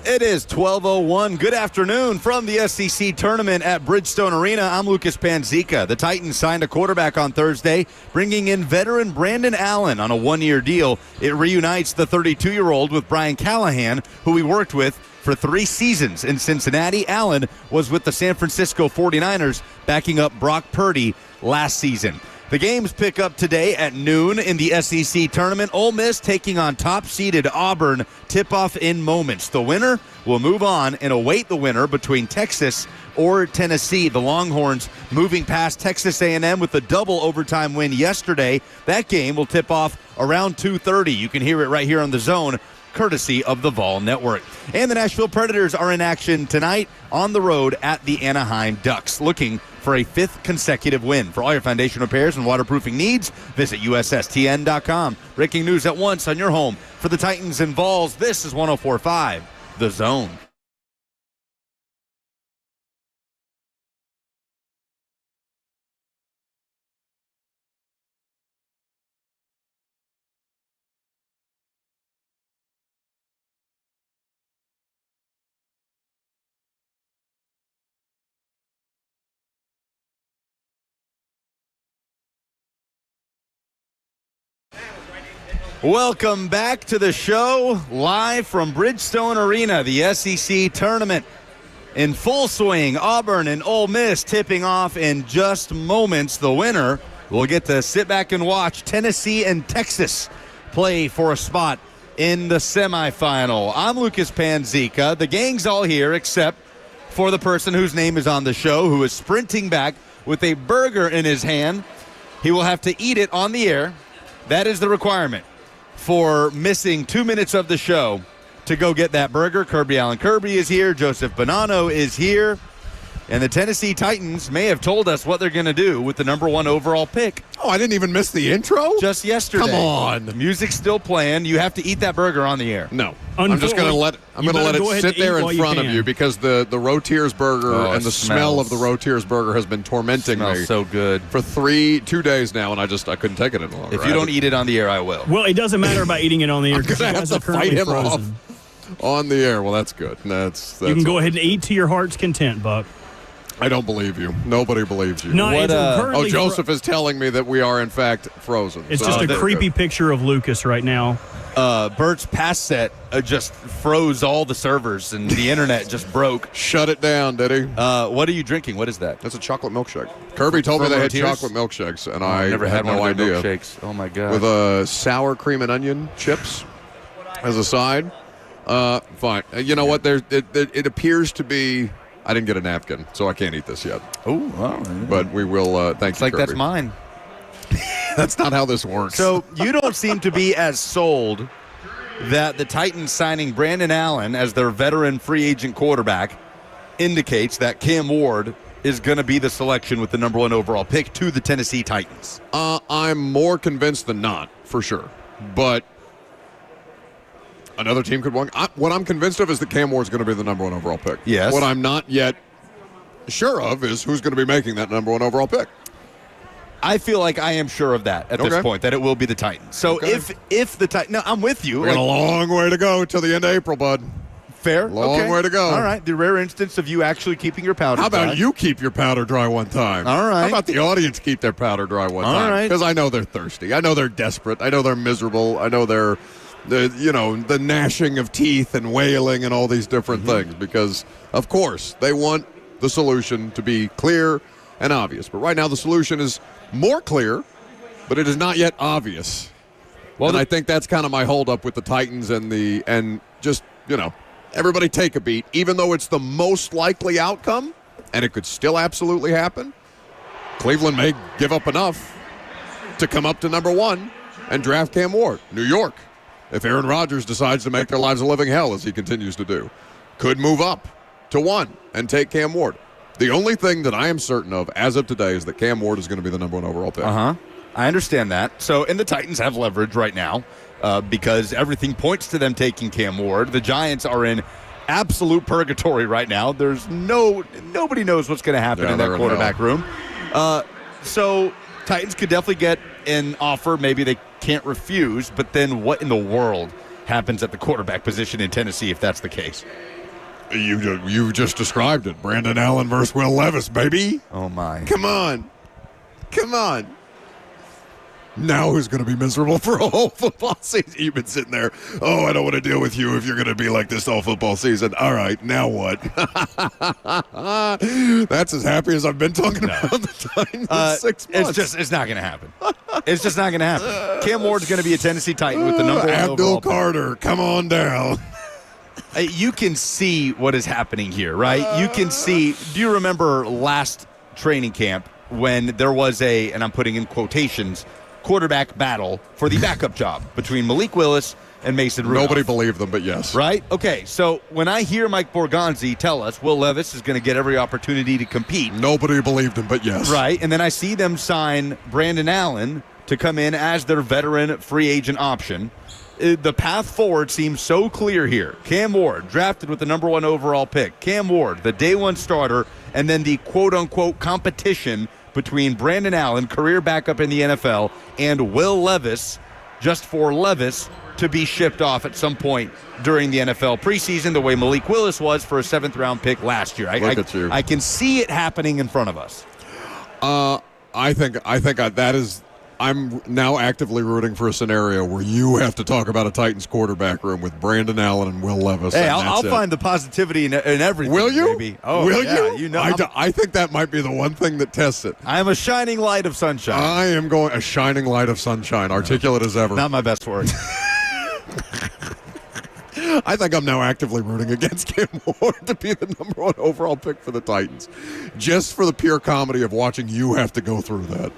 [SPEAKER 1] It is 12:01. Good afternoon from the SEC tournament at Bridgestone Arena. I'm Lucas Panzica. The Titans signed a quarterback on Thursday, bringing in veteran Brandon Allen on a one-year deal. It reunites the 32-year-old with Brian Callahan, who he worked with for 3 seasons in Cincinnati. Allen was with the San Francisco 49ers, backing up Brock Purdy last season. The games pick up today at noon in the SEC tournament. Ole Miss taking on top-seeded Auburn. Tip-off in moments. The winner will move on and await the winner between Texas or Tennessee. The Longhorns moving past Texas A&M with a double overtime win yesterday. That game will tip off around 2:30. You can hear it right here on The Zone, courtesy of the Vol Network. And the Nashville Predators are in action tonight on the road at the Anaheim Ducks, looking for a 5th consecutive win. For all your foundation repairs and waterproofing needs, visit USSTN.com. Breaking news at once on your home for the Titans and Vols. This is 104.5, The Zone. Welcome back to the show, live from Bridgestone Arena, the SEC tournament in full swing. Auburn and Ole Miss tipping off in just moments. The winner will get to sit back and watch Tennessee and Texas play for a spot in the semifinal. I'm Lucas Panzica. The gang's all here except for the person whose name is on the show, who is sprinting back with a burger in his hand. He will have to eat it on the air. That is the requirement for missing 2 minutes of the show to go get that burger. Kirby Allen Kirby is here. Joseph Bonanno is here. And the Tennessee Titans may have told us what they're going to do with the number 1 overall pick.
[SPEAKER 2] Oh, I didn't even miss the intro?
[SPEAKER 1] Just yesterday.
[SPEAKER 2] Come on.
[SPEAKER 1] The music's still playing. You have to eat that burger on the air.
[SPEAKER 2] No. I'm just going to let it sit there in front of you because the Rotiers burger and the smell of the Rotiers burger has been tormenting me.
[SPEAKER 1] Smells so good.
[SPEAKER 2] For 2 days now, and I couldn't take it any longer.
[SPEAKER 1] If you don't eat it on the air, I will.
[SPEAKER 3] Well, it doesn't matter about eating it on the air.
[SPEAKER 2] I'm going to have to fight him off on the air. Well, that's good. That's
[SPEAKER 3] you can go ahead and eat to your heart's content, Buck.
[SPEAKER 2] I don't believe you. Nobody believes you.
[SPEAKER 3] No,
[SPEAKER 2] Joseph is telling me that we are, in fact, frozen.
[SPEAKER 3] It's just a creepy picture of Lucas right now.
[SPEAKER 1] Bert's pass set just froze all the servers, and the internet just broke.
[SPEAKER 2] Shut it down, did he?
[SPEAKER 1] What are you drinking? What is that?
[SPEAKER 2] That's a chocolate milkshake. Kirby told me they had chocolate milkshakes, and I
[SPEAKER 1] never had
[SPEAKER 2] no
[SPEAKER 1] one of their
[SPEAKER 2] idea.
[SPEAKER 1] milkshakes. Oh, my God.
[SPEAKER 2] With sour cream and onion chips as a side. Fine. You know what? It appears to be... I didn't get a napkin, so I can't eat this yet.
[SPEAKER 1] Oh, wow.
[SPEAKER 2] But we will. Thank you,
[SPEAKER 1] like
[SPEAKER 2] Kirby.
[SPEAKER 1] That's mine.
[SPEAKER 2] That's not how this works.
[SPEAKER 1] So you don't seem to be as sold that the Titans signing Brandon Allen as their veteran free agent quarterback indicates that Cam Ward is going to be the selection with the number 1 overall pick to the Tennessee Titans.
[SPEAKER 2] I'm more convinced than not, for sure. But another team could win. What I'm convinced of is that Cam Ward's going to be the number 1 overall pick.
[SPEAKER 1] Yes.
[SPEAKER 2] What I'm not yet sure of is who's going to be making that number 1 overall pick.
[SPEAKER 1] I feel like I am sure of that at this point, that it will be the Titans. So if the Titans... No, I'm with you.
[SPEAKER 2] We got a long way to go till the end of April, bud.
[SPEAKER 1] Fair.
[SPEAKER 2] Long way to go.
[SPEAKER 1] All right. The rare instance of you actually keeping your powder
[SPEAKER 2] dry.
[SPEAKER 1] dry.
[SPEAKER 2] How about you keep your powder dry one time?
[SPEAKER 1] All right.
[SPEAKER 2] How about the audience keep their powder dry one time?
[SPEAKER 1] All right.
[SPEAKER 2] Because I know they're thirsty. I know they're desperate. I know they're miserable. I know they're... the gnashing of teeth and wailing and all these different things because, of course, they want the solution to be clear and obvious. But right now the solution is more clear, but it is not yet obvious. Well, and I think that's kind of my holdup with the Titans and just, everybody take a beat. Even though it's the most likely outcome, and it could still absolutely happen, Cleveland may give up enough to come up to number 1 and draft Cam Ward. New York, if Aaron Rodgers decides to make their lives a living hell, as he continues to do, could move up to 1 and take Cam Ward. The only thing that I am certain of as of today is that Cam Ward is going to be the number 1 overall pick.
[SPEAKER 1] I understand that. So, and the Titans have leverage right now because everything points to them taking Cam Ward. The Giants are in absolute purgatory right now. There's nobody knows what's going to happen in that quarterback room. So Titans could definitely get an offer maybe they can't refuse, but then what in the world happens at the quarterback position in Tennessee if that's the case.
[SPEAKER 2] You just described it. Brandon Allen versus Will Levis, baby.
[SPEAKER 1] Oh, my.
[SPEAKER 2] Come on. Now who's going to be miserable for a whole football season? You've been sitting there, I don't want to deal with you if you're going to be like this all football season. All right, now what? That's as happy as I've been talking about the Titans in 6 months.
[SPEAKER 1] It's not going to happen. It's just not going to happen. Cam Ward's going to be a Tennessee Titan with the number 1
[SPEAKER 2] Abdul
[SPEAKER 1] overall
[SPEAKER 2] Carter, come on down.
[SPEAKER 1] You can see what is happening here, right? You can see. Do you remember last training camp when there was and I'm putting in quotations, quarterback battle for the backup job between Malik Willis and Mason Rudolph?
[SPEAKER 2] Nobody believed them, but yes.
[SPEAKER 1] Right? Okay, so when I hear Mike Borgonzi tell us Will Levis is going to get every opportunity to compete.
[SPEAKER 2] Nobody believed him, but yes.
[SPEAKER 1] Right, and then I see them sign Brandon Allen to come in as their veteran free agent option. The path forward seems so clear here. Cam Ward, drafted with the number 1 overall pick. Cam Ward, the day 1 starter, and then the quote-unquote competition between Brandon Allen, career backup in the NFL, and Will Levis, just for Levis to be shipped off at some point during the NFL preseason, the way Malik Willis was for a 7th-round pick last year.
[SPEAKER 2] Look at you.
[SPEAKER 1] I can see it happening in front of us.
[SPEAKER 2] I think that is. I'm now actively rooting for a scenario where you have to talk about a Titans quarterback room with Brandon Allen and Will Levis.
[SPEAKER 1] Hey, I'll find the positivity in everything.
[SPEAKER 2] Will you?
[SPEAKER 1] Baby. Oh,
[SPEAKER 2] Will
[SPEAKER 1] yeah,
[SPEAKER 2] you?
[SPEAKER 1] You know,
[SPEAKER 2] I think that might be the one thing that tests it.
[SPEAKER 1] I am a shining light of sunshine.
[SPEAKER 2] I am going a shining light of sunshine, articulate as ever.
[SPEAKER 1] Not my best word.
[SPEAKER 2] I think I'm now actively rooting against Cam Ward to be the number 1 overall pick for the Titans, just for the pure comedy of watching you have to go through that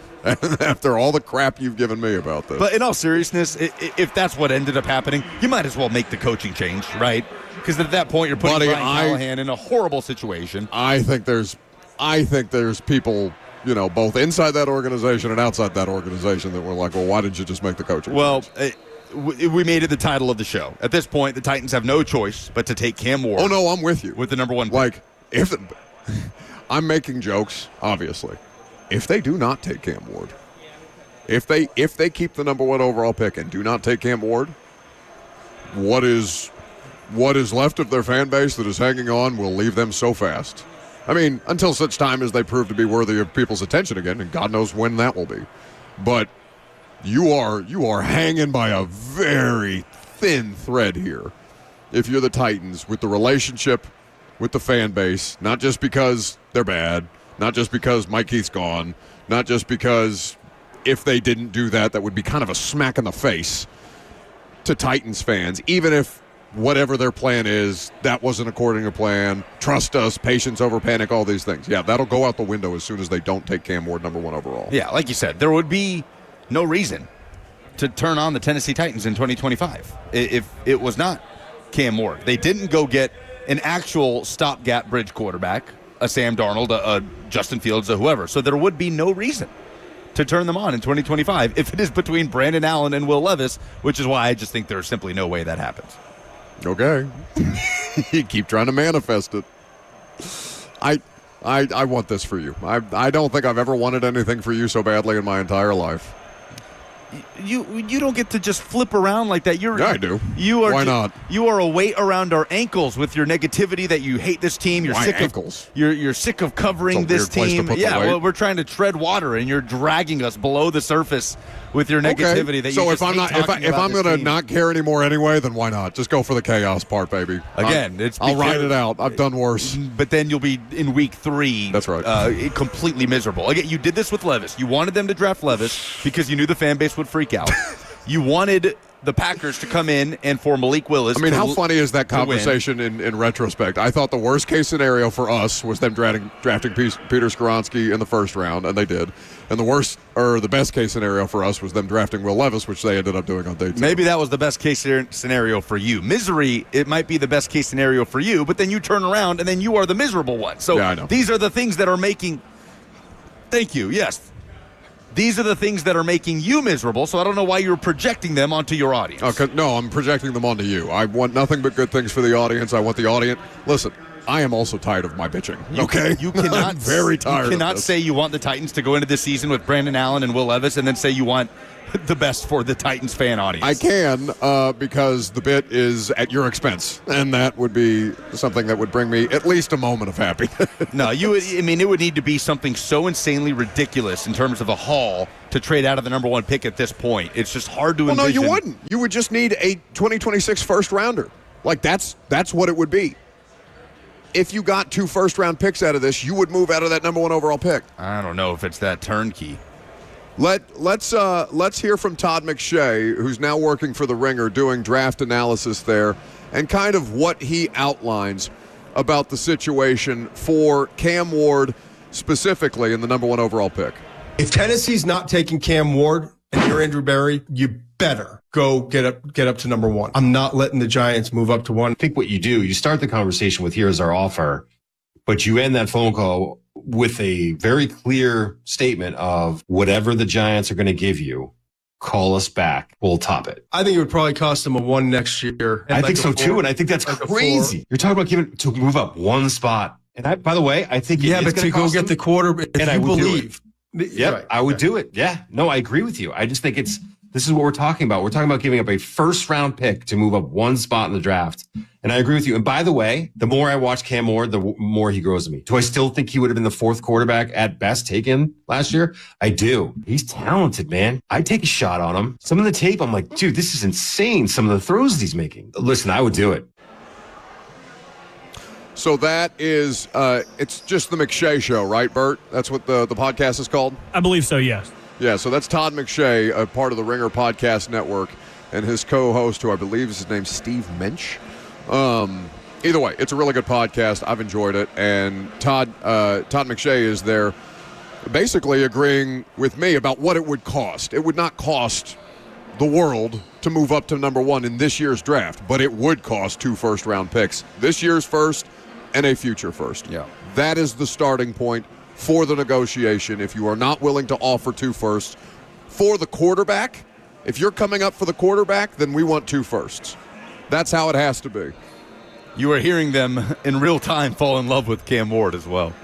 [SPEAKER 2] after all the crap you've given me about this.
[SPEAKER 1] But in all seriousness, if that's what ended up happening, you might as well make the coaching change, right? Because at that point, you're putting Brian Callahan in a horrible situation.
[SPEAKER 2] I think there's people, both inside that organization and outside that organization that were like, well, why didn't you just make the coaching change?
[SPEAKER 1] We made it the title of the show. At this point, the Titans have no choice but to take Cam Ward.
[SPEAKER 2] Oh, no, I'm with you.
[SPEAKER 1] With the number 1 pick.
[SPEAKER 2] Like, I'm making jokes, obviously. If they do not take Cam Ward, if they keep the number 1 overall pick and do not take Cam Ward, what is left of their fan base that is hanging on will leave them so fast. I mean, until such time as they prove to be worthy of people's attention again, and God knows when that will be. But you are hanging by a very thin thread here if you're the Titans with the relationship with the fan base, not just because they're bad, not just because Mike Keith's gone, not just because if they didn't do that, that would be kind of a smack in the face to Titans fans, even if whatever their plan is, that wasn't according to plan, trust us, patience over panic, all these things. Yeah, that'll go out the window as soon as they don't take Cam Ward number 1 overall.
[SPEAKER 1] Yeah, like you said, there would be no reason to turn on the Tennessee Titans in 2025 if it was not Cam Ward. They didn't go get an actual stopgap bridge quarterback, a Sam Darnold, a Justin Fields, a whoever. So there would be no reason to turn them on in 2025 if it is between Brandon Allen and Will Levis, which is why I just think there's simply no way that happens.
[SPEAKER 2] Okay. You keep trying to manifest it. I want this for you. I don't think I've ever wanted anything for you so badly in my entire life.
[SPEAKER 1] You don't get to just flip around like that.
[SPEAKER 2] Yeah, I do. Why not?
[SPEAKER 1] You are a weight around our ankles with your negativity that you hate this team. You're
[SPEAKER 2] Why
[SPEAKER 1] sick
[SPEAKER 2] ankles?
[SPEAKER 1] You're sick of covering this team. Yeah, well, we're trying to tread water, and you're dragging us below the surface with your negativity. That
[SPEAKER 2] so
[SPEAKER 1] you
[SPEAKER 2] if I'm not, if I'm going to not care anymore anyway, then why not? Just go for the chaos part, baby.
[SPEAKER 1] Again,
[SPEAKER 2] I'll ride it out. I've done worse.
[SPEAKER 1] But then you'll be in week 3.
[SPEAKER 2] That's right.
[SPEAKER 1] Completely miserable. Again, you did this with Levis. You wanted them to draft Levis because you knew the fan base would freak out. You wanted the Packers to come in and for Malik Willis.
[SPEAKER 2] I mean, how funny is that conversation in retrospect? I thought the worst case scenario for us was them drafting Peter Skoronski in the first round, and they did. And the best case scenario for us was them drafting Will Levis, which they ended up doing on day 2.
[SPEAKER 1] Maybe that was the best case scenario for you. Misery, it might be the best case scenario for you, but then you turn around and then you are the miserable one. So
[SPEAKER 2] yeah, I know.
[SPEAKER 1] These are the things that are making. Thank you. Yes. These are the things that are making you miserable, so I don't know why you're projecting them onto your audience.
[SPEAKER 2] No, I'm projecting them onto you. I want nothing but good things for the audience. I want the audience. Listen, I am also tired of my bitching. Okay?
[SPEAKER 1] You cannot.
[SPEAKER 2] I'm very tired.
[SPEAKER 1] You cannot
[SPEAKER 2] of this.
[SPEAKER 1] say you want the Titans to go into this season with Brandon Allen and Will Levis and then say you want the best for the Titans fan audience.
[SPEAKER 2] I can, because the bit is at your expense, and that would be something that would bring me at least a moment of happiness.
[SPEAKER 1] No, it would need to be something so insanely ridiculous in terms of a haul to trade out of the number 1 pick at this point. It's just hard to envision.
[SPEAKER 2] No, you wouldn't. You would just need a 2026 first rounder. Like, that's what it would be. If you got 2 first-round picks out of this, you would move out of that number 1 overall pick.
[SPEAKER 1] I don't know if it's that turnkey.
[SPEAKER 2] Let's hear from Todd McShay, who's now working for The Ringer, doing draft analysis there, and kind of what he outlines about the situation for Cam Ward specifically in the number 1 overall pick.
[SPEAKER 12] If Tennessee's not taking Cam Ward and you're Andrew Berry, you better go get up to number 1. I'm not letting the Giants move up to 1.
[SPEAKER 13] I think what you do, you start the conversation with here's our offer, but you end that phone call with a very clear statement of whatever the Giants are going to give you, call us back. We'll top it.
[SPEAKER 12] I think it would probably cost them a 1 next year.
[SPEAKER 13] I think so too, and I think that's crazy. You're talking about to move up 1 spot. And by the way, I think
[SPEAKER 12] but to go get the quarterback,
[SPEAKER 13] and I believe.
[SPEAKER 12] Yeah,
[SPEAKER 13] right. I would do it. Yeah, no, I agree with you. I just think this is what we're talking about. We're talking about giving up a first-round pick to move up 1 spot in the draft. And I agree with you. And by the way, the more I watch Cam Ward, the more he grows to me. Do I still think he would have been the 4th quarterback at best taken last year? I do. He's talented, man. I'd take a shot on him. Some of the tape, I'm like, dude, this is insane. Some of the throws he's making. Listen, I would do it.
[SPEAKER 2] So that is, it's just the McShay Show, right, Bert? That's what the podcast is called?
[SPEAKER 3] I believe so, yes.
[SPEAKER 2] Yeah, so that's Todd McShay, a part of the Ringer Podcast Network, and his co-host, who I believe is his name, Steve Mensch. Either way, it's a really good podcast. I've enjoyed it, and Todd McShay is there basically agreeing with me about what it would cost. It would not cost the world to move up to number 1 in this year's draft, but it would cost 2 first-round picks. This year's first and a future first.
[SPEAKER 1] Yeah.
[SPEAKER 2] That is the starting point for the negotiation. If you are not willing to offer 2 firsts for the quarterback, if you're coming up for the quarterback, then we want 2 firsts. That's how it has to be.
[SPEAKER 1] You are hearing them in real time fall in love with Cam Ward as well.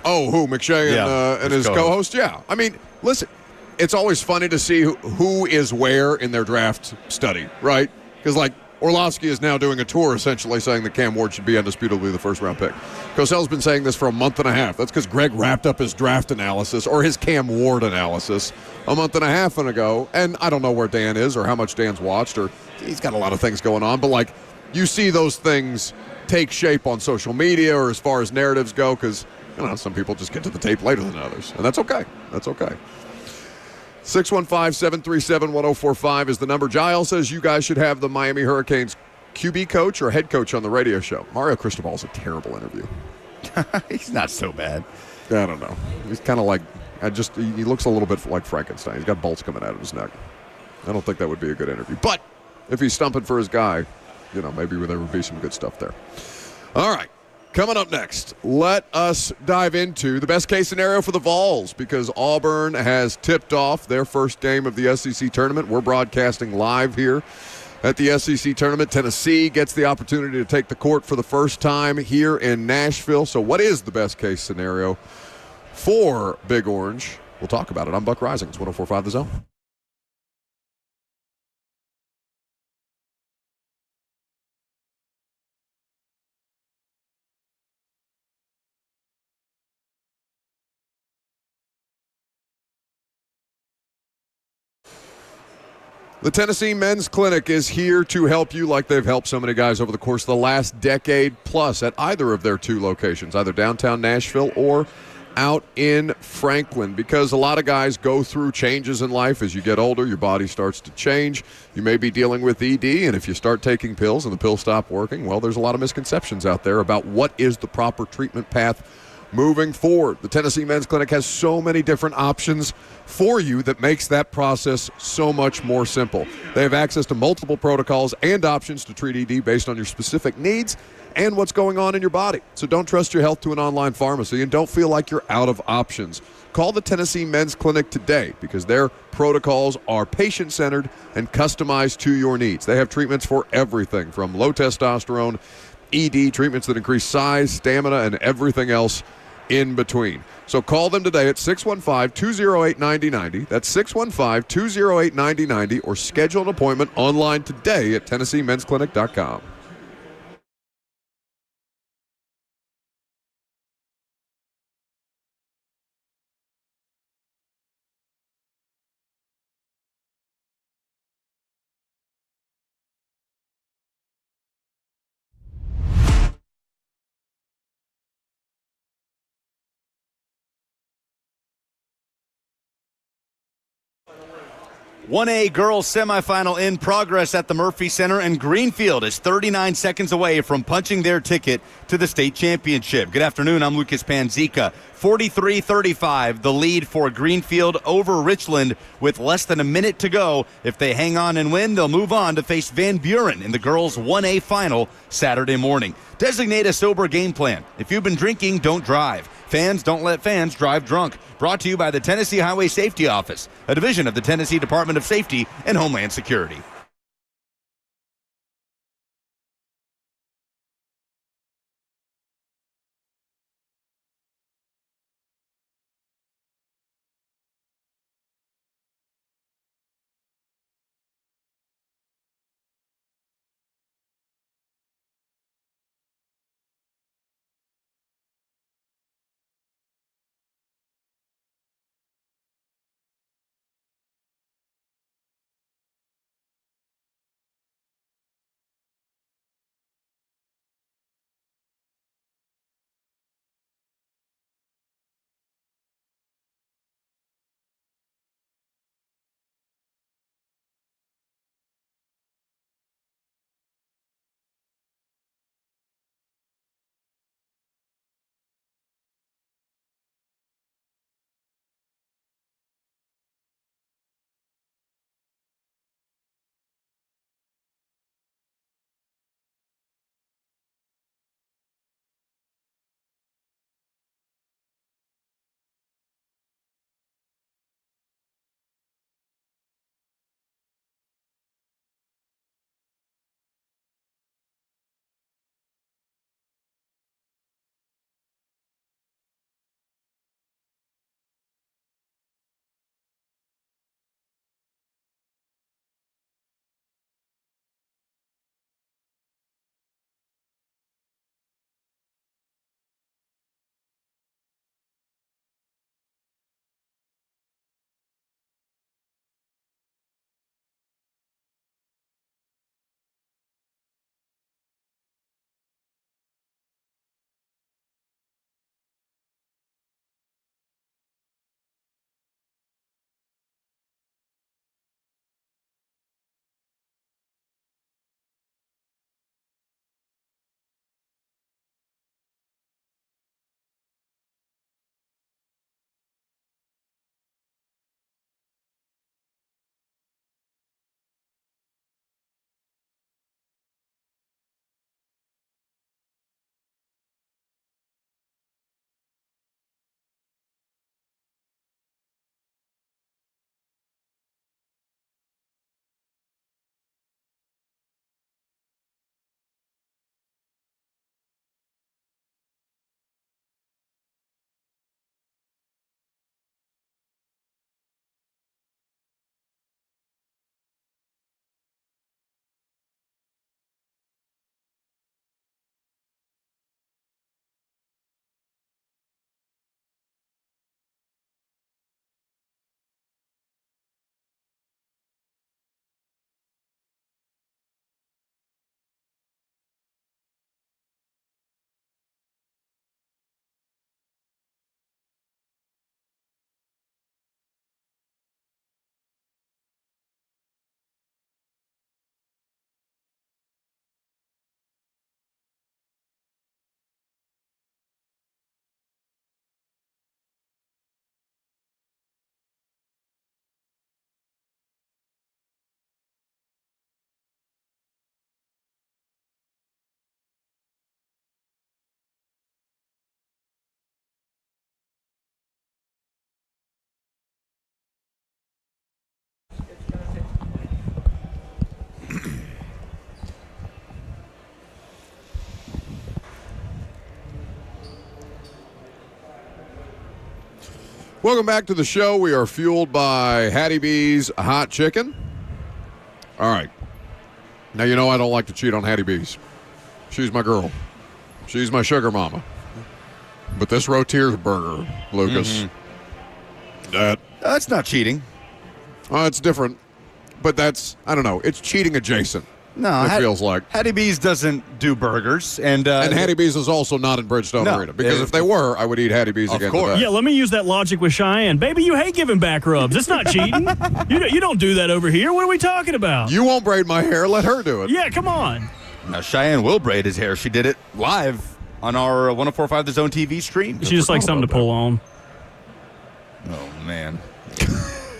[SPEAKER 2] Oh, who? McShay and his co-host? Yeah. I mean, listen, it's always funny to see who is where in their draft study, right? Because, like, Orlovsky is now doing a tour essentially saying that Cam Ward should be undisputably the first-round pick. Cosell's been saying this for a month and a half. That's because Greg wrapped up his draft analysis or his Cam Ward analysis a month and a half ago. And I don't know where Dan is or how much Dan's watched, or he's got a lot of things going on. But, like, you see those things take shape on social media or as far as narratives go because, some people just get to the tape later than others. And that's okay. That's okay. 615-737-1045 is the number. Giles says you guys should have the Miami Hurricanes QB coach or head coach on the radio show. Mario Cristobal is a terrible interview.
[SPEAKER 1] He's not so bad.
[SPEAKER 2] I don't know. He's kind of like, he looks a little bit like Frankenstein. He's got bolts coming out of his neck. I don't think that would be a good interview. But if he's stumping for his guy, maybe there would be some good stuff there. All right. Coming up next, let us dive into the best case scenario for the Vols because Auburn has tipped off their first game of the SEC tournament. We're broadcasting live here at the SEC tournament. Tennessee gets the opportunity to take the court for the first time here in Nashville. So what is the best case scenario for Big Orange? We'll talk about it. I'm Buck Rising. It's 104.5 The Zone. The Tennessee Men's Clinic is here to help you like they've helped so many guys over the course of the last decade plus at either of their 2 locations, either downtown Nashville or out in Franklin, because a lot of guys go through changes in life. As you get older, your body starts to change. You may be dealing with ED, and if you start taking pills and the pills stop working, well, there's a lot of misconceptions out there about what is the proper treatment path moving forward. The Tennessee Men's Clinic has so many different options for you that makes that process so much more simple. They have access to multiple protocols and options to treat ED based on your specific needs and what's going on in your body. So don't trust your health to an online pharmacy and don't feel like you're out of options. Call the Tennessee Men's Clinic today because their protocols are patient-centered and customized to your needs. They have treatments for everything from low testosterone, ED, treatments that increase size, stamina, and everything else in between. So call them today at 615-208-9090. That's 615-208-9090, or schedule an appointment online today at TennesseeMen'sClinic.com.
[SPEAKER 1] One A girls semifinal in progress at the Murphy Center, and Greenfield is 39 seconds away from punching their ticket to the state championship. Good afternoon, I'm Lucas Panzica. 43-35, the lead for Greenfield over Richland with less than a minute to go. If they hang on and win, they'll move on to face Van Buren in the girls 1A final Saturday morning. Designate a sober game plan. If you've been drinking, don't drive. Fans don't let fans drive drunk. Brought to you by the Tennessee Highway Safety Office, a division of the Tennessee Department of Safety and Homeland Security.
[SPEAKER 2] Welcome back to the show. We are fueled by Hatty Bees hot chicken. All right. Now, you know I don't like to cheat on Hatty Bees. She's my girl. She's my sugar mama. But this Rotier's burger, Lucas,
[SPEAKER 1] that's not cheating.
[SPEAKER 2] It's different. But that's, I don't know, it's cheating adjacent.
[SPEAKER 1] No,
[SPEAKER 2] it feels like.
[SPEAKER 1] Hatty Bees doesn't do burgers. And
[SPEAKER 2] Hatty Bees is also not in Bridgestone Arena. Because if they were, I would eat Hatty Bees again today.
[SPEAKER 3] Yeah, let me use that logic with Cheyenne. Baby, you hate giving back rubs. It's not cheating. You don't do that over here. What are we talking about?
[SPEAKER 2] You won't braid my hair. Let her do it.
[SPEAKER 3] Yeah, come on.
[SPEAKER 1] Now, Cheyenne will braid his hair. She did it live on our 104.5 The Zone TV stream.
[SPEAKER 3] She just likes something to pull on.
[SPEAKER 1] Oh, man.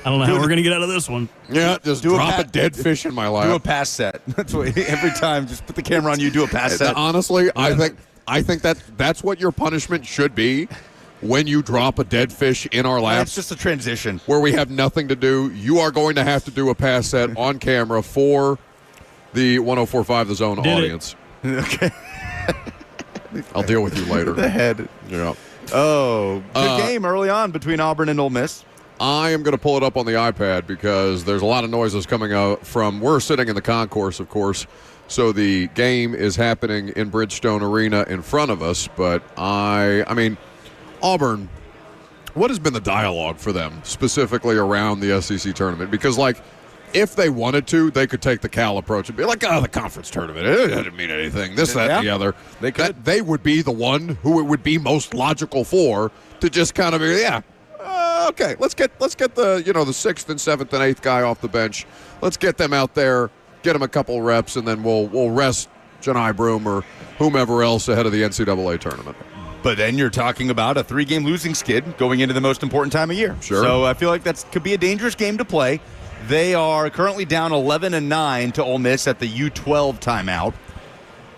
[SPEAKER 3] I don't know how we're going to get out of this one.
[SPEAKER 2] Yeah, just drop a dead fish in my lap.
[SPEAKER 1] Do a pass set. That's what every time. Just put the camera on you. Do a pass set.
[SPEAKER 2] Honestly, I think that's what your punishment should be when you drop a dead fish in our lap.
[SPEAKER 1] It's just a transition
[SPEAKER 2] where we have nothing to do. You are going to have to do a pass set on camera for the 104.5 The Zone audience.
[SPEAKER 1] Okay.
[SPEAKER 2] I'll deal with you later.
[SPEAKER 1] The head.
[SPEAKER 2] Yeah.
[SPEAKER 1] Oh, good game early on between Auburn and Ole Miss.
[SPEAKER 2] I am going to pull it up on the iPad because there's a lot of noises coming out from, we're sitting in the concourse, of course, so the game is happening in Bridgestone Arena in front of us, but I mean, Auburn, what has been the dialogue for them specifically around the SEC tournament? Because, like, if they wanted to, they could take the Cal approach and be like, the conference tournament, it didn't mean anything, this, that, and the other.
[SPEAKER 1] They could.
[SPEAKER 2] They would be the one who it would be most logical for to just kind of be, okay, let's get the the 6th and 7th and 8th guy off the bench. Let's get them out there, get them a couple reps, and then we'll rest Janai Broom or whomever else ahead of the NCAA tournament.
[SPEAKER 1] But then you're talking about a 3-game losing skid going into the most important time of year.
[SPEAKER 2] Sure.
[SPEAKER 1] So I feel like that could be a dangerous game to play. They are currently down 11-9 to Ole Miss at the U12 timeout.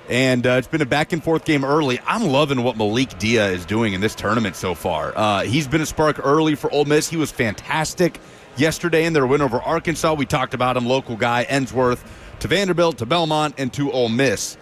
[SPEAKER 1] And it's been a back-and-forth game early. I'm loving what Malik Dia is doing in this tournament so far. He's been a spark early for Ole Miss. He was fantastic yesterday in their win over Arkansas. We talked about him, local guy, Ensworth, to Vanderbilt, to Belmont, and to Ole Miss.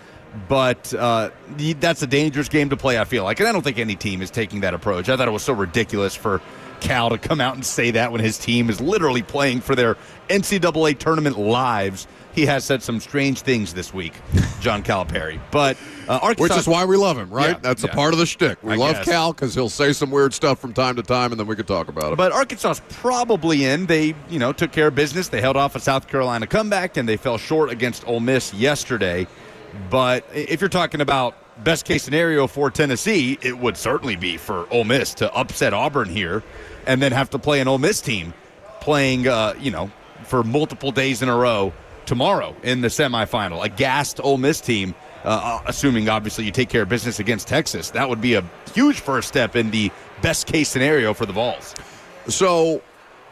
[SPEAKER 1] But that's a dangerous game to play, I feel like. And I don't think any team is taking that approach. I thought it was so ridiculous for Cal to come out and say that when his team is literally playing for their NCAA tournament lives. He has said some strange things this week, John Calipari. But Arkansas,
[SPEAKER 2] which is why we love him, right?
[SPEAKER 1] Yeah,
[SPEAKER 2] That's a part of the shtick. We love Cal because he'll say some weird stuff from time to time, and then we could talk about it.
[SPEAKER 1] But Arkansas's probably in. They, took care of business. They held off a South Carolina comeback, and they fell short against Ole Miss yesterday. But if you're talking about best case scenario for Tennessee, it would certainly be for Ole Miss to upset Auburn here and then have to play an Ole Miss team playing, for multiple days in a row tomorrow in the semifinal. A gassed Ole Miss team, assuming obviously you take care of business against Texas. That would be a huge first step in the best case scenario for the Vols.
[SPEAKER 2] So,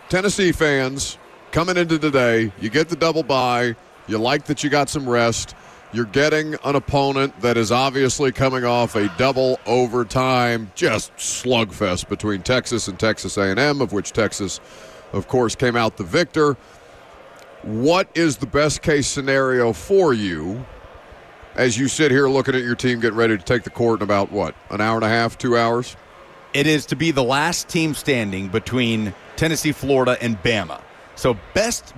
[SPEAKER 2] Tennessee fans, coming into today, you get the double bye. You like that you got some rest. You're getting an opponent that is obviously coming off a double overtime just slugfest between Texas and Texas A&M, of which Texas, of course, came out the victor. What is the best case scenario for you as you sit here looking at your team getting ready to take the court in about, an hour and a half, 2 hours?
[SPEAKER 1] It is to be the last team standing between Tennessee, Florida, and Bama. So best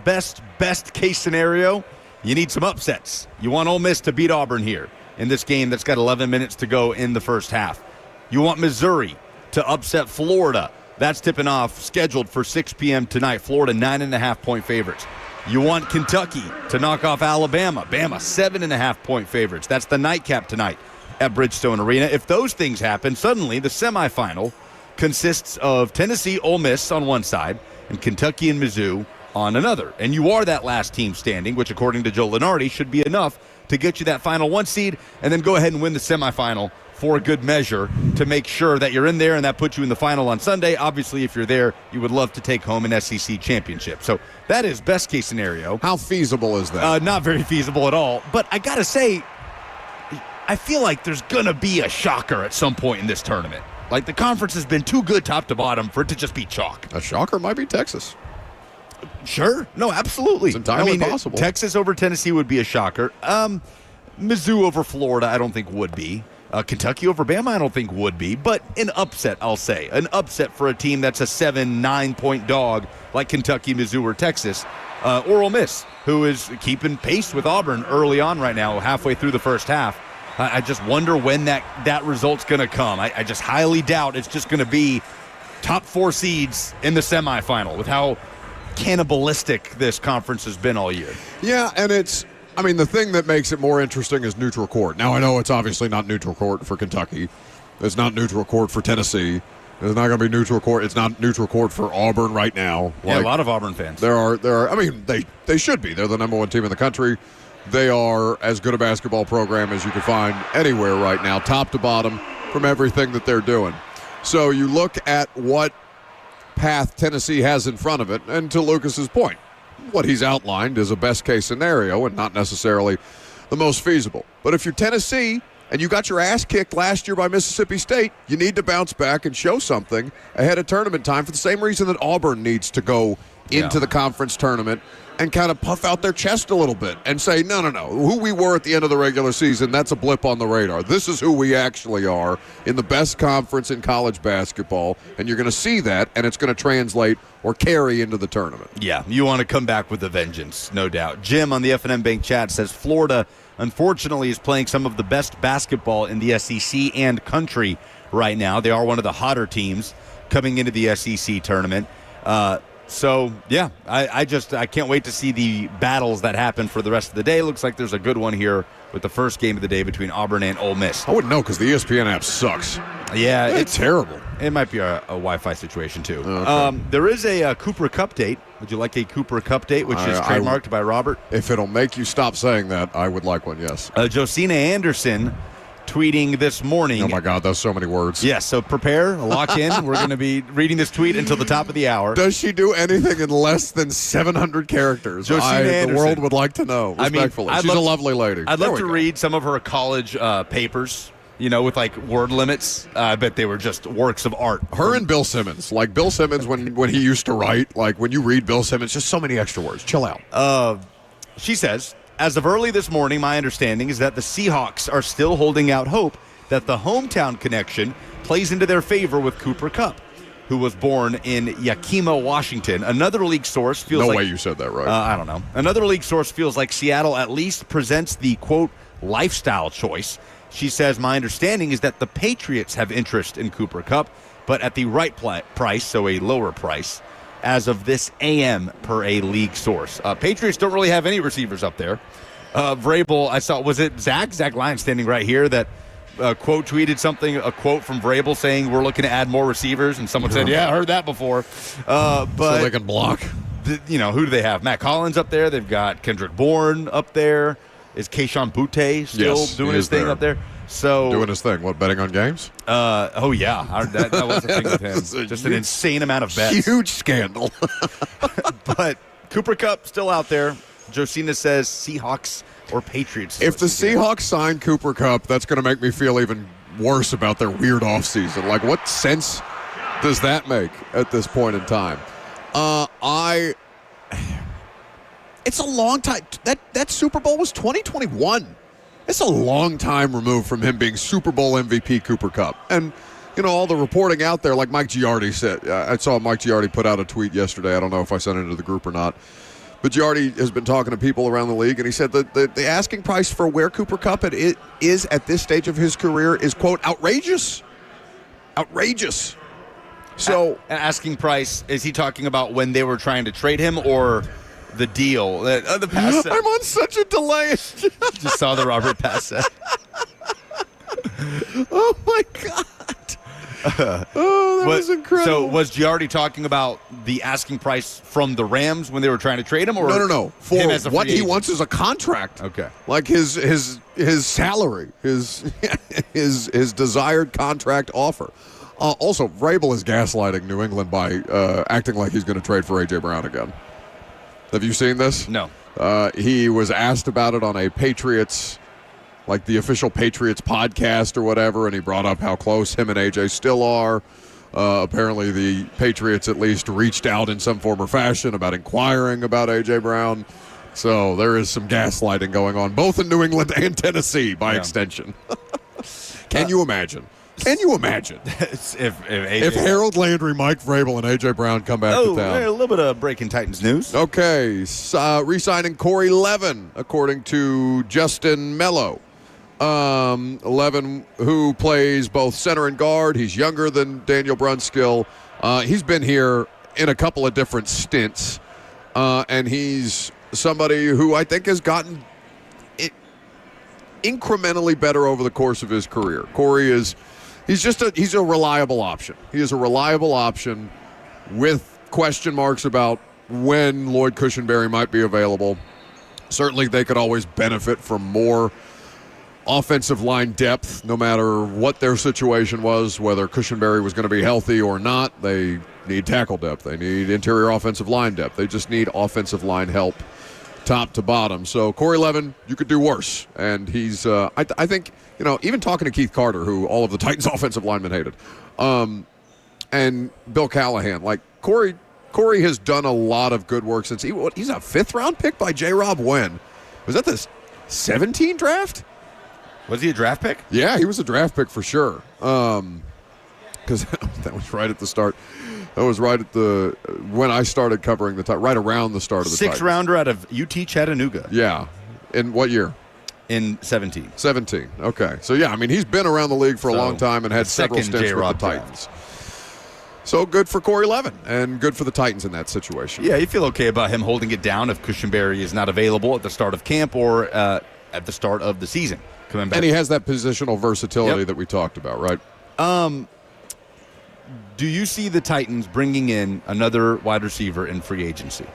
[SPEAKER 1] case scenario, you need some upsets. You want Ole Miss to beat Auburn here in this game that's got 11 minutes to go in the first half. You want Missouri to upset Florida. That's tipping off, scheduled for 6 p.m. tonight. Florida, 9.5-point favorites. You want Kentucky to knock off Alabama. Bama, 7.5-point favorites. That's the nightcap tonight at Bridgestone Arena. If those things happen, suddenly the semifinal consists of Tennessee, Ole Miss on one side, and Kentucky and Mizzou on another. And you are that last team standing, which according to Joe Lunardi should be enough to get you that final 1 seed and then go ahead and win the semifinal for a good measure to make sure that you're in there, and that puts you in the final on Sunday. Obviously, if you're there, you would love to take home an SEC championship. So that is best case scenario.
[SPEAKER 2] How feasible is that?
[SPEAKER 1] Not very feasible at all. But I got to say, I feel like there's going to be a shocker at some point in this tournament. Like, the conference has been too good top to bottom for it to just be chalk.
[SPEAKER 2] A shocker might be Texas.
[SPEAKER 1] Sure. No, absolutely.
[SPEAKER 2] It's entirely possible.
[SPEAKER 1] Texas over Tennessee would be a shocker. Mizzou over Florida, I don't think would be. Kentucky over Bama, I don't think would be, but an upset, I'll say. An upset for a team that's a 7-9 point dog like Kentucky, Mizzou, or Texas. Or Ole Miss, who is keeping pace with Auburn early on right now, halfway through the first half. I just wonder when that result's going to come. I just highly doubt it's just going to be top 4 seeds in the semifinal with how cannibalistic this conference has been all year.
[SPEAKER 2] Yeah, and the thing that makes it more interesting is neutral court. Now, I know it's obviously not neutral court for Kentucky. It's not neutral court for Tennessee. It's not going to be neutral court. It's not neutral court for Auburn right now.
[SPEAKER 1] Yeah, a lot of Auburn fans.
[SPEAKER 2] There are. I mean, they should be. They're the number 1 team in the country. They are as good a basketball program as you can find anywhere right now, top to bottom, from everything that they're doing. So you look at what path Tennessee has in front of it, and to Lucas's point, what he's outlined is a best-case scenario and not necessarily the most feasible. But if you're Tennessee and you got your ass kicked last year by Mississippi State, you need to bounce back and show something ahead of tournament time for the same reason that Auburn needs to go into the conference tournament and kind of puff out their chest a little bit and say, no, who we were at the end of the regular season, that's a blip on the radar. This is who we actually are in the best conference in college basketball, and you're going to see that, and it's going to translate or carry into the tournament.
[SPEAKER 1] Yeah, you want to come back with a vengeance, no doubt. Jim on the F&M Bank chat says Florida, unfortunately, is playing some of the best basketball in the SEC and country right now. They are one of the hotter teams coming into the SEC tournament. So, yeah, I can't wait to see the battles that happen for the rest of the day. Looks like there's a good one here with the first game of the day between Auburn and Ole Miss.
[SPEAKER 2] I wouldn't know because the ESPN app sucks.
[SPEAKER 1] Yeah.
[SPEAKER 2] It's terrible.
[SPEAKER 1] It might be a Wi-Fi situation, too.
[SPEAKER 2] Okay.
[SPEAKER 1] There is a Cooper Cup date. Would you like a Cooper Cup date, which is trademarked by Robert?
[SPEAKER 2] If it'll make you stop saying that, I would like one, yes.
[SPEAKER 1] Josina Anderson tweeting this morning.
[SPEAKER 2] Oh, my God, that's so many words.
[SPEAKER 1] Yes, so prepare, lock in. We're going to be reading this tweet until the top of the hour.
[SPEAKER 2] Does she do anything in less than 700 characters? The world would like to know, respectfully. She's a lovely lady.
[SPEAKER 1] I'd love to read some of her college papers, with like word limits. I bet they were just works of art.
[SPEAKER 2] Her and Bill Simmons. Like Bill Simmons when he used to write, like when you read Bill Simmons, just so many extra words. Chill out.
[SPEAKER 1] She says, as of early this morning, my understanding is that the Seahawks are still holding out hope that the hometown connection plays into their favor with Cooper Kupp, who was born in Yakima, Washington. Another league source feels
[SPEAKER 2] No
[SPEAKER 1] like...
[SPEAKER 2] way you said that right.
[SPEAKER 1] I don't know. Another league source feels like Seattle at least presents the, quote, lifestyle choice. She says, my understanding is that the Patriots have interest in Cooper Kupp, but at the right price, so a lower price, as of this AM per a league source. Patriots don't really have any receivers up there. Vrabel, I saw, was it Zach Lyons standing right here that quote tweeted something, a quote from Vrabel saying we're looking to add more receivers, and someone said, yeah, I heard that before. But
[SPEAKER 2] so they can block.
[SPEAKER 1] Who do they have? Matt Collins up there. They've got Kendrick Bourne up there. Is Keyshawn Butte still doing his thing up there? So
[SPEAKER 2] doing his thing. What, betting on games?
[SPEAKER 1] Oh, yeah. That was the thing with him. Just an insane amount of bets.
[SPEAKER 2] Huge scandal.
[SPEAKER 1] But Cooper Kupp still out there. Josina says Seahawks or Patriots.
[SPEAKER 2] If the Seahawks sign Cooper Kupp, that's going to make me feel even worse about their weird offseason. Like, what sense does that make at this point in time? It's a long time. That Super Bowl was 2021. It's a long time removed from him being Super Bowl MVP Cooper Kupp. And, all the reporting out there, like Mike Giardi said. I saw Mike Giardi put out a tweet yesterday. I don't know if I sent it to the group or not. But Giardi has been talking to people around the league, and he said that the asking price for where Cooper Kupp is at this stage of his career is, quote, outrageous. Outrageous. So
[SPEAKER 1] asking price, is he talking about when they were trying to trade him or the deal? The pass
[SPEAKER 2] I'm on such a delay.
[SPEAKER 1] Just saw the Robert pass set.
[SPEAKER 2] Oh, my God. That was incredible.
[SPEAKER 1] So was Giardi talking about the asking price from the Rams when they were trying to trade him? Or
[SPEAKER 2] No. For what he wants is a contract.
[SPEAKER 1] Okay.
[SPEAKER 2] Like his salary, his desired contract offer. Also, Vrabel is gaslighting New England by acting like he's going to trade for A.J. Brown again. Have you seen this?
[SPEAKER 1] No.
[SPEAKER 2] He was asked about it on a Patriots, like the official Patriots podcast or whatever, and he brought up how close him and A.J. still are. Apparently the Patriots at least reached out in some form or fashion about inquiring about A.J. Brown. So there is some gaslighting going on, both in New England and Tennessee by extension. Can you imagine? Can you imagine if Harold Landry, Mike Vrabel, and A.J. Brown come back to town?
[SPEAKER 1] A little bit of breaking Titans news.
[SPEAKER 2] Okay, re-signing Corey Levin, according to Justin Mello. Levin, who plays both center and guard. He's younger than Daniel Brunskill. He's been here in a couple of different stints, and he's somebody who I think has gotten incrementally better over the course of his career. Corey he's a reliable option. He is a reliable option with question marks about when Lloyd Cushenberry might be available. Certainly they could always benefit from more offensive line depth, no matter what their situation was, whether Cushenberry was going to be healthy or not. They need tackle depth. They need interior offensive line depth. They just need offensive line help top to bottom. So Corey Levin, you could do worse. And he's, I think, even talking to Keith Carter, who all of the Titans offensive linemen hated, and Bill Callahan, like Corey has done a lot of good work since he's a fifth-round pick by J-Rob when? Was that the 17 draft?
[SPEAKER 1] Was he a draft pick?
[SPEAKER 2] Yeah, he was a draft pick for sure. Because that was right at the start. That was right at when I started covering right around the start of the
[SPEAKER 1] Titans. 6th-rounder out of UT Chattanooga.
[SPEAKER 2] Yeah. In what year?
[SPEAKER 1] In 17.
[SPEAKER 2] 17. Okay. So, yeah, I mean, he's been around the league for a long time and had several stints with the Titans. So good for Corey Levin and good for the Titans in that situation.
[SPEAKER 1] Yeah, you feel okay about him holding it down if Cushenberry is not available at the start of camp or at the start of the season. Coming back.
[SPEAKER 2] And he has that positional versatility that we talked about, right?
[SPEAKER 1] Do you see the Titans bringing in another wide receiver in free agency?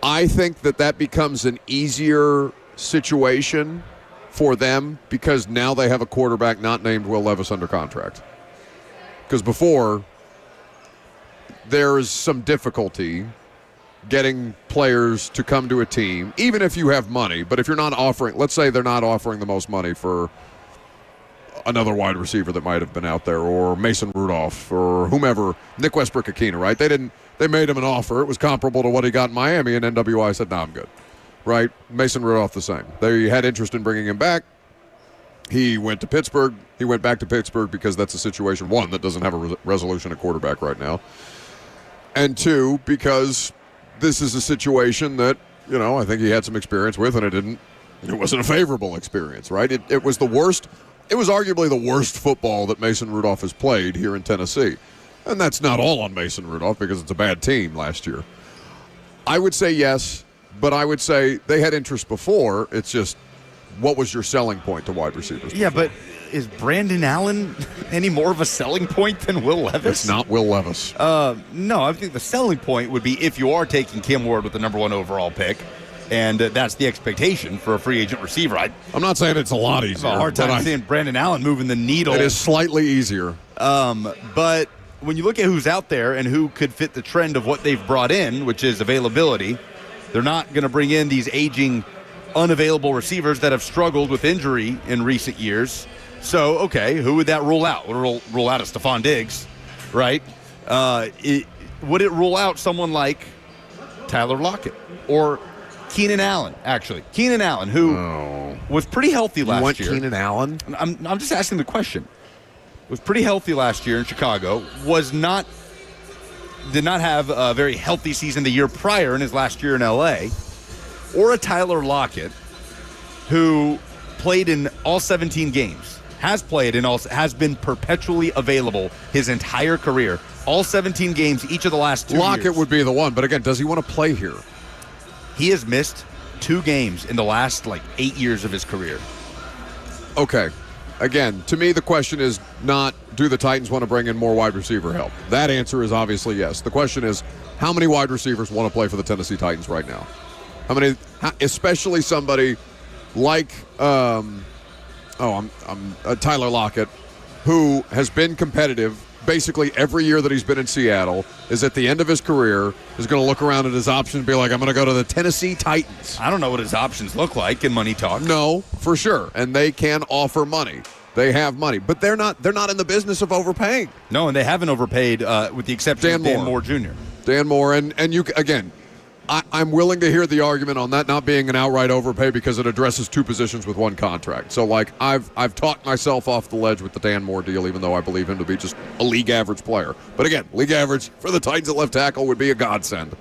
[SPEAKER 2] I think that becomes an easier situation for them because now they have a quarterback not named Will Levis under contract. Because before, there's some difficulty getting players to come to a team, even if you have money. But if you're not offering, let's say they're not offering the most money for another wide receiver that might have been out there, or Mason Rudolph, or whomever, Nick Westbrook-Akina, right? They made him an offer. It was comparable to what he got in Miami, and NWI said, I'm good, right? Mason Rudolph the same. They had interest in bringing him back. He went to Pittsburgh. He went back to Pittsburgh because that's a situation, one, that doesn't have a resolution at quarterback right now, and two, because this is a situation that, I think he had some experience with, and it wasn't a favorable experience, right? It was the worst. It was arguably the worst football that Mason Rudolph has played here in Tennessee. And that's not all on Mason Rudolph because it's a bad team last year. I would say yes, but I would say they had interest before. It's just, what was your selling point to wide receivers?
[SPEAKER 1] Yeah, but is Brandon Allen any more of a selling point than Will Levis?
[SPEAKER 2] It's not Will Levis.
[SPEAKER 1] No, I think the selling point would be if you are taking Cam Ward with the number 1 overall pick, and that's the expectation for a free agent receiver. I'm
[SPEAKER 2] not saying it's a lot easier.
[SPEAKER 1] I have a hard time seeing Brandon Allen moving the needle.
[SPEAKER 2] It is slightly easier.
[SPEAKER 1] But when you look at who's out there and who could fit the trend of what they've brought in, which is availability, they're not going to bring in these aging, unavailable receivers that have struggled with injury in recent years. So, okay, who would that rule out? Would it rule out a Stephon Diggs, right? Would it rule out someone like Tyler Lockett or Keenan Allen, actually? Keenan Allen, who was pretty healthy last year.
[SPEAKER 2] You want Keenan Allen?
[SPEAKER 1] I'm just asking the question. Was pretty healthy last year in Chicago. Did not have a very healthy season the year prior in his last year in L.A. Or a Tyler Lockett, who played in all 17 games, has been perpetually available his entire career. All 17 games each of the last 2 years.
[SPEAKER 2] Lockett would be the one, but again, does he want to play here?
[SPEAKER 1] He has missed 2 games in the last 8 years of his career.
[SPEAKER 2] Okay. Again, to me, the question is not, do the Titans want to bring in more wide receiver help? That answer is obviously yes. The question is, how many wide receivers want to play for the Tennessee Titans right now? How many, especially somebody like Tyler Lockett, who has been competitive basically every year that he's been in Seattle, is at the end of his career, is going to look around at his options and be like, I'm going to go to the Tennessee Titans.
[SPEAKER 1] I don't know what his options look like in money talk.
[SPEAKER 2] No, for sure. And they can offer money. They have money. But they're not in the business of overpaying.
[SPEAKER 1] No, and they haven't overpaid with the exception of Dan Moore Jr.
[SPEAKER 2] Dan Moore. And you, again, I'm willing to hear the argument on that not being an outright overpay because it addresses two positions with one contract. So, like, I've talked myself off the ledge with the Dan Moore deal, even though I believe him to be just a league average player. But again, league average for the Titans at left tackle would be a godsend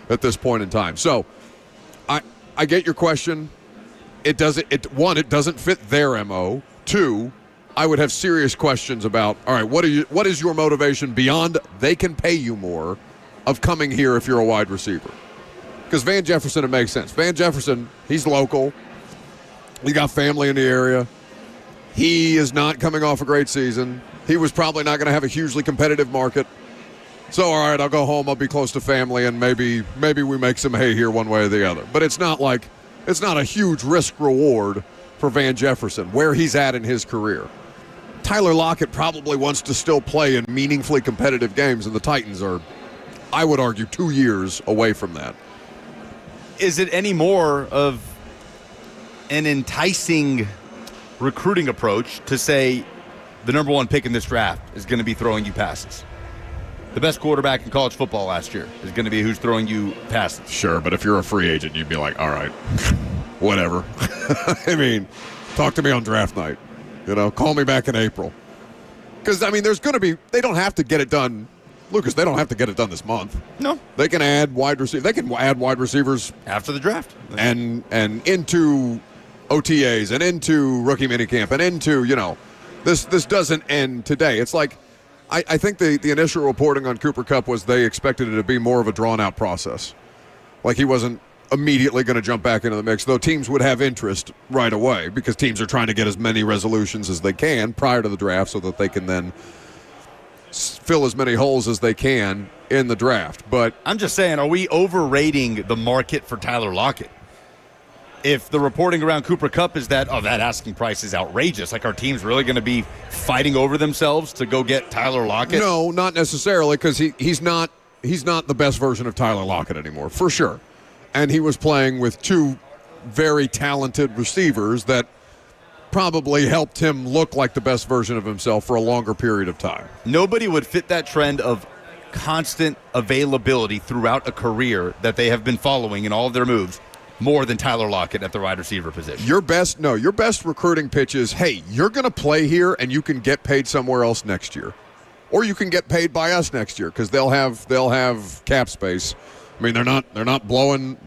[SPEAKER 2] at this point in time. So, I get your question. It doesn't fit their MO. Two, I would have serious questions about, all right, what is your motivation beyond they can pay you more of coming here if you're a wide receiver? Because Van Jefferson, it makes sense. Van Jefferson, he's local. He got family in the area. He is not coming off a great season. He was probably not going to have a hugely competitive market. So, all right, I'll go home. I'll be close to family, and maybe we make some hay here one way or the other. But it's not a huge risk reward for Van Jefferson, where he's at in his career. Tyler Lockett probably wants to still play in meaningfully competitive games, and the Titans are, I would argue, 2 years away from that.
[SPEAKER 1] Is it any more of an enticing recruiting approach to say the number one pick in this draft is going to be throwing you passes? The best quarterback in college football last year is going to be who's throwing you passes.
[SPEAKER 2] Sure, but if you're a free agent, you'd be like, all right, whatever. I mean, talk to me on draft night. Call me back in April. Because, I mean, there's going to be – they don't have to get it done – Lucas, they don't have to get it done this month.
[SPEAKER 1] No.
[SPEAKER 2] They can add wide receivers. They can add wide receivers
[SPEAKER 1] after the draft.
[SPEAKER 2] And into OTAs and into rookie minicamp and into, this doesn't end today. It's like I think the initial reporting on Cooper Kupp was they expected it to be more of a drawn-out process. Like he wasn't immediately going to jump back into the mix, though teams would have interest right away because teams are trying to get as many resolutions as they can prior to the draft so that they can then fill as many holes as they can in the draft. But
[SPEAKER 1] I'm just saying, are we overrating the market for Tyler Lockett? If the reporting around Cooper Kupp is that asking price is outrageous, like, are teams really going to be fighting over themselves to go get Tyler Lockett?
[SPEAKER 2] No, not necessarily, because he's not the best version of Tyler Lockett anymore, for sure. And he was playing with two very talented receivers that probably helped him look like the best version of himself for a longer period of time.
[SPEAKER 1] Nobody would fit that trend of constant availability throughout a career that they have been following in all of their moves more than Tyler Lockett at the wide receiver position.
[SPEAKER 2] Your best recruiting pitch is, hey, you're going to play here and you can get paid somewhere else next year. Or you can get paid by us next year because they'll have cap space. I mean, they're not blowing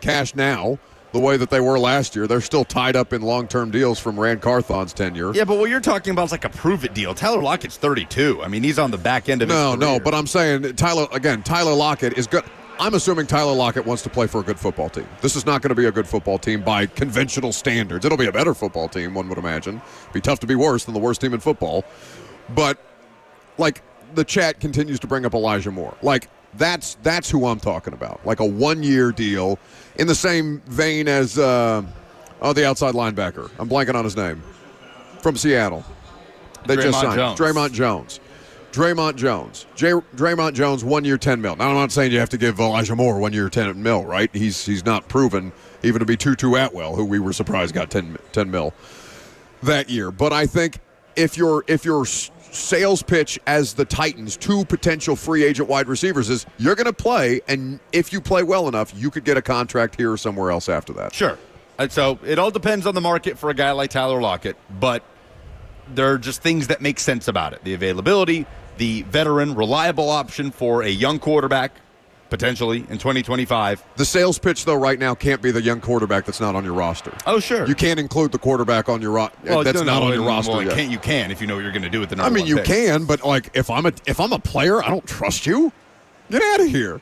[SPEAKER 2] cash now the way that they were last year. They're still tied up in long-term deals from Rand Carthon's tenure.
[SPEAKER 1] Yeah, but what you're talking about is like a prove-it deal. Tyler Lockett's 32. I mean, he's on the back end of his career.
[SPEAKER 2] No, but I'm saying Tyler Lockett is good. I'm assuming Tyler Lockett wants to play for a good football team. This is not going to be a good football team by conventional standards. It'll be a better football team, one would imagine. It'd be tough to be worse than the worst team in football. But, like, the chat continues to bring up Elijah Moore. Like, that's who I'm talking about. Like a one-year deal in the same vein as the outside linebacker. I'm blanking on his name. From Seattle. They just signed Draymond Jones. Draymond Jones, 1 year, $10 million. Now, I'm not saying you have to give Elijah Moore 1 year, $10 million, right? He's not proven even to be Tutu Atwell, who we were surprised got $10 million that year. But I think if your sales pitch as the Titans to potential free agent wide receivers is you're going to play, and if you play well enough, you could get a contract here or somewhere else after that.
[SPEAKER 1] Sure. So it all depends on the market for a guy like Tyler Lockett, but there are just things that make sense about it. The availability, the veteran, reliable option for a young quarterback, potentially in 2025.
[SPEAKER 2] The sales pitch, though, right now can't be the young quarterback that's not on your roster.
[SPEAKER 1] Oh, sure.
[SPEAKER 2] You can't include the quarterback on your roster that's not on your roster.
[SPEAKER 1] Well,
[SPEAKER 2] yet.
[SPEAKER 1] You can if you know what you're going to do with the number one
[SPEAKER 2] you
[SPEAKER 1] pick.
[SPEAKER 2] can, but like if I'm a player, I don't trust you. Get out of here.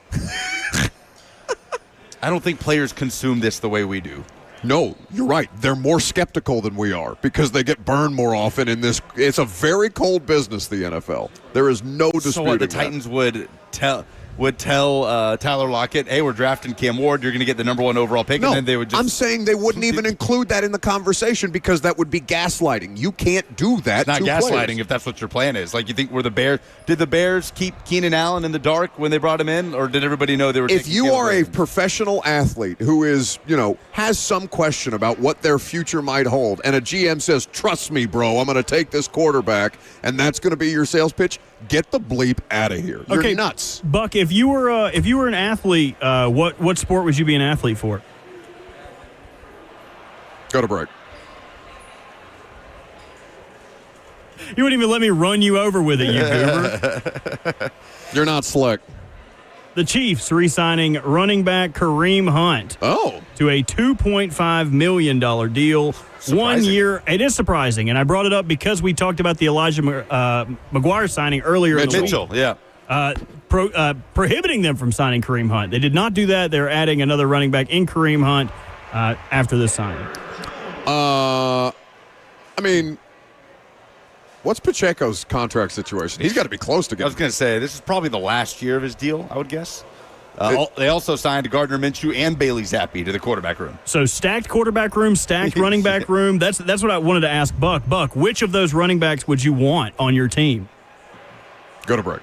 [SPEAKER 1] I don't think players consume this the way we do.
[SPEAKER 2] No, you're right. They're more skeptical than we are because they get burned more often in this. It's a very cold business, the NFL. There is no disputing
[SPEAKER 1] So what the Titans would tell Tyler Lockett, hey, we're drafting Cam Ward, you're going to get the number one overall pick,
[SPEAKER 2] no,
[SPEAKER 1] and then they would just...
[SPEAKER 2] I'm saying they wouldn't even include that in the conversation because that would be gaslighting. You can't do that.
[SPEAKER 1] It's not gaslighting
[SPEAKER 2] players.
[SPEAKER 1] if that's what your plan is. Like, you think the Bears... Did the Bears keep Keenan Allen in the dark when they brought him in, or did everybody know they were...
[SPEAKER 2] If you are a professional athlete who is, has some question about what their future might hold, and a GM says, trust me, bro, I'm going to take this quarterback, and that's going to be your sales pitch, get the bleep out of here. You're nuts.
[SPEAKER 3] Buck, if you were an athlete, what sport would you be an athlete for?
[SPEAKER 2] Go to break.
[SPEAKER 3] You wouldn't even let me run you over with it, you goober.
[SPEAKER 2] You're not slick.
[SPEAKER 3] The Chiefs re-signing running back Kareem Hunt. To a $2.5 million deal.
[SPEAKER 1] Surprising.
[SPEAKER 3] 1 year. It is surprising, and I brought it up because we talked about the Elijah McGuire signing earlier in the
[SPEAKER 1] Mitchell,
[SPEAKER 3] week.
[SPEAKER 1] yeah.
[SPEAKER 3] Prohibiting them from signing Kareem Hunt. They did not do that. They're adding another running back in Kareem Hunt after this signing.
[SPEAKER 2] I mean, what's Pacheco's contract situation? He's got to be close to
[SPEAKER 1] I
[SPEAKER 2] getting.
[SPEAKER 1] was going to say, this is probably the last year of his deal, I would guess. They also signed Gardner Minshew and Bailey Zappi to the quarterback room.
[SPEAKER 3] So stacked quarterback room, stacked running back room. That's what I wanted to ask Buck. Buck, which of those running backs would you want on your team?
[SPEAKER 2] Go to break.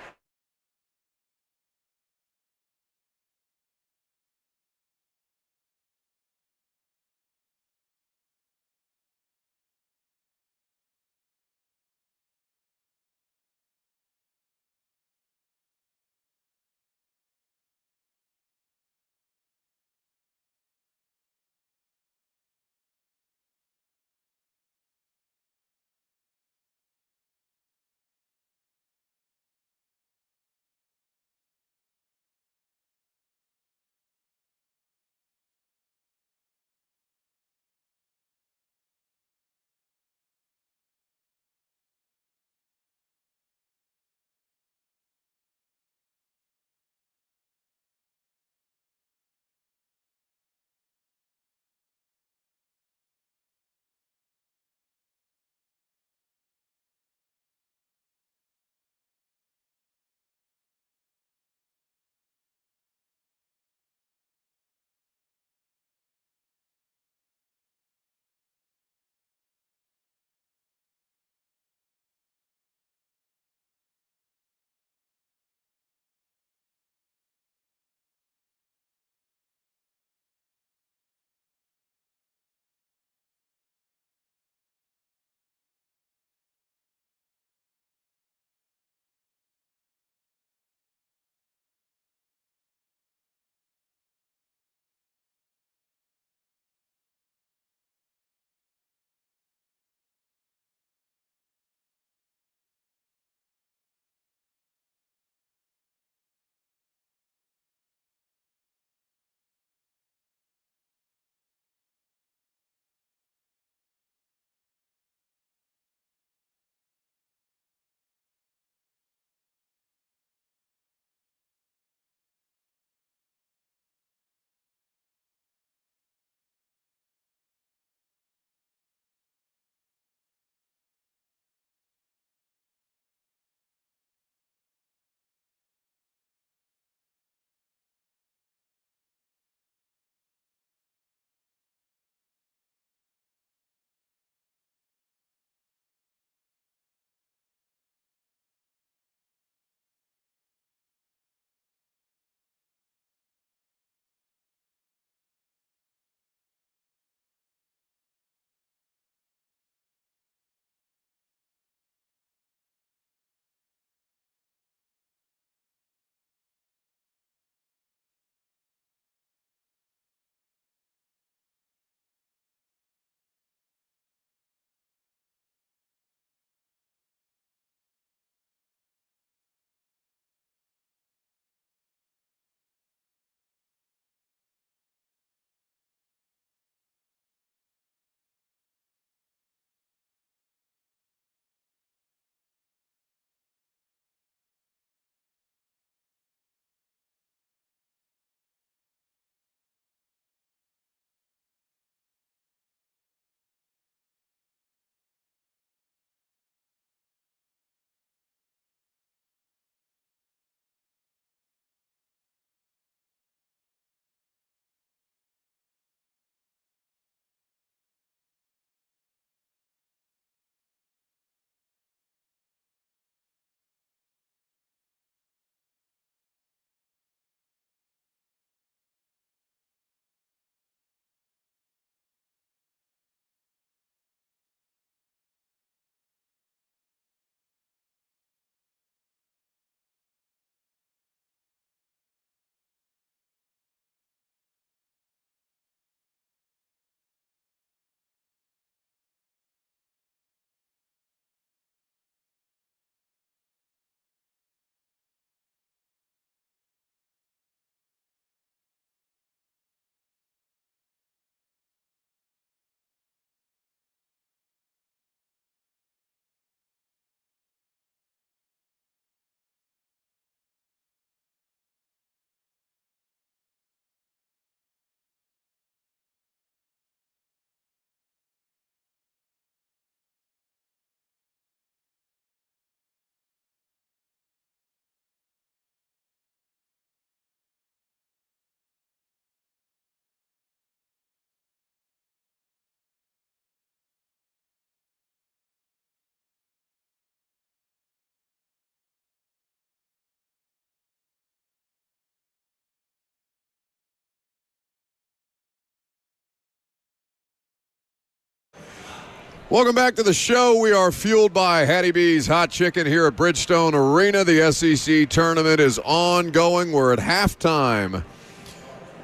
[SPEAKER 2] Welcome back to the show. We are fueled by Hatty Bees Hot Chicken here at Bridgestone Arena. The SEC tournament is ongoing. We're at halftime.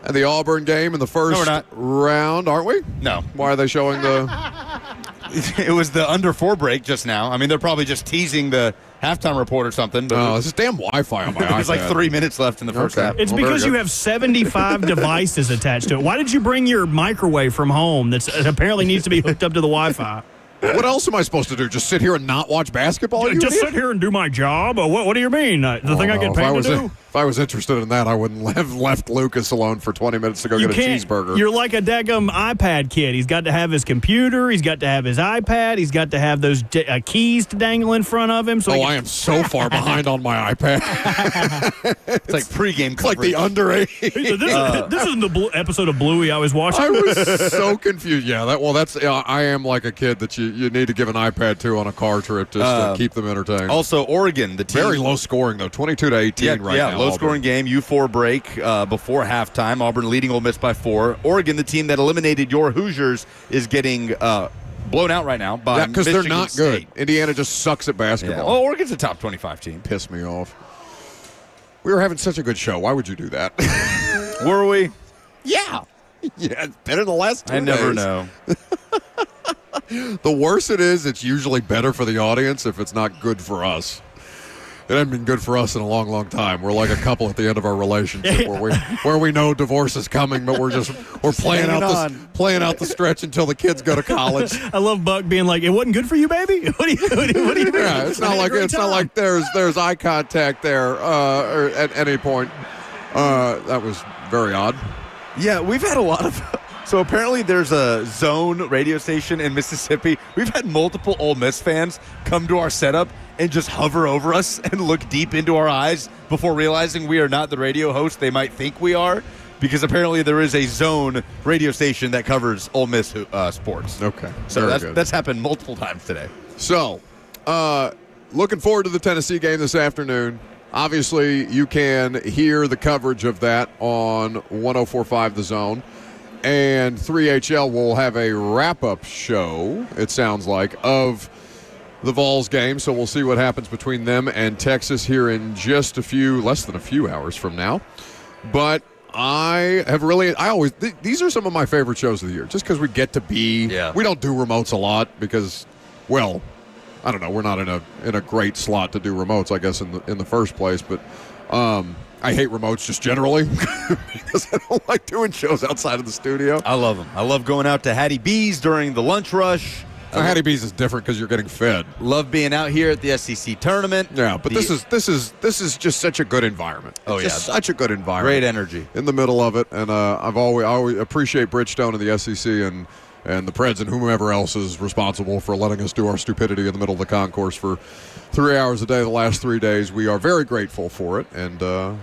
[SPEAKER 2] And the Auburn game in the first round, aren't we?
[SPEAKER 1] No.
[SPEAKER 2] Why are they showing the...
[SPEAKER 1] It was the under 4 break just now. I mean, they're probably just teasing the halftime report or something. But
[SPEAKER 2] this is damn Wi-Fi on my iPad.
[SPEAKER 1] There's like 3 minutes left in the first half.
[SPEAKER 3] It's because you have 75 devices attached to it. Why did you bring your microwave from home that apparently needs to be hooked up to the Wi-Fi?
[SPEAKER 2] What else am I supposed to do? Just sit here and not watch basketball?
[SPEAKER 3] Just sit here and do my job? What do you mean? The thing I get paid to do?
[SPEAKER 2] If I was interested in that, I wouldn't have left Lucas alone for 20 minutes to go get a cheeseburger.
[SPEAKER 3] You're like a daggum iPad kid. He's got to have his computer. He's got to have his iPad. He's got to have those keys to dangle in front of him.
[SPEAKER 2] I am so far behind on my iPad.
[SPEAKER 1] It's like pregame coverage.
[SPEAKER 2] It's like the underage.
[SPEAKER 3] This isn't the episode of Bluey I was watching.
[SPEAKER 2] I was so confused. Yeah, I am like a kid that you need to give an iPad to on a car trip just to keep them entertained.
[SPEAKER 1] Also, Oregon, the team.
[SPEAKER 2] Very low scoring, though, 22-18 right now.
[SPEAKER 1] Low scoring game, U4 break before halftime. Auburn leading Ole Miss by 4. Oregon, the team that eliminated your Hoosiers, is getting blown out right now by
[SPEAKER 2] because they're not
[SPEAKER 1] State.
[SPEAKER 2] Good. Indiana just sucks at basketball.
[SPEAKER 1] Yeah. Well, Oregon's a top 25 team.
[SPEAKER 2] Pissed me off. We were having such a good show. Why would you do that?
[SPEAKER 1] Were we?
[SPEAKER 2] Yeah. Yeah, it's better than the last 2 days.
[SPEAKER 1] I never know.
[SPEAKER 2] The worse it is, it's usually better for the audience if it's not good for us. It hasn't been good for us in a long, long time. We're like a couple at the end of our relationship where we know divorce is coming, but we're playing out the stretch until the kids go to college.
[SPEAKER 3] I love Buck being like, "It wasn't good for you, baby." What do you mean?
[SPEAKER 2] Yeah, it's not like there's eye contact there or at any point. That was very odd.
[SPEAKER 1] Yeah, we've had a lot of. So apparently there's a Zone radio station in Mississippi. We've had multiple Ole Miss fans come to our setup and just hover over us and look deep into our eyes before realizing we are not the radio host they might think we are, because apparently there is a Zone radio station that covers Ole Miss sports.
[SPEAKER 2] Okay.
[SPEAKER 1] So that's happened multiple times today.
[SPEAKER 2] So, looking forward to the Tennessee game this afternoon. Obviously, you can hear the coverage of that on 104.5 The Zone. And 3HL will have a wrap-up show, it sounds like, of the Vols game. So we'll see what happens between them and Texas here in just less than a few hours from now. But these are some of my favorite shows of the year, just because we get to be, we don't do remotes a lot because, well, I don't know, we're not in a great slot to do remotes, I guess, in the first place. But I hate remotes just generally because I don't like doing shows outside of the studio.
[SPEAKER 1] I love them. I love going out to Hatty Bees during the lunch rush.
[SPEAKER 2] Hatty Bees is different because you're getting fed.
[SPEAKER 1] Love being out here at the SEC tournament.
[SPEAKER 2] Yeah, but this is just such a good environment. Such a good environment.
[SPEAKER 1] Great energy
[SPEAKER 2] in the middle of it, and I always appreciate Bridgestone and the SEC and the Preds and whomever else is responsible for letting us do our stupidity in the middle of the concourse for 3 hours a day the last 3 days. We are very grateful for it, and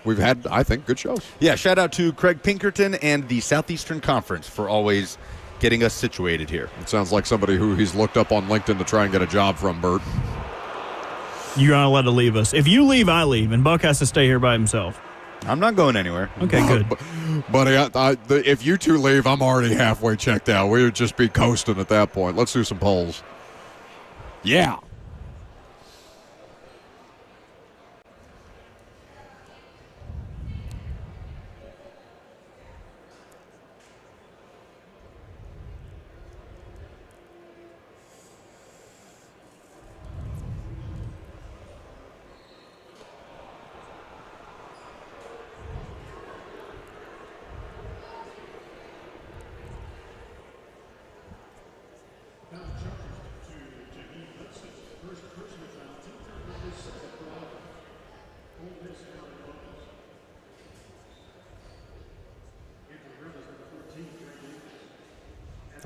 [SPEAKER 2] we've had, I think, good shows.
[SPEAKER 1] Yeah, shout out to Craig Pinkerton and the Southeastern Conference for always getting us situated here.
[SPEAKER 2] It sounds like somebody who he's looked up on LinkedIn to try and get a job from, Bert.
[SPEAKER 3] You're not allowed to leave us. If you leave, I leave, and Buck has to stay here by himself.
[SPEAKER 1] I'm not going anywhere.
[SPEAKER 3] Okay, good.
[SPEAKER 2] Buddy, if you two leave, I'm already halfway checked out. We would just be coasting at that point. Let's do some polls. Yeah.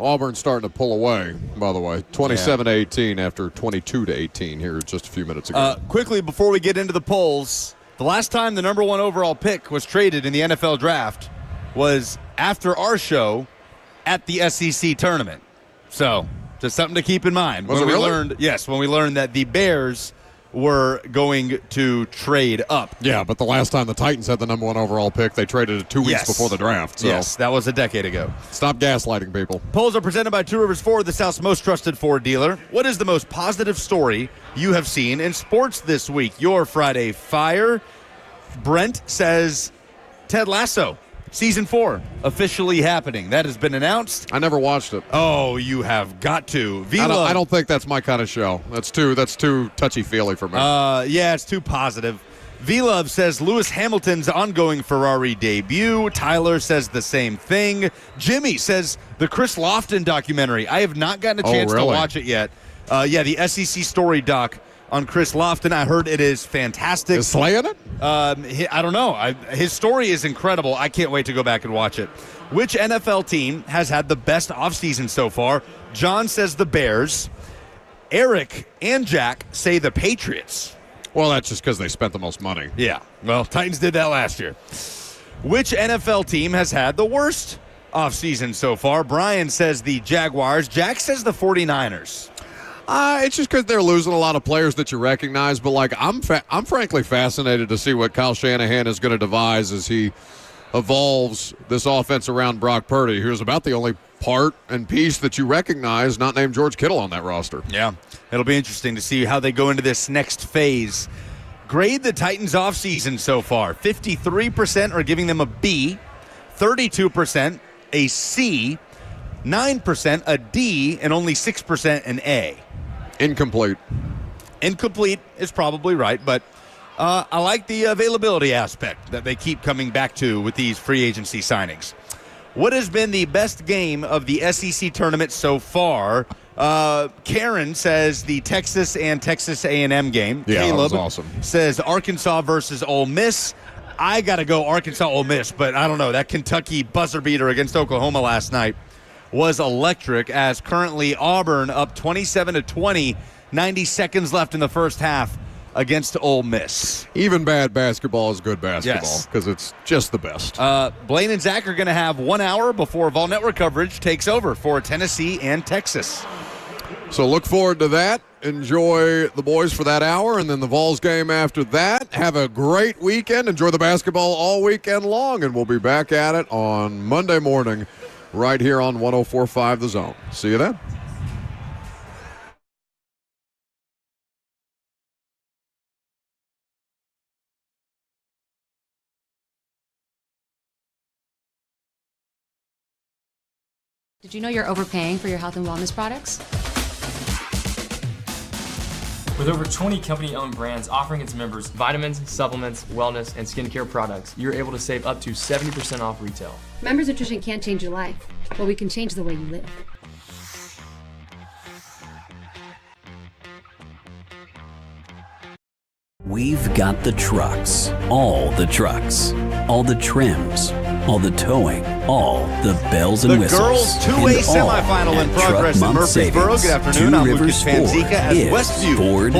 [SPEAKER 2] Auburn's starting to pull away, by the way. 27-18 after 22-18 here just a few minutes ago.
[SPEAKER 1] Quickly, before we get into the polls, the last time the number 1 overall pick was traded in the NFL draft was after our show at the SEC tournament. So, just something to keep in mind.
[SPEAKER 2] Was it really?
[SPEAKER 1] When we learned that the Bears were going to trade up.
[SPEAKER 2] Yeah, but the last time the Titans had the number 1 overall pick, they traded it 2 weeks before the draft. So.
[SPEAKER 1] Yes, that was a decade ago.
[SPEAKER 2] Stop gaslighting people.
[SPEAKER 1] Polls are presented by Two Rivers Ford, the South's most trusted Ford dealer. What is the most positive story you have seen in sports this week? Your Friday Fire. Brent says Ted Lasso. Season 4 officially happening. That has been announced.
[SPEAKER 2] I never watched it.
[SPEAKER 1] Oh, you have got to.
[SPEAKER 2] I don't think that's my kind of show. That's too touchy-feely for me.
[SPEAKER 1] Yeah, it's too positive. V-Love says Lewis Hamilton's ongoing Ferrari debut. Tyler says the same thing. Jimmy says the Chris Lofton documentary. I have not gotten a chance to watch it yet. The SEC story doc on Chris Lofton. I heard it is fantastic.
[SPEAKER 2] Is Slay in it?
[SPEAKER 1] I don't know. His story is incredible. I can't wait to go back and watch it. Which NFL team has had the best offseason so far? John says the Bears. Eric and Jack say the Patriots.
[SPEAKER 2] Well, that's just because they spent the most money.
[SPEAKER 1] Yeah. Well, Titans did that last year. Which NFL team has had the worst offseason so far? Brian says the Jaguars. Jack says the 49ers.
[SPEAKER 2] It's just because they're losing a lot of players that you recognize. But, I'm frankly fascinated to see what Kyle Shanahan is going to devise as he evolves this offense around Brock Purdy, who's about the only part and piece that you recognize, not named George Kittle on that roster.
[SPEAKER 1] Yeah. It'll be interesting to see how they go into this next phase. Grade the Titans offseason so far. 53% are giving them a B, 32% a C, 9% a D, and only 6% an A.
[SPEAKER 2] Incomplete.
[SPEAKER 1] Incomplete is probably right, but I like the availability aspect that they keep coming back to with these free agency signings. What has been the best game of the SEC tournament so far? Karen says the Texas and Texas A&M game.
[SPEAKER 2] Yeah,
[SPEAKER 1] Caleb
[SPEAKER 2] that was awesome.
[SPEAKER 1] Says Arkansas versus Ole Miss. I got to go Arkansas Ole Miss, but I don't know. That Kentucky buzzer beater against Oklahoma last night was electric, as currently Auburn up 27-20, 90 seconds left in the first half against Ole Miss.
[SPEAKER 2] Even bad basketball is good basketball because it's just the best.
[SPEAKER 1] Blaine and Zach are going to have 1 hour before Vol Network coverage takes over for Tennessee and Texas.
[SPEAKER 2] So look forward to that. Enjoy the boys for that hour, and then the Vols game after that. Have a great weekend. Enjoy the basketball all weekend long, and we'll be back at it on Monday morning right here on 104.5 The Zone. See you then.
[SPEAKER 14] Did you know you're overpaying for your health and wellness products?
[SPEAKER 15] With over 20 company-owned brands offering its members vitamins, supplements, wellness, and skincare products, you're able to save up to 70% off retail.
[SPEAKER 14] Members Nutrition can't change your life, but we can change the way you live.
[SPEAKER 16] We've got the trucks, all the trims, all the towing, all the bells and whistles.
[SPEAKER 1] The girls' 2A semifinal in progress in Murfreesboro. Good afternoon. I'm Lucas Panzica as Westview